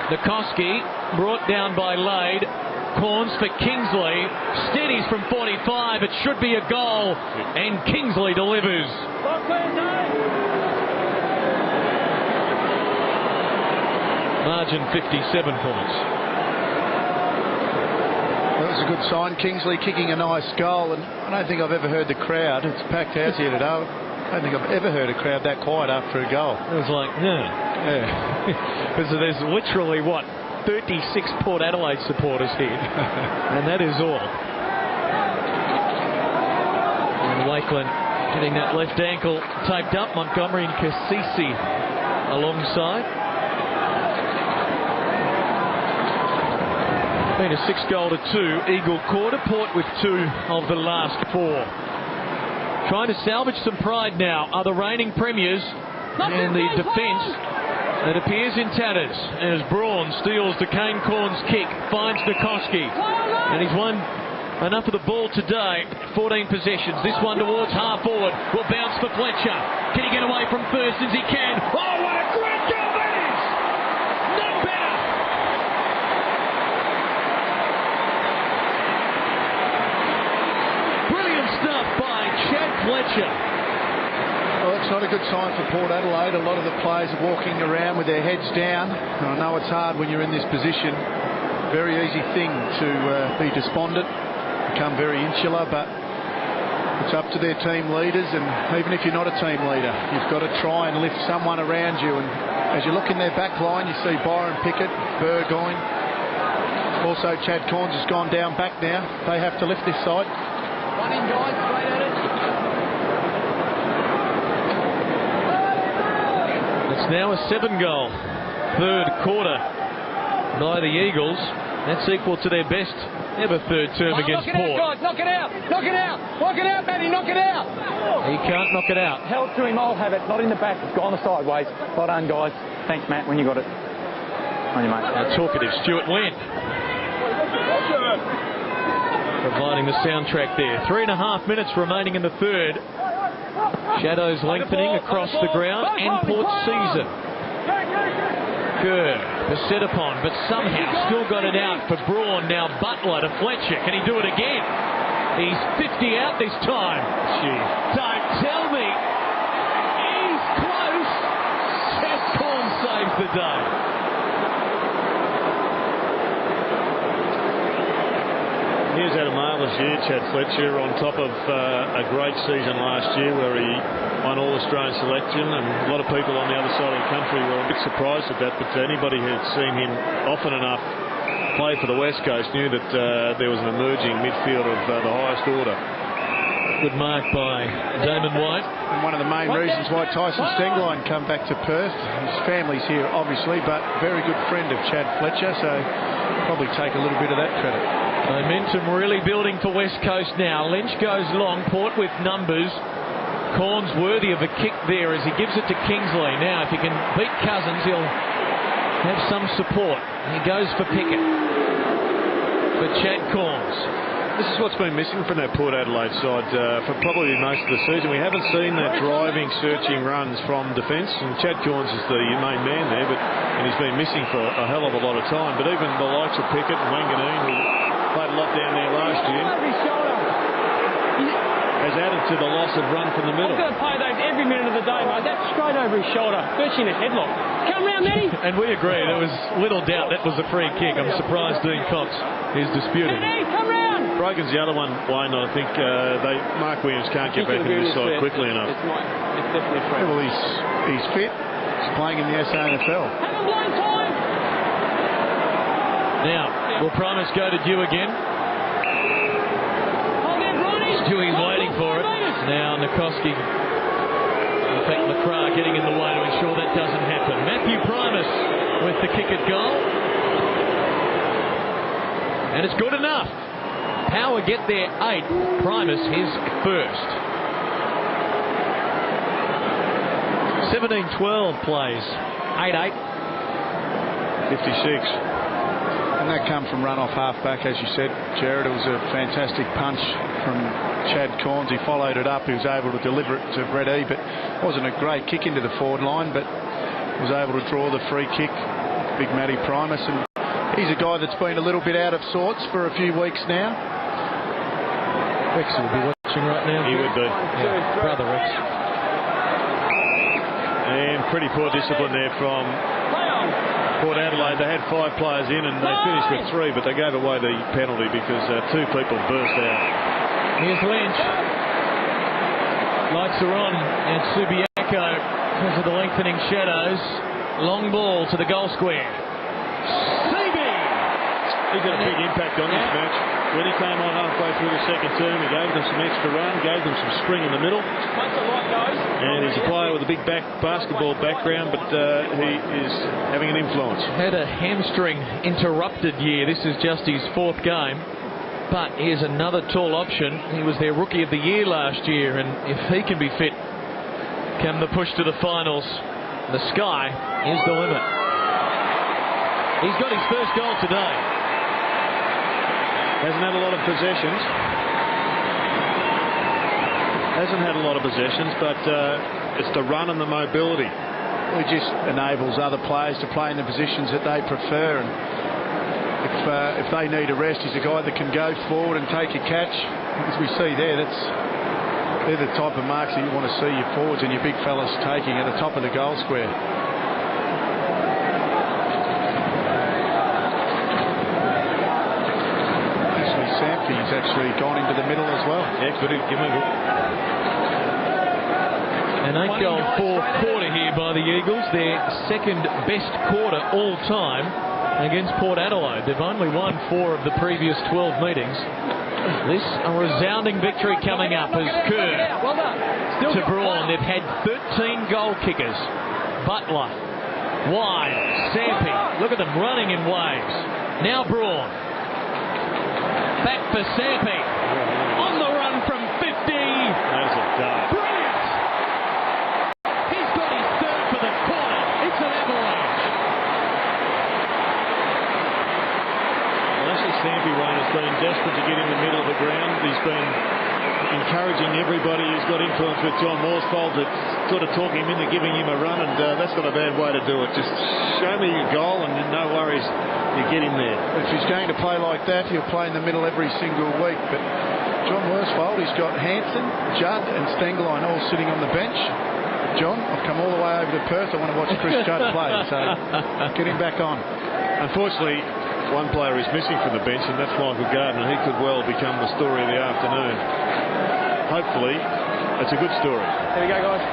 Nikoski brought down by Lade. Corns for Kingsley. Steadies from 45. It should be a goal. And Kingsley delivers. Margin 57 points. That was a good sign. Kingsley kicking a nice goal, and I don't think I've ever heard the crowd. It's packed house here today. I don't think I've ever heard a crowd that quiet after a goal. It was like, because there's literally 36 Port Adelaide supporters here, and that is all. And Wakeland getting that left ankle taped up. Montgomery and Cassisi alongside. Been a 6-goal-2 Eagle quarter. Port with 2 of the last 4. Trying to salvage some pride now are the reigning premiers, and the defence that appears in tatters as Braun steals the Kane Corns kick, finds Nikoski, and he's won enough of the ball today. 14 possessions. This one towards half forward will bounce for Fletcher. Can he get away from Thurston's? He can. Oh, what a great goal that is! Not better. Stuff by Chad Fletcher. Well, that's not a good sign for Port Adelaide. A lot of the players are walking around with their heads down. And I know it's hard when you're in this position. Very easy thing to be despondent, become very insular, but it's up to their team leaders. And even if you're not a team leader, you've got to try and lift someone around you. And as you look in their back line, you see Byron Pickett, Burgoyne. Also, Chad Corns has gone down back now. They have to lift this side. One in, guys, straight at it. It's now a 7-goal third quarter by the Eagles. That's equal to their best ever third term against Port. Knock it out, guys. Knock it out. Knock it out, Matty. Knock it out. He can't knock it out. Held to him. I'll have it. Not in the back. It's gone the sideways. Well done, guys. Thanks, Matt, when you got it. On you, mate. Talkative Stuart Wynn. Providing the soundtrack there. 3.5 minutes remaining in the third. Shadows lengthening across the ground, and Port season. Kerr was set upon, but somehow still got it out for Braun. Now Butler to Fletcher. Can he do it again? He's 50 out this time. Don't tell me. He's close. Chad Corns saves the day. He's had a marvellous year, Chad Fletcher, on top of a great season last year where he won all Australian selection, and a lot of people on the other side of the country were a bit surprised at that, but anybody who had seen him often enough play for the West Coast knew that there was an emerging midfielder of the highest order. Good mark by Damon White. And one of the main reasons why Tyson Stenglein come back to Perth. His family's here, obviously, but very good friend of Chad Fletcher, so probably take a little bit of that credit. Momentum really building for West Coast now. Lynch goes long. Port with numbers. Corns worthy of a kick there as he gives it to Kingsley. Now, if he can beat Cousins, he'll have some support. He goes for Pickett. For Chad Corns. This is what's been missing from that Port Adelaide side for probably most of the season. We haven't seen that driving, searching runs from defence, and Chad Corns is the main man there, and he's been missing for a hell of a lot of time. But even the likes of Pickett and Wanganeen, who Played a lot down there last year. Has added to the loss of run from the middle. I've got to play those every minute of the day, mate. That's straight over his shoulder, virtually in a headlock. Come round, Matty. And we agree, there was little doubt that was a free kick. I'm surprised Dean Cox is disputing. Matty, come round. Brogan's the other one, Wayne. I think Mark Williams can't get back into this side quickly enough. It's definitely free. Well, he's fit. He's playing in the SANFL. Have a blown time. Now, will Primus go to Dew again? Dewey's waiting for it. Now Nikoski, in fact McCrae getting in the way to ensure that doesn't happen. Matthew Primus with the kick at goal. And it's good enough. Power get their 8th. Primus his first. 17-12 plays. 8-8. 56. And that come from run-off half-back, as you said, Jared. It was a fantastic punch from Chad Corns. He followed it up. He was able to deliver it to Brett E, but it wasn't a great kick into the forward line, but was able to draw the free kick. Big Matty Primus, and he's a guy that's been a little bit out of sorts for a few weeks now. Rex will be watching right now. He would be. Yeah, brother Rex. And pretty poor discipline there from Port Adelaide. They had 5 players in and they finished with 3, but they gave away the penalty because 2 people burst out. Here's Lynch. Lights are on, and Subiaco, because of the lengthening shadows, long ball to the goal square. Seavey! He's got a big impact on this match. When he came on halfway through the second term, he gave them some extra run, gave them some spring in the middle. And he's a player with a big basketball background, but he is having an influence. Had a hamstring interrupted year. This is just his 4th game. But here's another tall option. He was their Rookie of the Year last year, and if he can be fit, come the push to the finals, the sky is the limit. He's got his first goal today. Hasn't had a lot of possessions. Hasn't had a lot of possessions, but it's the run and the mobility. It just enables other players to play in the positions that they prefer. And if they need a rest, he's a guy that can go forward and take a catch. As we see there, they're the type of marks that you want to see your forwards and your big fellas taking at the top of the goal square. Actually, Sampke's actually gone into the middle as well. Yeah, good. Give him a An 8-goal 4th quarter here by the Eagles, their 2nd best quarter all time against Port Adelaide. They've only won 4 of the previous 12 meetings. This a resounding victory coming up as Kerr to Braun. They've had 13 goal kickers. Butler, Wide, Sampi. Look at them running in waves. Now Braun. Back for Sampi. On the run from 50. That's a dart. Brilliant. He's got his 3rd for the quarter. It's an avalanche. Sampi, Wayne, has been desperate to get in the middle of the ground. He's been encouraging everybody. He's got influence with John Morsfold to sort of talk him into giving him a run, and that's not a bad way to do it. Just show me your goal and no worries, you get him there. If he's going to play like that, he'll play in the middle every single week. But John Morsfold, he's got Hansen, Judd and Stengeline all sitting on the bench. John, I've come all the way over to Perth. I want to watch Chris Judd play, so get him back on. Unfortunately, one player is missing from the bench, and that's Michael Gardner. He could well become the story of the afternoon. Hopefully, it's a good story. There we go, guys.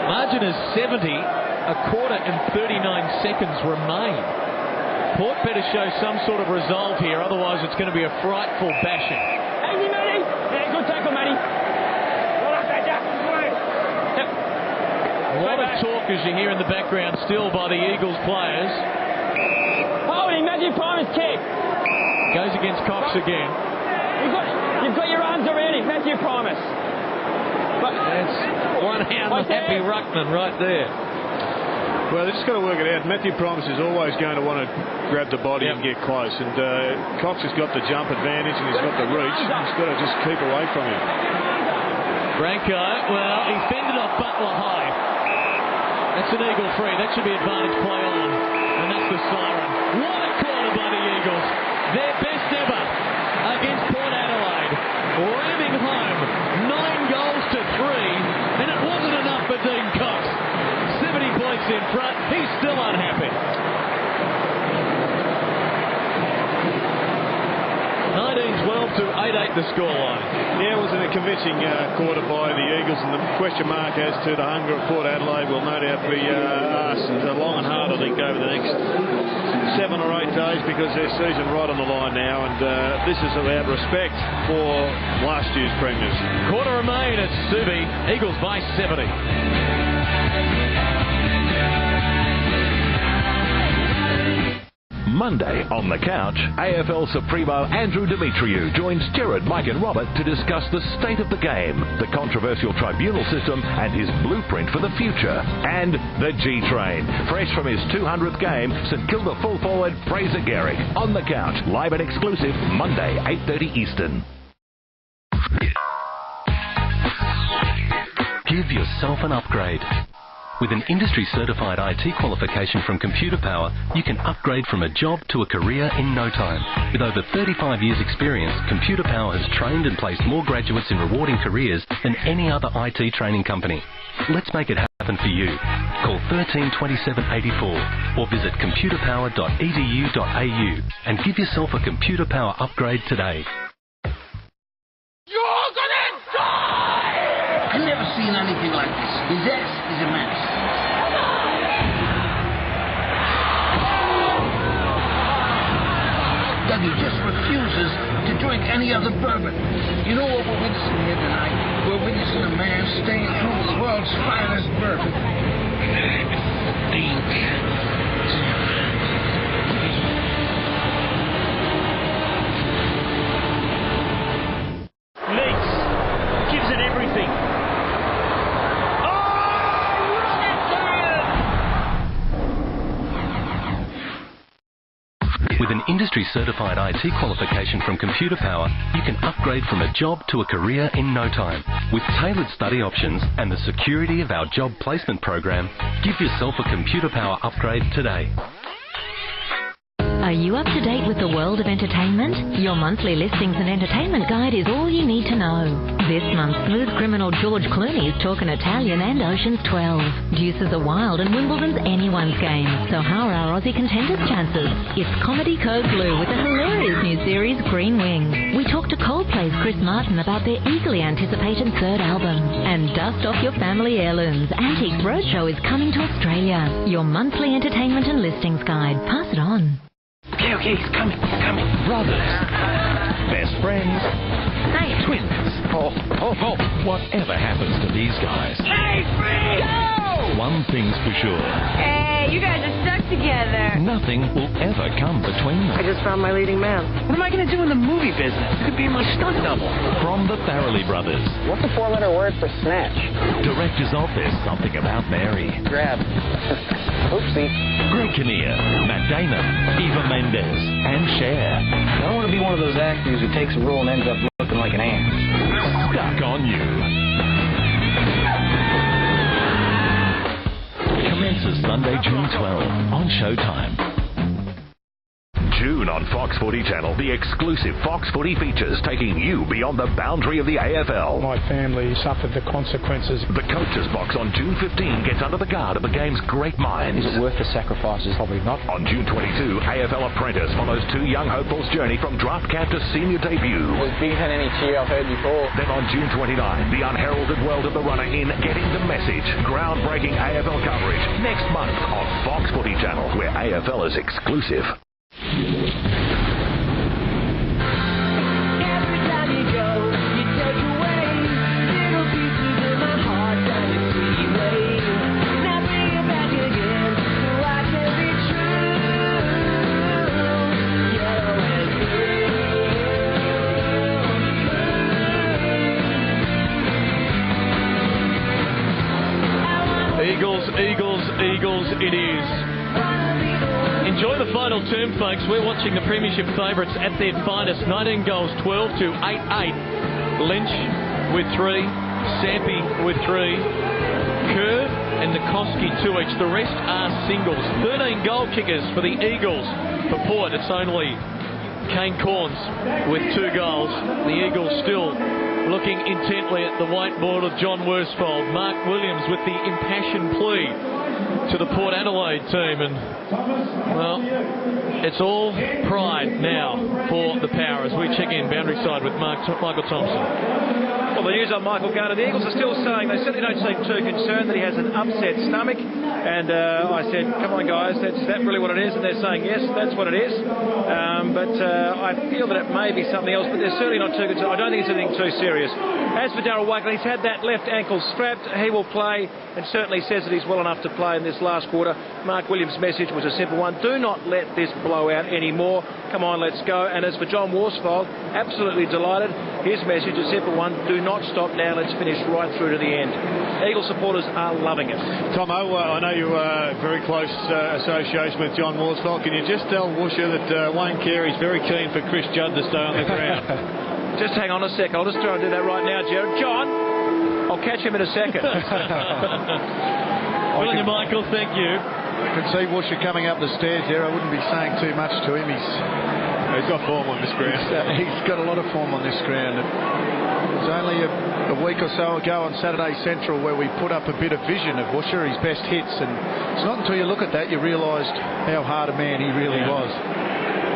Margin is 70. A quarter and 39 seconds remain. Port better show some sort of resolve here, otherwise it's going to be a frightful bashing. Easy, Matty. Yeah, good tackle, Matty. Well done, Jack. Yep. A lot of talk, as you hear in the background, still by the Eagles players. Holding, Matthew Primus kick. Goes against Cox again. You've got your arms around him, Matthew Primus. That's one hand happy ruckman right there. Well, they've just got to work it out. Matthew Primus is always going to want to grab the body and get close. And Cox has got the jump advantage and he's got the reach. He's got to just keep away from him. Branco, well, he fended off Butler high. That's an Eagle free. That should be advantage play on. And that's the siren. What a quarter by the Eagles. Their best ever. against Port Adelaide. Ramming home 9 goals to 3, and it wasn't enough for Dean Cox. 70 points in front. He's still unhappy. 19-12 to 8-8 the scoreline. Yeah, it was a convincing quarter by the Eagles, and the question mark as to the hunger of Port Adelaide will no doubt be asked long and hard, I think, over the next 7 or 8 days, because their season right on the line now, and this is about respect for last year's premiers. Quarter remain at Subi. Eagles by 70. Monday on the couch, AFL Supremo Andrew Demetriou joins Gerard, Mike and Robert to discuss the state of the game, the controversial tribunal system and his blueprint for the future, and the G-Train. Fresh from his 200th game, St Kilda full forward Fraser Garrick. On the couch, live and exclusive, Monday, 8:30 Eastern. Give yourself an upgrade. With an industry-certified IT qualification from Computer Power, you can upgrade from a job to a career in no time. With over 35 years' experience, Computer Power has trained and placed more graduates in rewarding careers than any other IT training company. Let's make it happen for you. Call 13 27 84 or visit computerpower.edu.au and give yourself a Computer Power upgrade today. You're gonna die! I've never seen anything like this. His ass is immense. Dougie just refuses to drink any other bourbon. You know what we're witnessing here tonight? We're witnessing a man staying true to the world's finest bourbon. Leaks. Gives it everything. With an industry-certified IT qualification from Computer Power, you can upgrade from a job to a career in no time. With tailored study options and the security of our job placement program, give yourself a Computer Power upgrade today. Are you up to date with the world of entertainment? Your monthly listings and entertainment guide is all you need to know. This month, smooth criminal George Clooney is talking Italian and Ocean's 12. Deuces are wild and Wimbledon's anyone's game. So how are our Aussie contenders' chances? It's Comedy Code Blue with the hilarious new series Green Wing. We talk to Coldplay's Chris Martin about their eagerly anticipated third album. And dust off your family heirlooms. Antiques Roadshow is coming to Australia. Your monthly entertainment and listings guide. Pass it on. Okay, he's coming, Brothers. Best friends. Hey. Twins. Oh. Whatever happens to these guys, Hey, free! Go! one thing's for sure. Hey, you guys are stuck together. Nothing will ever come between them. I just found my leading man. What am I going to do in the movie business? You could be my stunt double. From the Farrelly brothers. What's the 4-letter word for snatch? Directors of There's Something About Mary. Grab. Oopsie. Greg Kinnear, Matt Damon, Eva Mendes, and Cher. I don't want to be one of those actors who takes a role and ends up looking like an ant. Stuck on You. Commences Sunday, June 12 on Showtime. June on Fox Footy Channel, the exclusive Fox Footy features taking you beyond the boundary of the AFL. My family suffered the consequences. The Coach's Box on June 15 gets under the guard of the game's great minds. Is it worth the sacrifices? Probably not. On June 22, AFL Apprentice follows 2 young hopefuls' journey from draft camp to senior debut. Was bigger than any cheer I've heard before. Then on June 29, the unheralded world of the runner in Getting the Message. Groundbreaking AFL coverage next month on Fox Footy Channel, where AFL is exclusive. Eagles it is. Enjoy the final term, folks. We're watching the Premiership favourites at their finest. 19 goals, 12 to 8-8. Lynch with 3, Sampi with 3, Kerr and Nikoski 2 each. The rest are singles. 13 goal kickers for the Eagles. For Port, it's only Kane Corns with 2 goals. The Eagles still looking intently at the whiteboard of John Worsfold. Mark Williams with the impassioned plea to the Port Adelaide team. And, well, it's all pride now for the Power as we check in boundary side with Michael Thompson. Well, the news on Michael Garner. The Eagles are still saying they certainly don't seem too concerned that he has an upset stomach. And I said, come on, guys, is that really what it is? And they're saying, yes, that's what it is. But I feel that it may be something else, but they're certainly not too concerned. I don't think it's anything too serious. As for Darryl Wakelin, he's had that left ankle strapped. He will play and certainly says that he's well enough to play in this last quarter. Mark Williams' message was a simple one. Do not let this blow out anymore. Come on, let's go. And as for John Worsfold, absolutely delighted. His message, a simple one. Do not stop now. Let's finish right through to the end. Eagle supporters are loving it. Tomo, I know you are very close association with John Worsfold. Can you just tell Woosher that Wayne Carey's very keen for Chris Judd to stay on the ground? Just hang on a second. I'll just try and do that right now, Jared. John, I'll catch him in a second. William Michael, thank you. I can see Woosher coming up the stairs there. I wouldn't be saying too much to him. He's got form on this ground. He's got a lot of form on this ground. It was only a week or so ago on Saturday Central where we put up a bit of vision of Woosher, his best hits, and it's not until you look at that you realised how hard a man he really was.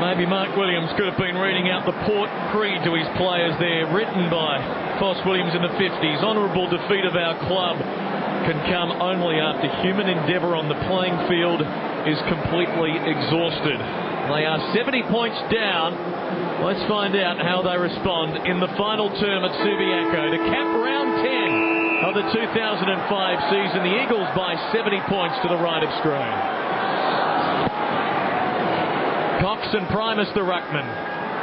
Maybe Mark Williams could have been reading out the Port creed to his players there, written by Foss Williams in the 50s. Honourable defeat of our club can come only after human endeavour on the playing field is completely exhausted. They are 70 points down. Let's find out how they respond in the final term at Subiaco to cap round 10 of the 2005 season. The Eagles by 70 points to the right of screen. Cox and Primus the ruckman.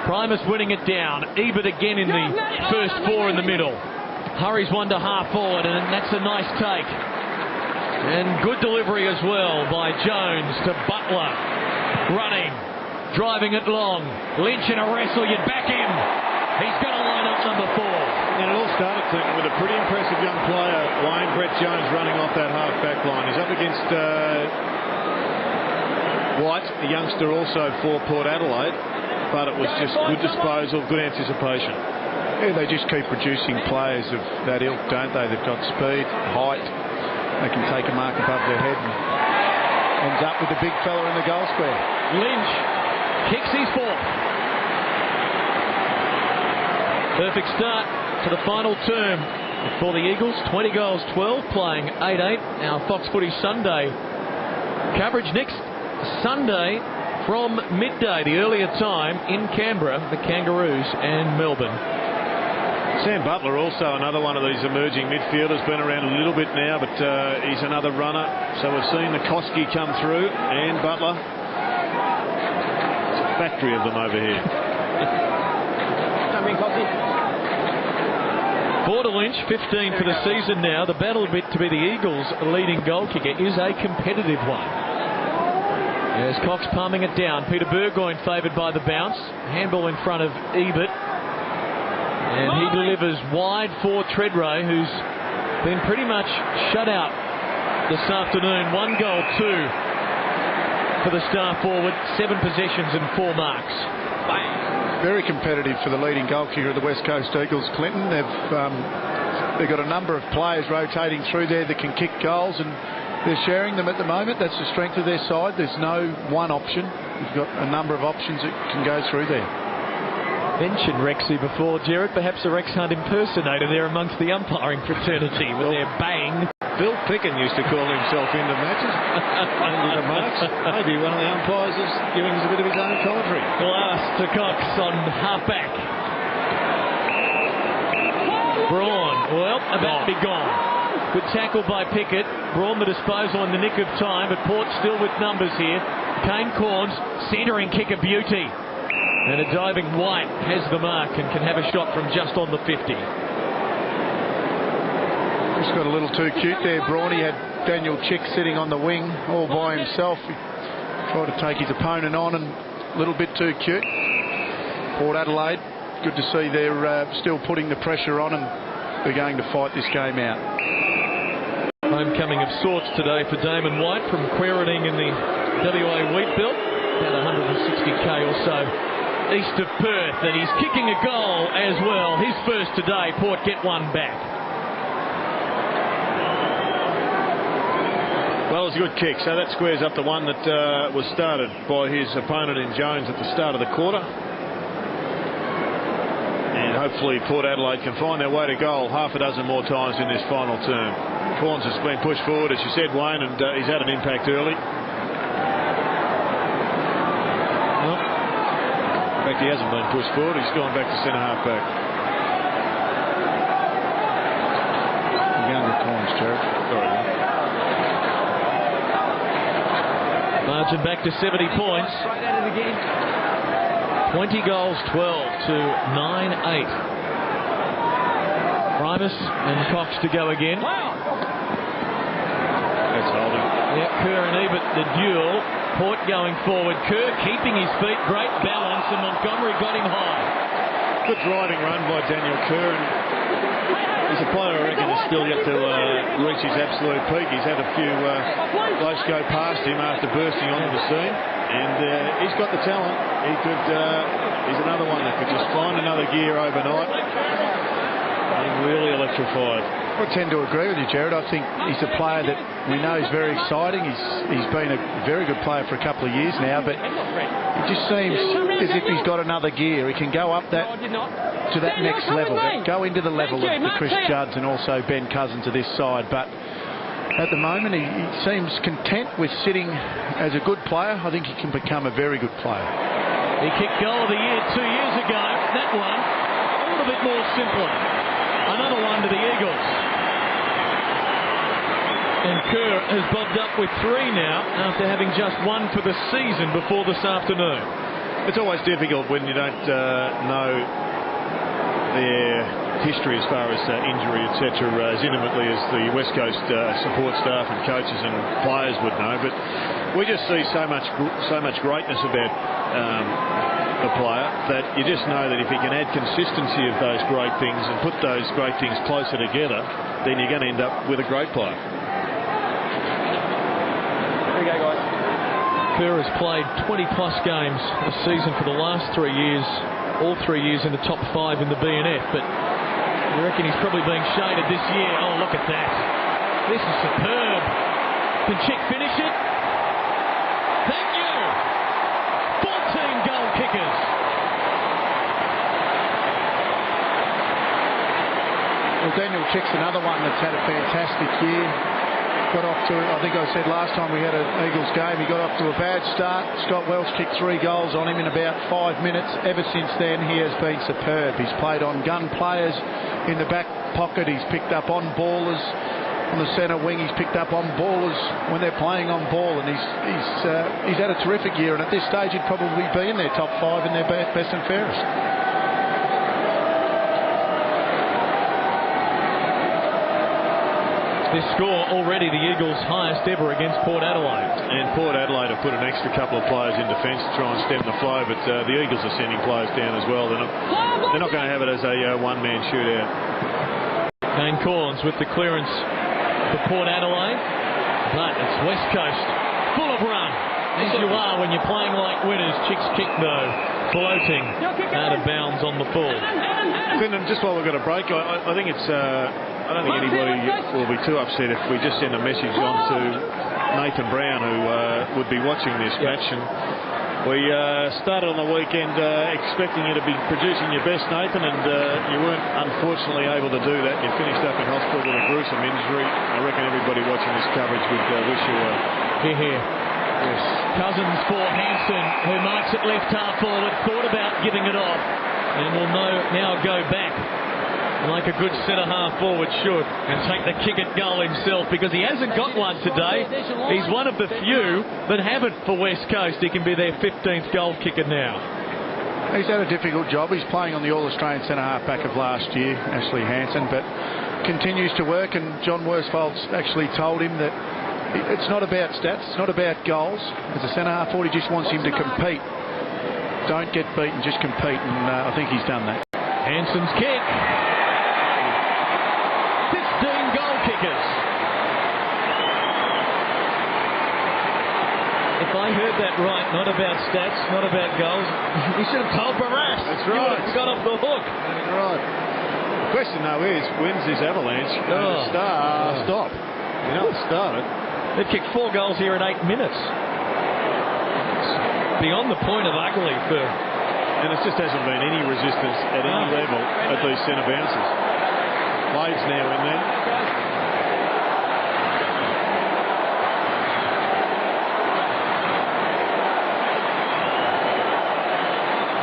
Primus winning it down. Ebert again in the first 4 in the middle. Hurries one to half forward, and that's a nice take. And good delivery as well by Jones to Butler. Running, driving it long. Lynch in a wrestle, you'd back him. He's going to line up number 4. And it all started, Clinton, with a pretty impressive young player, Wayne Brett Jones, running off that half-back line. He's up against White, a youngster also for Port Adelaide, but it was just good disposal, good anticipation. Yeah, they just keep producing players of that ilk, don't they? They've got speed, height, they can take a mark above their head and ends up with the big fella in the goal square. Lynch kicks his 4th. Perfect start to the final term for the Eagles. 20 goals, 12, playing 8-8. Our Fox Footy Sunday coverage next Sunday from midday, the earlier time in Canberra, the Kangaroos and Melbourne. Sam Butler also another one of these emerging midfielders, been around a little bit now, but he's another runner. So we've seen the Koski come through and Butler. It's a factory of them over here. 4 to Lynch, 15 for the season now. The battle to be the Eagles' leading goal kicker is a competitive one. There's Cox palming it down. Peter Burgoyne favoured by the bounce. Handball in front of Ebert. And he delivers wide for Treadray, who's been pretty much shut out this afternoon. 1 goal, 2 for the star forward. 7 possessions and 4 marks. Very competitive for the leading goal kicker of the West Coast Eagles, Clinton. They've got a number of players rotating through there that can kick goals, and they're sharing them at the moment. That's the strength of their side. There's no one option. You've got a number of options that can go through there. Mentioned Rexy before, Jared. Perhaps a Rex Hunt impersonator there amongst the umpiring fraternity with their bang. Bill Picken used to call himself into matches. Maybe one of the umpires is giving us a bit of his own commentary. Glass to Cox on half-back. Braun, well, about to be gone. Good tackle by Pickett. Braun the disposal in the nick of time, but Port still with numbers here. Kane Corns, centering kick of beauty. And a diving White has the mark and can have a shot from just on the 50. Just got a little too cute there, Braun. He had Daniel Chick sitting on the wing all by himself. He tried to take his opponent on and a little bit too cute. Port Adelaide, good to see they're still putting the pressure on and they're going to fight this game out. Homecoming of sorts today for Damon White from Quairading in the WA wheat belt. About 160k or so east of Perth, and he's kicking a goal as well. His first today. Port get one back. Well, it was a good kick, so that squares up the one that was started by his opponent in Jones at the start of the quarter. And hopefully Port Adelaide can find their way to goal half a dozen more times in this final term. Corns has been pushed forward, as you said, Wayne, and he's had an impact early. Well, in fact, he hasn't been pushed forward. He's gone back to centre half back. Younger Corns, Jared. Sorry. Margin back to 70 points. 20 goals, 12 to 9-8. Primus and Cox to go again. That's holding. Yeah, Kerr and Ebert the duel. Port going forward. Kerr keeping his feet. Great balance, and Montgomery got him high. Good driving run by Daniel Kerr. And he's a player, I reckon, is still yet to reach his absolute peak. He's had a few blokes go past him after bursting onto the scene, and he's got the talent. He could. He's another one that could just find another gear overnight and really electrified. I tend to agree with you, Jared. I think he's a player that we know is very exciting. He's been a very good player for a couple of years now, but it just seems as if he's got another gear. He can go up that to that next level, go into the level of the Chris Judds and also Ben Cousins of this side. But at the moment, he seems content with sitting as a good player. I think he can become a very good player. He kicked goal of the year 2 years ago. That one a little bit more simpler. Another one to the Eagles. And Kerr has bobbed up with 3 now after having just 1 for the season before this afternoon. It's always difficult when you don't know their history as far as injury, etc., as intimately as the West Coast support staff and coaches and players would know. But we just see so much greatness about the player that you just know that if he can add consistency of those great things and put those great things closer together, then you're going to end up with a great player. There you go, guys. Kerr has played 20-plus games this season for the last 3 years, all 3 years in the top 5 in the BNF, but I reckon he's probably being shaded this year. Oh, look at that. This is superb. Can Chick finish it? Thank you. 14 goal kickers. Well, Daniel Chick's another one that's had a fantastic year. Got off to, I think I said last time we had an Eagles game, he got off to a bad start. Scott Welsh kicked 3 goals on him in about 5 minutes. Ever since then, he has been superb. He's played on gun players in the back pocket. He's picked up on ballers on the centre wing. He's picked up on ballers when they're playing on ball, and he's had a terrific year. And at this stage, he'd probably be in their top 5 in their best and fairest. This score already the Eagles' highest ever against Port Adelaide. And Port Adelaide have put an extra couple of players in defence to try and stem the flow, but the Eagles are sending players down as well. They're not going to have it as a one-man shootout. Kane Corns with the clearance for Port Adelaide, but it's West Coast full of run, as you are when you're playing like winners. Chick's kick though floating out of bounds on the full. Clinton, just while we've got a break, I think it's I don't think anybody will be too upset if we just send a message on to Nathan Brown, who would be watching this match. And we started on the weekend expecting you to be producing your best, Nathan, and you weren't unfortunately able to do that. You finished up in hospital with a gruesome injury. I reckon everybody watching this coverage would wish you well. Here. Yes. Cousins for Hanson, who marks it left half forward, thought about giving it off, and will now go back like a good centre-half forward should, and take the kick at goal himself, because he hasn't got one today. He's one of the few that haven't for West Coast. He can be their 15th goal kicker now. He's had a difficult job. He's playing on the All-Australian centre-half back of last year, Ashley Hanson, but continues to work, and John Worsfold's actually told him that it's not about stats, it's not about goals. As a centre-half forward, he just wants him to compete. Don't get beaten, just compete, and I think he's done that. Hanson's kick. 15 goal kickers. If I heard that right, not about stats, not about goals, he should have told Barras. That's You right. would have got off the hook. That's right. The question, though, is when's this avalanche going to stop? You know it started. They've kicked 4 goals here in 8 minutes. It's beyond the point of ugly for... And it just hasn't been any resistance at any level at these centre bounces. Wade's now in there.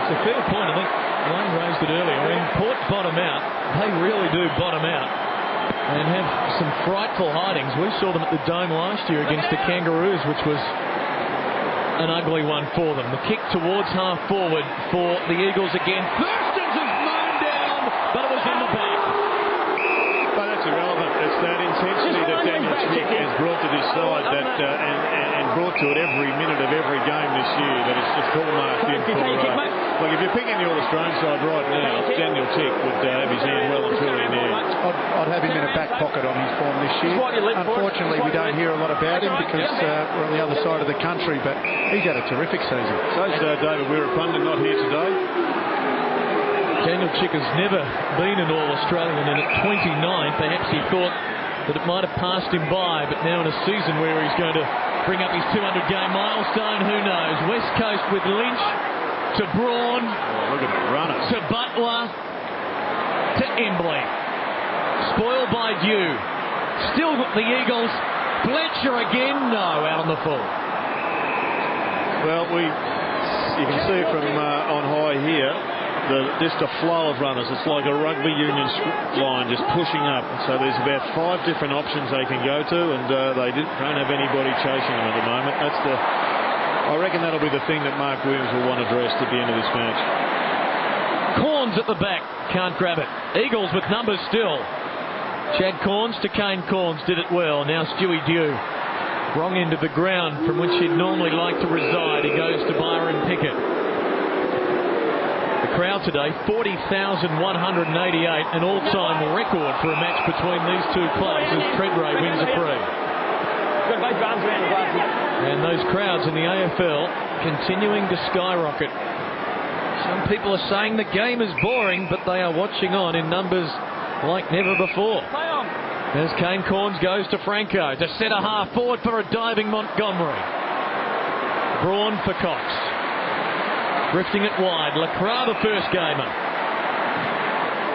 It's a fair point. I think Wayne raised it earlier. When Port bottom out, they really do bottom out and have some frightful hidings. We saw them at the Dome last year against the Kangaroos, which was an ugly one for them. The kick towards half forward for the Eagles again. Thurston's is mown down, but it was in the back. But that's irrelevant. It's that intensity that Daniel Chick has brought to this side and brought to it every minute of every game this year that it's just hallmarked in for... Like if you're picking the All-Australian side right now, Daniel Chick would have his hand well and truly in there. I'd have him in a back pocket on his form this year. Unfortunately, we don't hear a lot about him because we're on the other side of the country, but he's had a terrific season. So's David Weir, pundit, not here today. Daniel Chick has never been an All-Australian, and at 29, perhaps he thought that it might have passed him by, but now in a season where he's going to bring up his 200-game milestone, who knows? West Coast with Lynch to Braun, look at the runner, to Butler, to Embley. Spoiled by Dew. Still got the Eagles. Fletcher again, no, out on the full. Well, you can see it from on high here. Just a flow of runners. It's like a rugby union line just pushing up. So there's about 5 different options they can go to, and they don't have anybody chasing them at the moment. I reckon that'll be the thing that Mark Williams will want addressed at the end of this match. Corns at the back, can't grab it. Eagles with numbers still. Chad Corns to Kane Corns, did it well. Now Stewie Dew. Wrong end of the ground from which he'd normally like to reside. He goes to Byron Pickett. The crowd today, 40,188, an all-time record for a match between these two clubs as Treadray wins a prix. And those crowds in the AFL continuing to skyrocket. Some people are saying the game is boring, but they are watching on in numbers like never before. As Kane Corns goes to Franco to set a half forward for a diving Montgomery. Braun for Cox. Drifting it wide. Lacroix, the first gamer.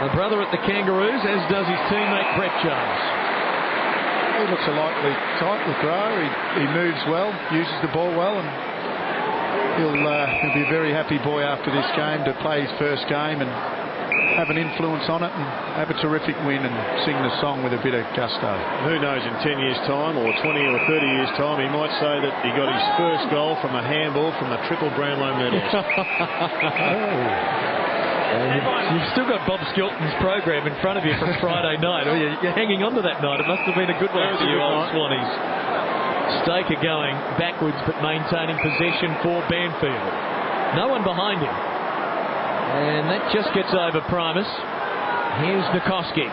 A brother at the Kangaroos, as does his teammate Brett Jones. He looks a likely type, Lacroix. He moves well, uses the ball well, and he'll be a very happy boy after this game to play his first game and have an influence on it and have a terrific win and sing the song with a bit of gusto. Who knows, in 10 years' time or 20 or 30 years' time, he might say that he got his first goal from a handball from the triple Brownlow medalist. You've still got Bob Skilton's program in front of you from Friday night. You're hanging on to that night. It must have been a good one for you, old Swannies. Staker going backwards but maintaining possession for Banfield. No one behind him. And that just gets over Primus. Here's Nikoski.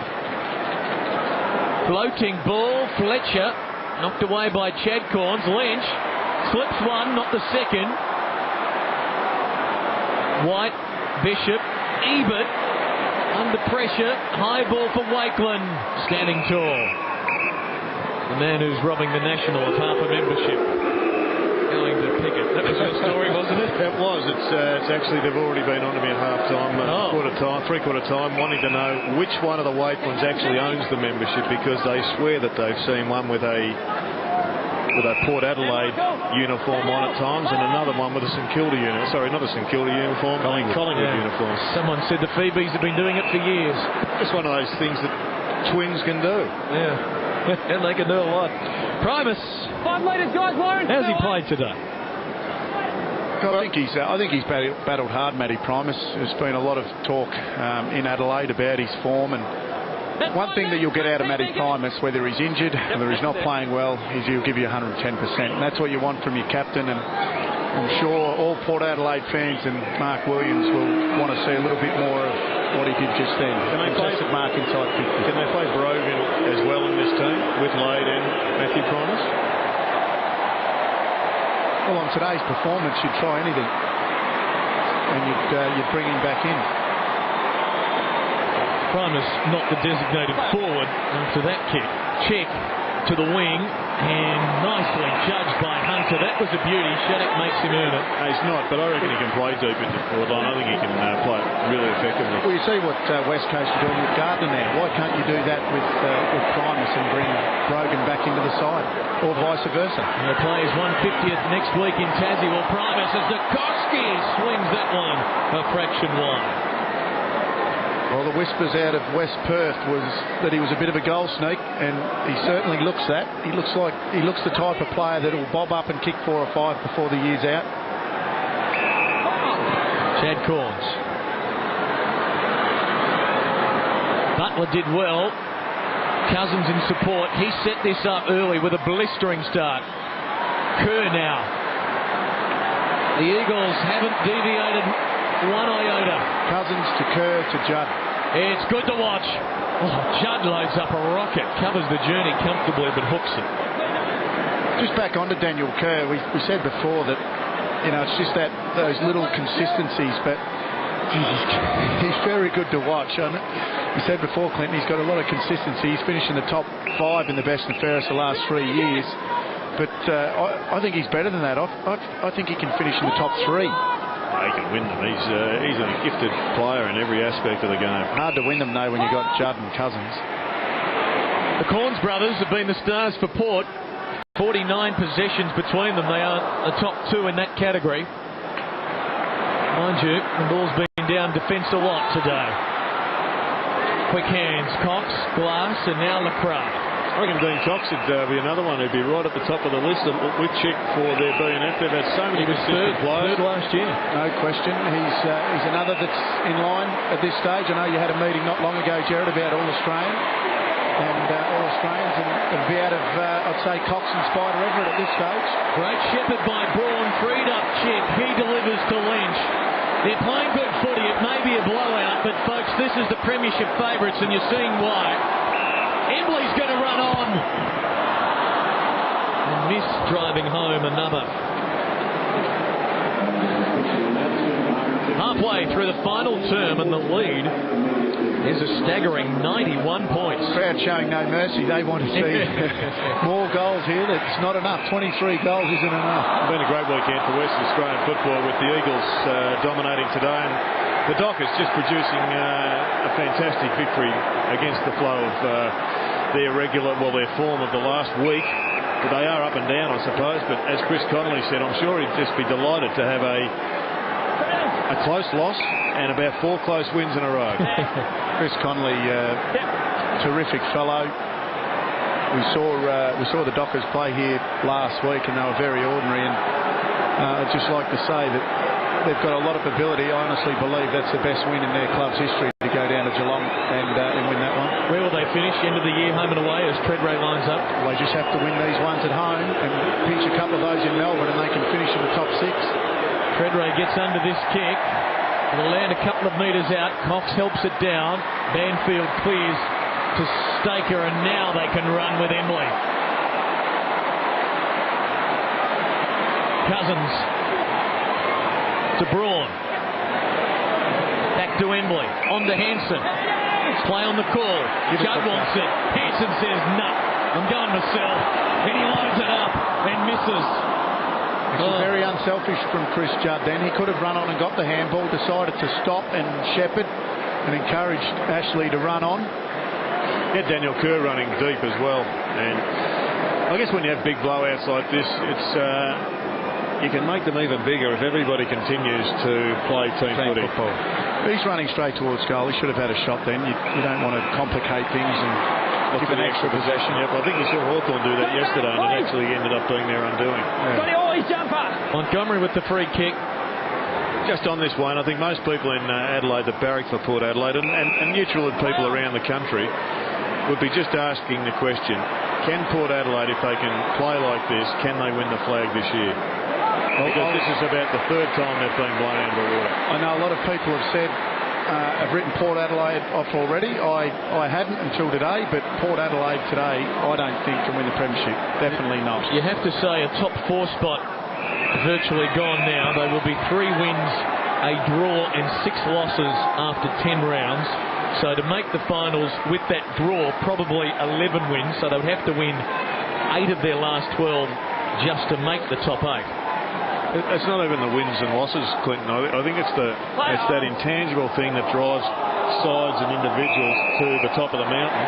Floating ball. Fletcher knocked away by Chad Corns. Lynch slips one, not the second. White, Bishop, Ebert under pressure. High ball for Wakeland. Standing tall. The man who's robbing the National of half a membership. Going to Pickett. That was your story, wasn't it? It was. It's actually, they've already been on to me at half time, three-quarter time, wanting to know which one of the Wakelands actually owns the membership, because they swear that they've seen one with a Port Adelaide uniform on at times, and another one with a St Kilda uniform. Sorry, not a St Kilda uniform, Collingwood uniform. Someone said the Phoebes have been doing it for years. It's one of those things that twins can do. Yeah, and they can do a lot. Primus. 5 metres, guys, Warren. How's he played today? I think he's battled hard, Matty Primus. There's been a lot of talk in Adelaide about his form, and one thing that you'll get out of Matty Primus, whether he's injured, whether he's not playing well, is he'll give you 110%. And that's what you want from your captain, and I'm sure all Port Adelaide fans and Mark Williams will want to see a little bit more of what he did just then. Can they play Mark inside 50? Can they play Brogan as well in this team with Lade and Matthew Primus? well, on today's performance, you'd try anything, and you'd bring him back in. Primus not the designated forward after that kick. Check to the wing, and nicely judged by Hunter. That was a beauty. Shattuck makes him earn it. He's not, but I reckon he can play deep into the forward line. I think he can play it really effectively. Well, you see what West Coast are doing with Gardner now. Why can't you do that with Primus and bring Brogan back into the side, or vice versa? And the play is 150th next week in Tassie. Well, Primus as Zukoski swings that one a fraction wide. Well, the whispers out of West Perth was that he was a bit of a goal sneak, and he certainly looks that. He looks the type of player that will bob up and kick 4 or 5 before the year's out. Chad Corns. Butler did well. Cousins in support. He set this up early with a blistering start. Kerr now. The Eagles haven't deviated one iota. Cousins to Kerr to Judd. It's good to watch. Oh, Judd loads up a rocket, covers the journey comfortably, but hooks it. Just back onto Daniel Kerr. We said before that, it's just those little consistencies, but he's very good to watch. We said before, Clinton, he's got a lot of consistency. He's finished in the top 5 in the best and fairest the last 3 years. But I think he's better than that. I think he can finish in the top 3. He can win them. He's a gifted player in every aspect of the game. Hard to win them, though, when you've got Judd and Cousins. The Corns brothers have been the stars for Port. 49 possessions between them. They are the top 2 in that category. Mind you, the ball's been down defence a lot today. Quick hands, Cox, Glass, and now LaCroix. I reckon Dean Cox would be another one who'd be right at the top of the list with Chick for their BNF. They've had so many consistent players. Third last year. No question. He's another that's in line at this stage. I know you had a meeting not long ago, Jared, about All-Australian and All-Australians, and be out of, I'd say, Cox and Spider Everett at this stage. Great shepherd by Braun, freed up Chick. He delivers to Lynch. They're playing good footy. It may be a blowout, but folks, this is the premiership favourites, and you're seeing why. Embley's going to run on. And Miss driving home another. Halfway through the final term, and the lead is a staggering 91 points. Crowd showing no mercy. They want to see more goals here. It's not enough. 23 goals isn't enough. It's been a great weekend for Western Australian football, with the Eagles dominating today, and the Dockers just producing a fantastic victory against the flow of their form of the last week. But they are up and down, I suppose. But as Chris Connolly said, I'm sure he'd just be delighted to have a close loss and about 4 close wins in a row. Chris Connolly, terrific fellow. We saw the Dockers play here last week, and they were very ordinary. And I'd just like to say that they've got a lot of ability. I honestly believe that's the best win in their club's history, to go down to Geelong and win that one. Where will they finish? End of the year, home and away, as Treadray lines up? They just have to win these ones at home and pinch a couple of those in Melbourne, and they can finish in the top 6. Treadray gets under this kick. It'll land a couple of metres out. Cox helps it down. Banfield clears to Staker, and now they can run with Embley. Cousins to Braun. Back to Embley. On to Hanson. Play on the call. Judd wants it. Hanson says, "Nah, I'm going myself." And he loads it up and misses. Very unselfish from Chris Judd then. He could have run on and got the handball, decided to stop and shepherd and encouraged Ashley to run on. Yeah, Daniel Kerr running deep as well. And I guess when you have big blowouts like this, it's you can make them even bigger if everybody continues to play team footy. Football. He's running straight towards goal. He should have had a shot then. You don't want to complicate things and give an extra possession. Yep, I think we saw Hawthorn do that yesterday, and it actually ended up being their undoing. Montgomery with the free kick. Just on this one, I think most people in Adelaide that barrack for Port Adelaide and neutral people around the country would be just asking the question, can Port Adelaide, if they can play like this, can they win the flag this year? Because this is about the 3rd time they've been blown out of the water. I know a lot of people have said, have written Port Adelaide off already. I hadn't until today, but Port Adelaide today, I don't think can win the premiership. Definitely not. You have to say a top 4 spot virtually gone now. They will be 3 wins, a draw and 6 losses after 10 rounds. So to make the finals with that draw, probably 11 wins. So they would have to win 8 of their last 12 just to make the top 8. It's not even the wins and losses, Clinton. I think it's that intangible thing that drives sides and individuals to the top of the mountain.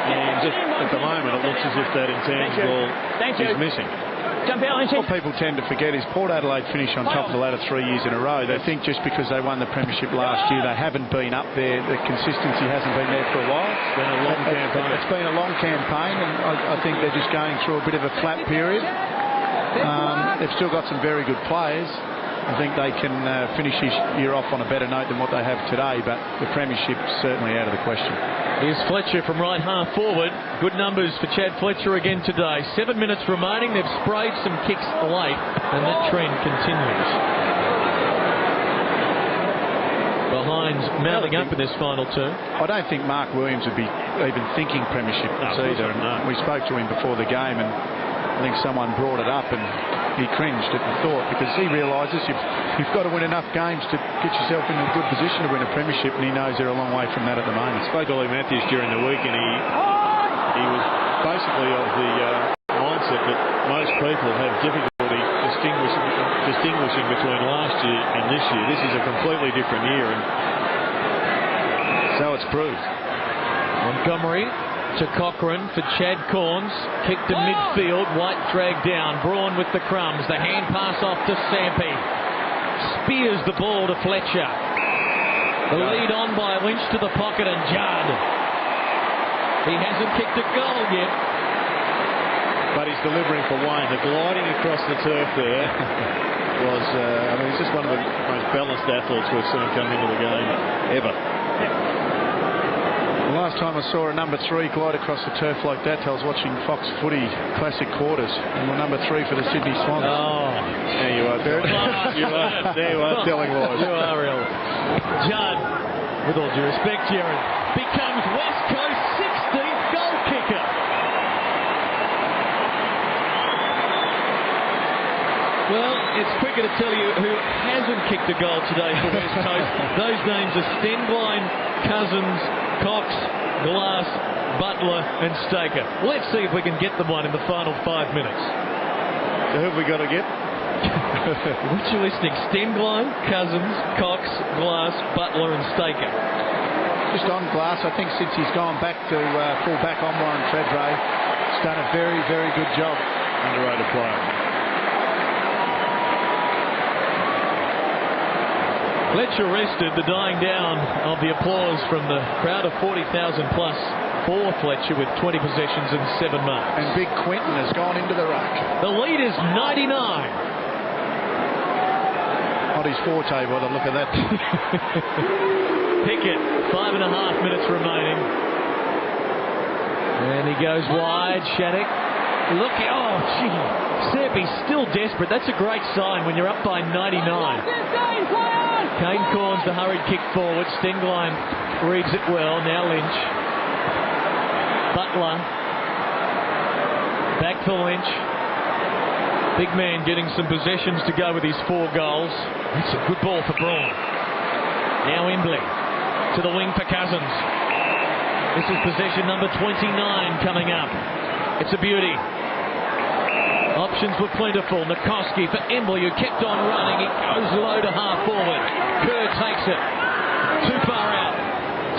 And just at the moment, it looks as if that intangible is missing. What people tend to forget is Port Adelaide finished on top of the ladder 3 years in a row. They think just because they won the premiership last year, they haven't been up there. The consistency hasn't been there for a while. It's been a long campaign. It's been a long campaign, and I think they're just going through a bit of a flat period. They've still got some very good players. I think they can finish this year off on a better note than what they have today, but the premiership's certainly out of the question. Here's Fletcher from right half forward. Good numbers for Chad Fletcher again today. 7 minutes remaining. They've sprayed some kicks late, and that trend continues. Behind mounting up in this final term. I don't think Mark Williams would be even thinking premiership either. And we spoke to him before the game, and I think someone brought it up, and he cringed at the thought, because he realises you've got to win enough games to get yourself in a good position to win a premiership, and he knows they're a long way from that at the moment. I spoke to Lee Matthews during the week, and he was basically of the mindset that most people have difficulty distinguishing between last year and this year. This is a completely different year, and so it's proved. Montgomery to Cochrane for Chad Corns. Kicked to midfield. White dragged down. Braun with the crumbs. The hand pass off to Sampi. Spears the ball to Fletcher. The lead on by Lynch to the pocket, and Judd. He hasn't kicked a goal yet. But he's delivering for Wayne. The gliding across the turf there was, he's just one of the most balanced athletes we've seen come into the game ever. The last time I saw a number 3 glide across the turf like that, I was watching Fox Footy Classic Quarters, and we're number 3 for the Sydney Swans. Oh, there you are. There you are telling lies. You are real. Judd, with all due respect, Jared, becomes West Coast 16th goal kicker. Well, it's quicker to tell you who hasn't kicked a goal today for West Coast. Those names are Stenglein, Cousins, Cox, Glass, Butler and Staker. Let's see if we can get them one in the final 5 minutes. So who have we got to get? Which are you listening? Stenglein, Cousins, Cox, Glass, Butler and Staker. Just on Glass, I think since he's gone back to full back on Warren Fedre, he's done a very, very good job. Underrated player. Fletcher arrested, the dying down of the applause from the crowd of 40,000 plus for Fletcher with 20 possessions and 7 marks. And Big Quinton has gone into the ruck. The lead is 99. Not his forte by the look of that. Pickett, 5.5 minutes remaining. And he goes wide, Shattuck. Look, oh gee, Serpi's still desperate. That's a great sign when you're up by 99. Kane Corns the hurried kick forward. Stenglein reads it well. Now Lynch. Butler. Back for Lynch. Big man getting some possessions to go with his 4 goals. That's a good ball for Braun. Now Embley to the wing for Cousins. This is possession number 29 coming up. It's a beauty. Options were plentiful. Nikoski for Embley, who kept on running. He goes low to half forward. Kerr takes it. Too far out.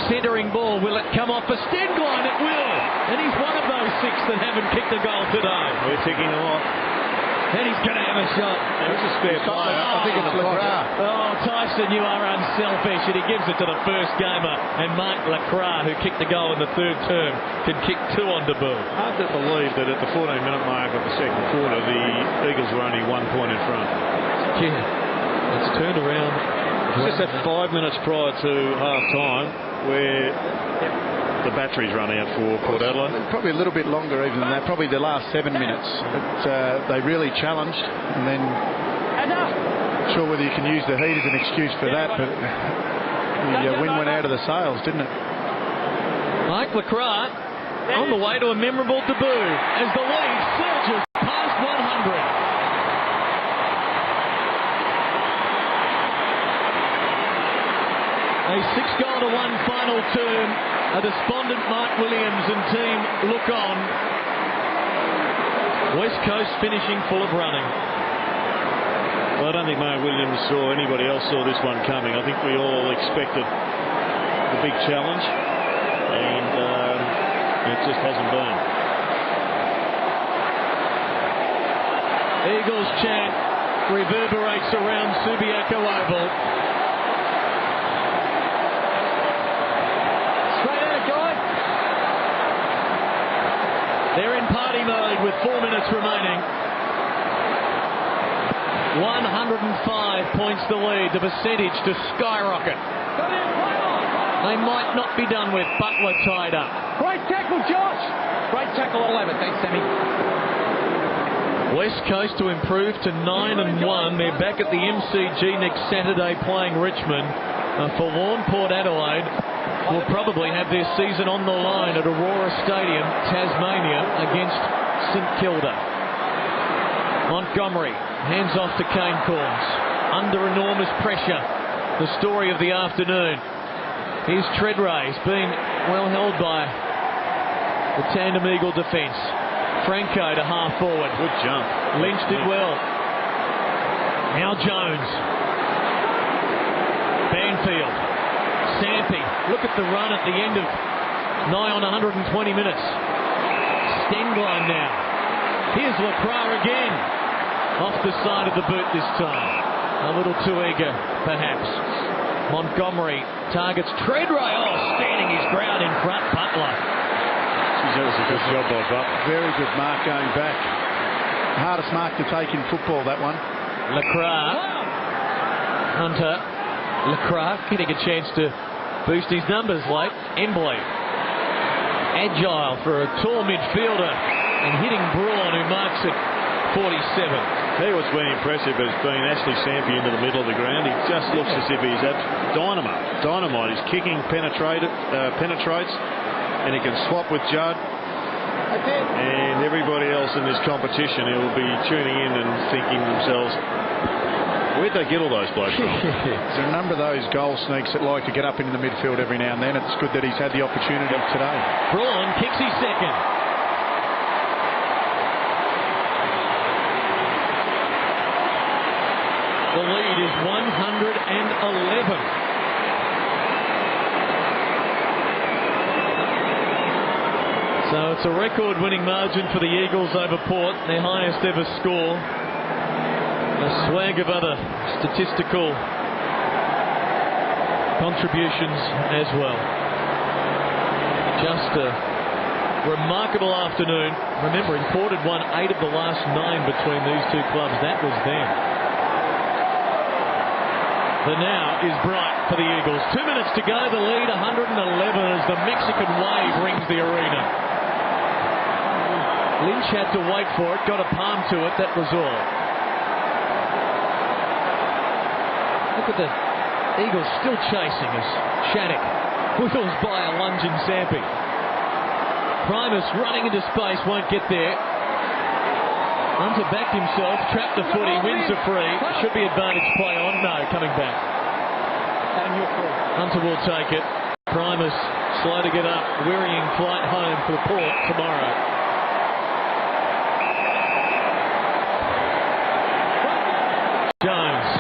Centering ball. Will it come off for Stenglein? It will. And he's one of those 6 that haven't kicked a goal today. We're ticking them off. And he's going to have a shot. There's a spare player. I think it's Lacroix. Oh, Tyson, you are unselfish. And he gives it to the first gamer. And Mark Lacroix, who kicked the goal in the 3rd term, can kick 2 on debut. Hard to believe that at the 14-minute mark of the 2nd quarter, the Eagles were only 1 point in front. Yeah, it's turned around. Just that 5 minutes prior to half-time where the battery's run out for Port Adelaide. Probably a little bit longer even than that. Probably the last 7 minutes. But they really challenged, and then not sure whether you can use the heat as an excuse for that, but the wind went out of the sails, didn't it? Mike Lacroix on the way to a memorable debut as the lead surges past 100. A 6-goal-to-1 final term. A despondent Mark Williams and team look on. West Coast finishing full of running. Well, I don't think Mark Williams or anybody else saw this one coming. I think we all expected the big challenge, and it just hasn't been. Eagles chant reverberates around Subiaco Oval. Straight out, guys. They're in party mode with 4 minutes remaining. 105 points the lead, the percentage to skyrocket. They might not be done with. Butler tied up. Great tackle, Josh. Great tackle, I'll have it. Thanks, Sammy. West Coast to improve to 9-1. They're back at the MCG next Saturday playing Richmond. Forlorn Port Adelaide will probably have their season on the line at Aurora Stadium, Tasmania, against St Kilda. Montgomery hands off to Kane Corns. Under enormous pressure. The story of the afternoon. Here's Treadray's been well held by the Tandem Eagle defence. Franco to half forward. Good jump. Lynch did well. Now Jones. Banfield. Sampi. Look at the run at the end of nigh on 120 minutes. Stengline now. Here's Lacroix again. Off the side of the boot this time. A little too eager, perhaps. Montgomery targets Treadray. Oh, standing his ground in front. Butler. That was a good job by Butler. Very good mark going back. Hardest mark to take in football, that one. Lacroix. Hunter. Lacroix getting a chance to boost his numbers late. Embley. Agile for a tall midfielder and hitting Braun, who marks it 47. Tell you what's been impressive has been Ashley Sampi into the middle of the ground. He just looks as if he's at dynamite. His kicking penetrates, and he can swap with Judd. And everybody else in this competition, he will be tuning in and thinking to themselves, where'd they get all those blokes from? There's a number of those goal sneaks that like to get up into the midfield every now and then. It's good that he's had the opportunity today. Braun kicks his second. The lead is 111. So it's a record-winning margin for the Eagles over Port, their highest ever score. A swag of other statistical contributions as well. Just a remarkable afternoon. Remembering Port had won 8 of the last 9 between these two clubs. That was then. The now is bright for the Eagles. 2 minutes to go. The lead 111 as the Mexican wave rings the arena. Lynch had to wait for it. Got a palm to it. That was all. Look at the Eagles still chasing as Shattuck whittles by a lunging Sampi. Primus running into space. Won't get there. Hunter backed himself, trapped the footy, wins the free. Should be advantage play on. No, coming back. Hunter will take it. Primus slow to get up, wearying flight home for Port tomorrow. Jones.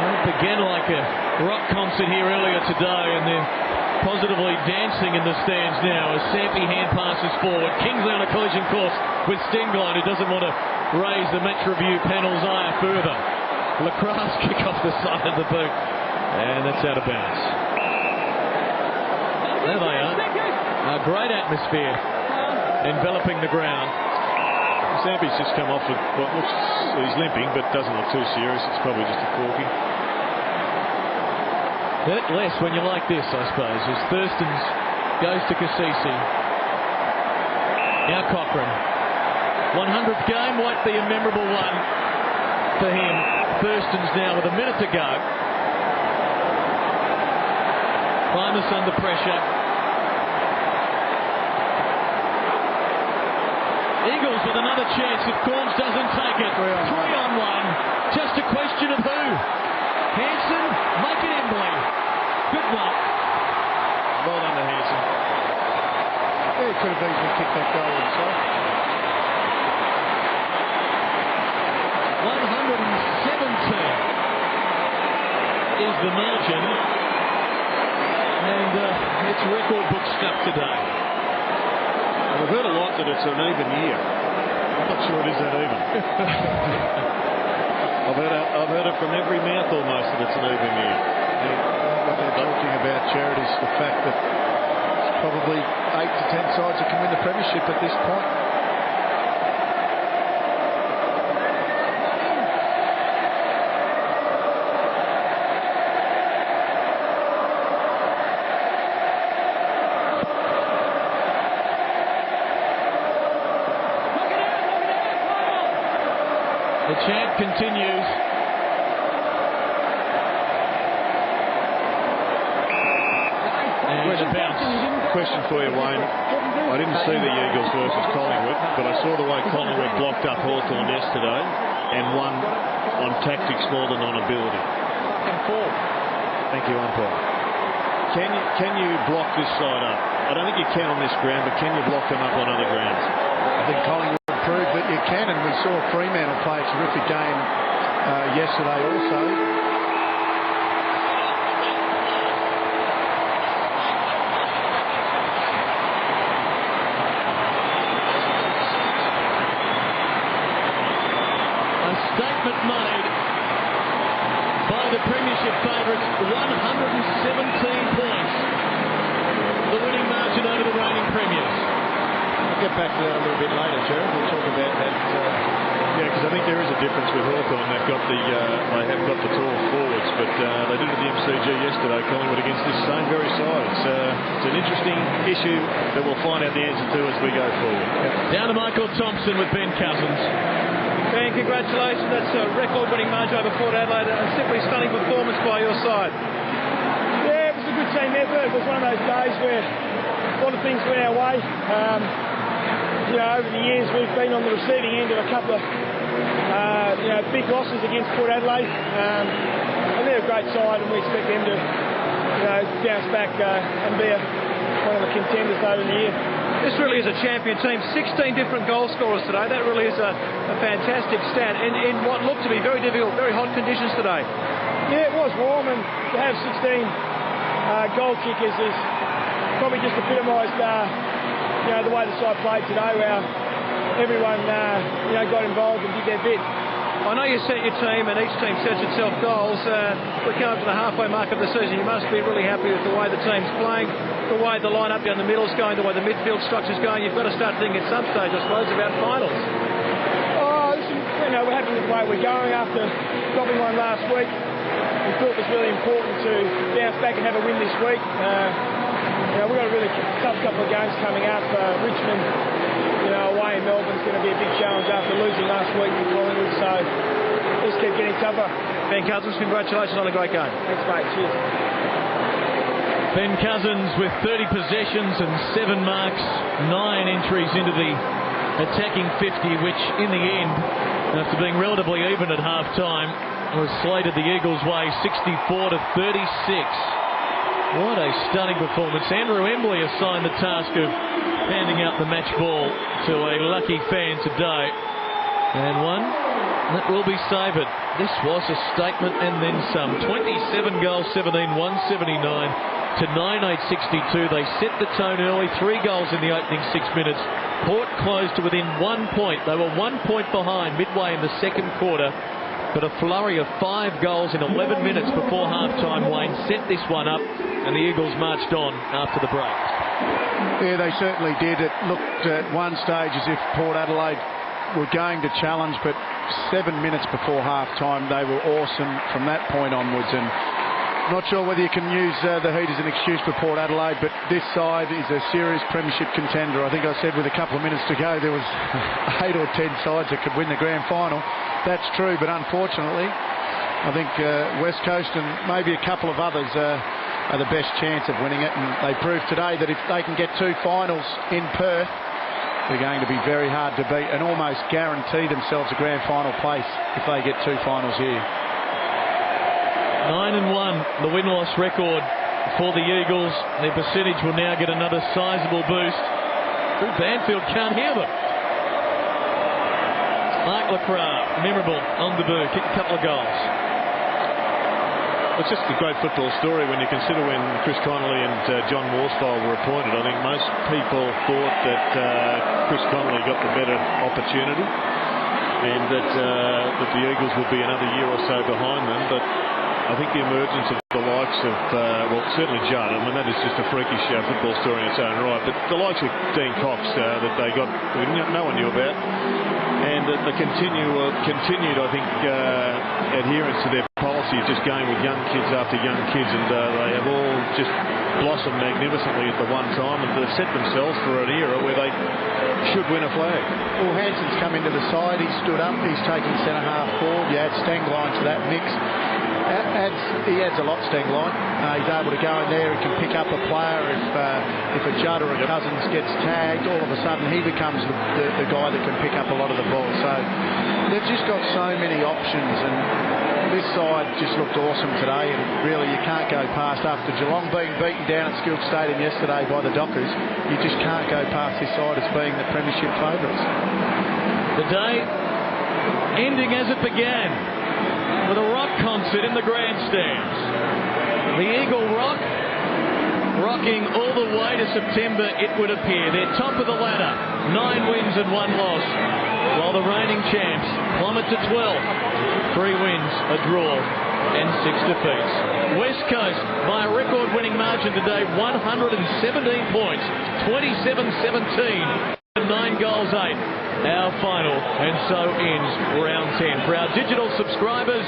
Well, it began like a rock concert here earlier today, and they're positively dancing in the stands now as Sampi hand passes forward. Kingsley on a collision course with Stengline, who doesn't want to raise the match review panel's eye further. Lacroix kick off the side of the boot, and that's out of bounds. There they are. A great atmosphere enveloping the ground. Sampi's just come off with what looks, he's limping, but doesn't look too serious. It's probably just a corky. Hurt less when you're like this, I suppose, as Thurston's goes to Cassisi. Now Cochrane. 100th game won't be a memorable one for him. Thurston's now with a minute to go. Primus under pressure. Eagles with another chance if Corns doesn't take it. 3-on-1. Just a question of who. Hanson, make it Embley. Good luck. is the margin. And it's record book stuff today. We've heard a lot that it's an even year. I'm not sure it is that even. I've heard it from every mouth almost that it's an even year. What they're talking about, Jared, is the fact that it's probably 8 to 10 sides that can win the premiership at this point. The chant continues. And a bounce. Question for you, Wayne. I didn't see the Eagles versus Collingwood, but I saw the way Collingwood blocked up Hawthorn yesterday and won on tactics more than on ability. Thank you, umpire. Can you block this side up? I don't think you can on this ground, but can you block them up on other grounds? I think Collingwood proved that you can, and we saw Fremantle play a terrific game yesterday also. Statement made by the premiership favourites, 117 points. The winning margin over the reigning premiers. We'll get back to that a little bit later, Jared. We'll talk about that. Yeah, because I think there is a difference with Hawthorn. They have got the tall forwards, but they did at the MCG yesterday, Collingwood against this same very side. It's an interesting issue that we'll find out the answer to as we go forward. Down to Michael Thompson with Ben Cousins. Ben, congratulations. That's a record-winning margin over Port Adelaide. A simply stunning performance by your side. Yeah, it was a good team effort. It was one of those days where a lot of things went our way. Over the years we've been on the receiving end of a couple of big losses against Port Adelaide. And they're a great side, and we expect them to bounce back and be one of the contenders over the year. This really is a champion team. 16 different goal scorers today. That really is a fantastic stat in what looked to be very difficult, very hot conditions today. Yeah, it was warm, and to have 16 goal kickers is probably just epitomised the way the side played today, where everyone got involved and did their bit. I know you set your team, and each team sets itself goals. We come up to the halfway mark of the season. You must be really happy with the way the team's playing, the way the line-up down the middle's going, the way the midfield structure's going. You've got to start thinking at some stage, I suppose, about finals. We're happy with the way we're going after dropping one last week. We thought it was really important to bounce back and have a win this week. We've got a really tough couple of games coming up. Richmond, away in Melbourne is going to be a big challenge after losing last week to Collingwood. So just keep getting tougher. Ben Cousins, congratulations on a great game. Thanks, mate. Cheers. Ben Cousins with 30 possessions and 7 marks, 9 entries into the attacking 50, which in the end, after being relatively even at half-time, was slated the Eagles' way 64 to 36. What a stunning performance. Andrew Embley assigned the task of handing out the match ball to a lucky fan today. And one that will be savoured. This was a statement and then some. 27 goals, 17, 179 to 9,862. They set the tone early. 3 goals in the opening 6 minutes. Port closed to within 1 point. They were 1 point behind midway in the second quarter. But a flurry of 5 goals in 11 minutes before half-time, Wayne, set this one up, and the Eagles marched on after the break. Yeah, they certainly did. It looked at one stage as if Port Adelaide were going to challenge, but 7 minutes before half-time, they were awesome from that point onwards. And not sure whether you can use the heat as an excuse for Port Adelaide, but this side is a serious premiership contender. I think I said with a couple of minutes to go, there was 8 or 10 sides that could win the grand final. That's true, but unfortunately, I think West Coast and maybe a couple of others are the best chance of winning it. And they proved today that if they can get 2 finals in Perth, they're going to be very hard to beat and almost guarantee themselves a grand final place if they get 2 finals here. 9-1, the win-loss record for the Eagles. Their percentage will now get another sizable boost. Drew Banfield can't hear them. Mark Lacroix, memorable on debut, kicked a couple of goals. It's just a great football story when you consider when Chris Connolly and John Morsfold were appointed. I think most people thought that Chris Connolly got the better opportunity and that the Eagles would be another year or so behind them. But I think the emergence of the likes of, well, certainly Joe, I mean, that is just a freakish football story in its own right, but the likes of Dean Cox that they got, no one knew about, and the continued, I think, adherence to their policy of just going with young kids after young kids, and they have all just blossomed magnificently at the one time, and they've set themselves for an era where they should win a flag. Well, Hanson's come into the side, he's stood up, he's taking centre half forward. You add Stengline to that mix. He adds a lot, Stengline. He's able to go in there, he can pick up a player. If a Judd or a Cousins gets tagged, all of a sudden he becomes the guy that can pick up a lot of the ball. So they've just got so many options, and this side just looked awesome today, and really you can't go past, after Geelong being beaten down at Skills Stadium yesterday by the Dockers, you just can't go past this side as being the premiership favourites. The day ending as it began, with a rock concert in the grandstands. The Eagle Rock rocking all the way to September, it would appear. They're top of the ladder, 9 wins and 1 loss, while the reigning champs plummet to 12, 3 wins, a draw and 6 defeats. West Coast by a record-winning margin today, 117 points, 27-17. 9 goals, 8. Our final, and so ends round 10. For our digital subscribers,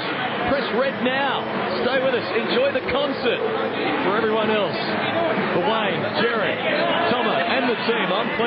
press red now. Stay with us. Enjoy the concert. For everyone else, for Wayne, Jerry, Tomo, and the team, I'm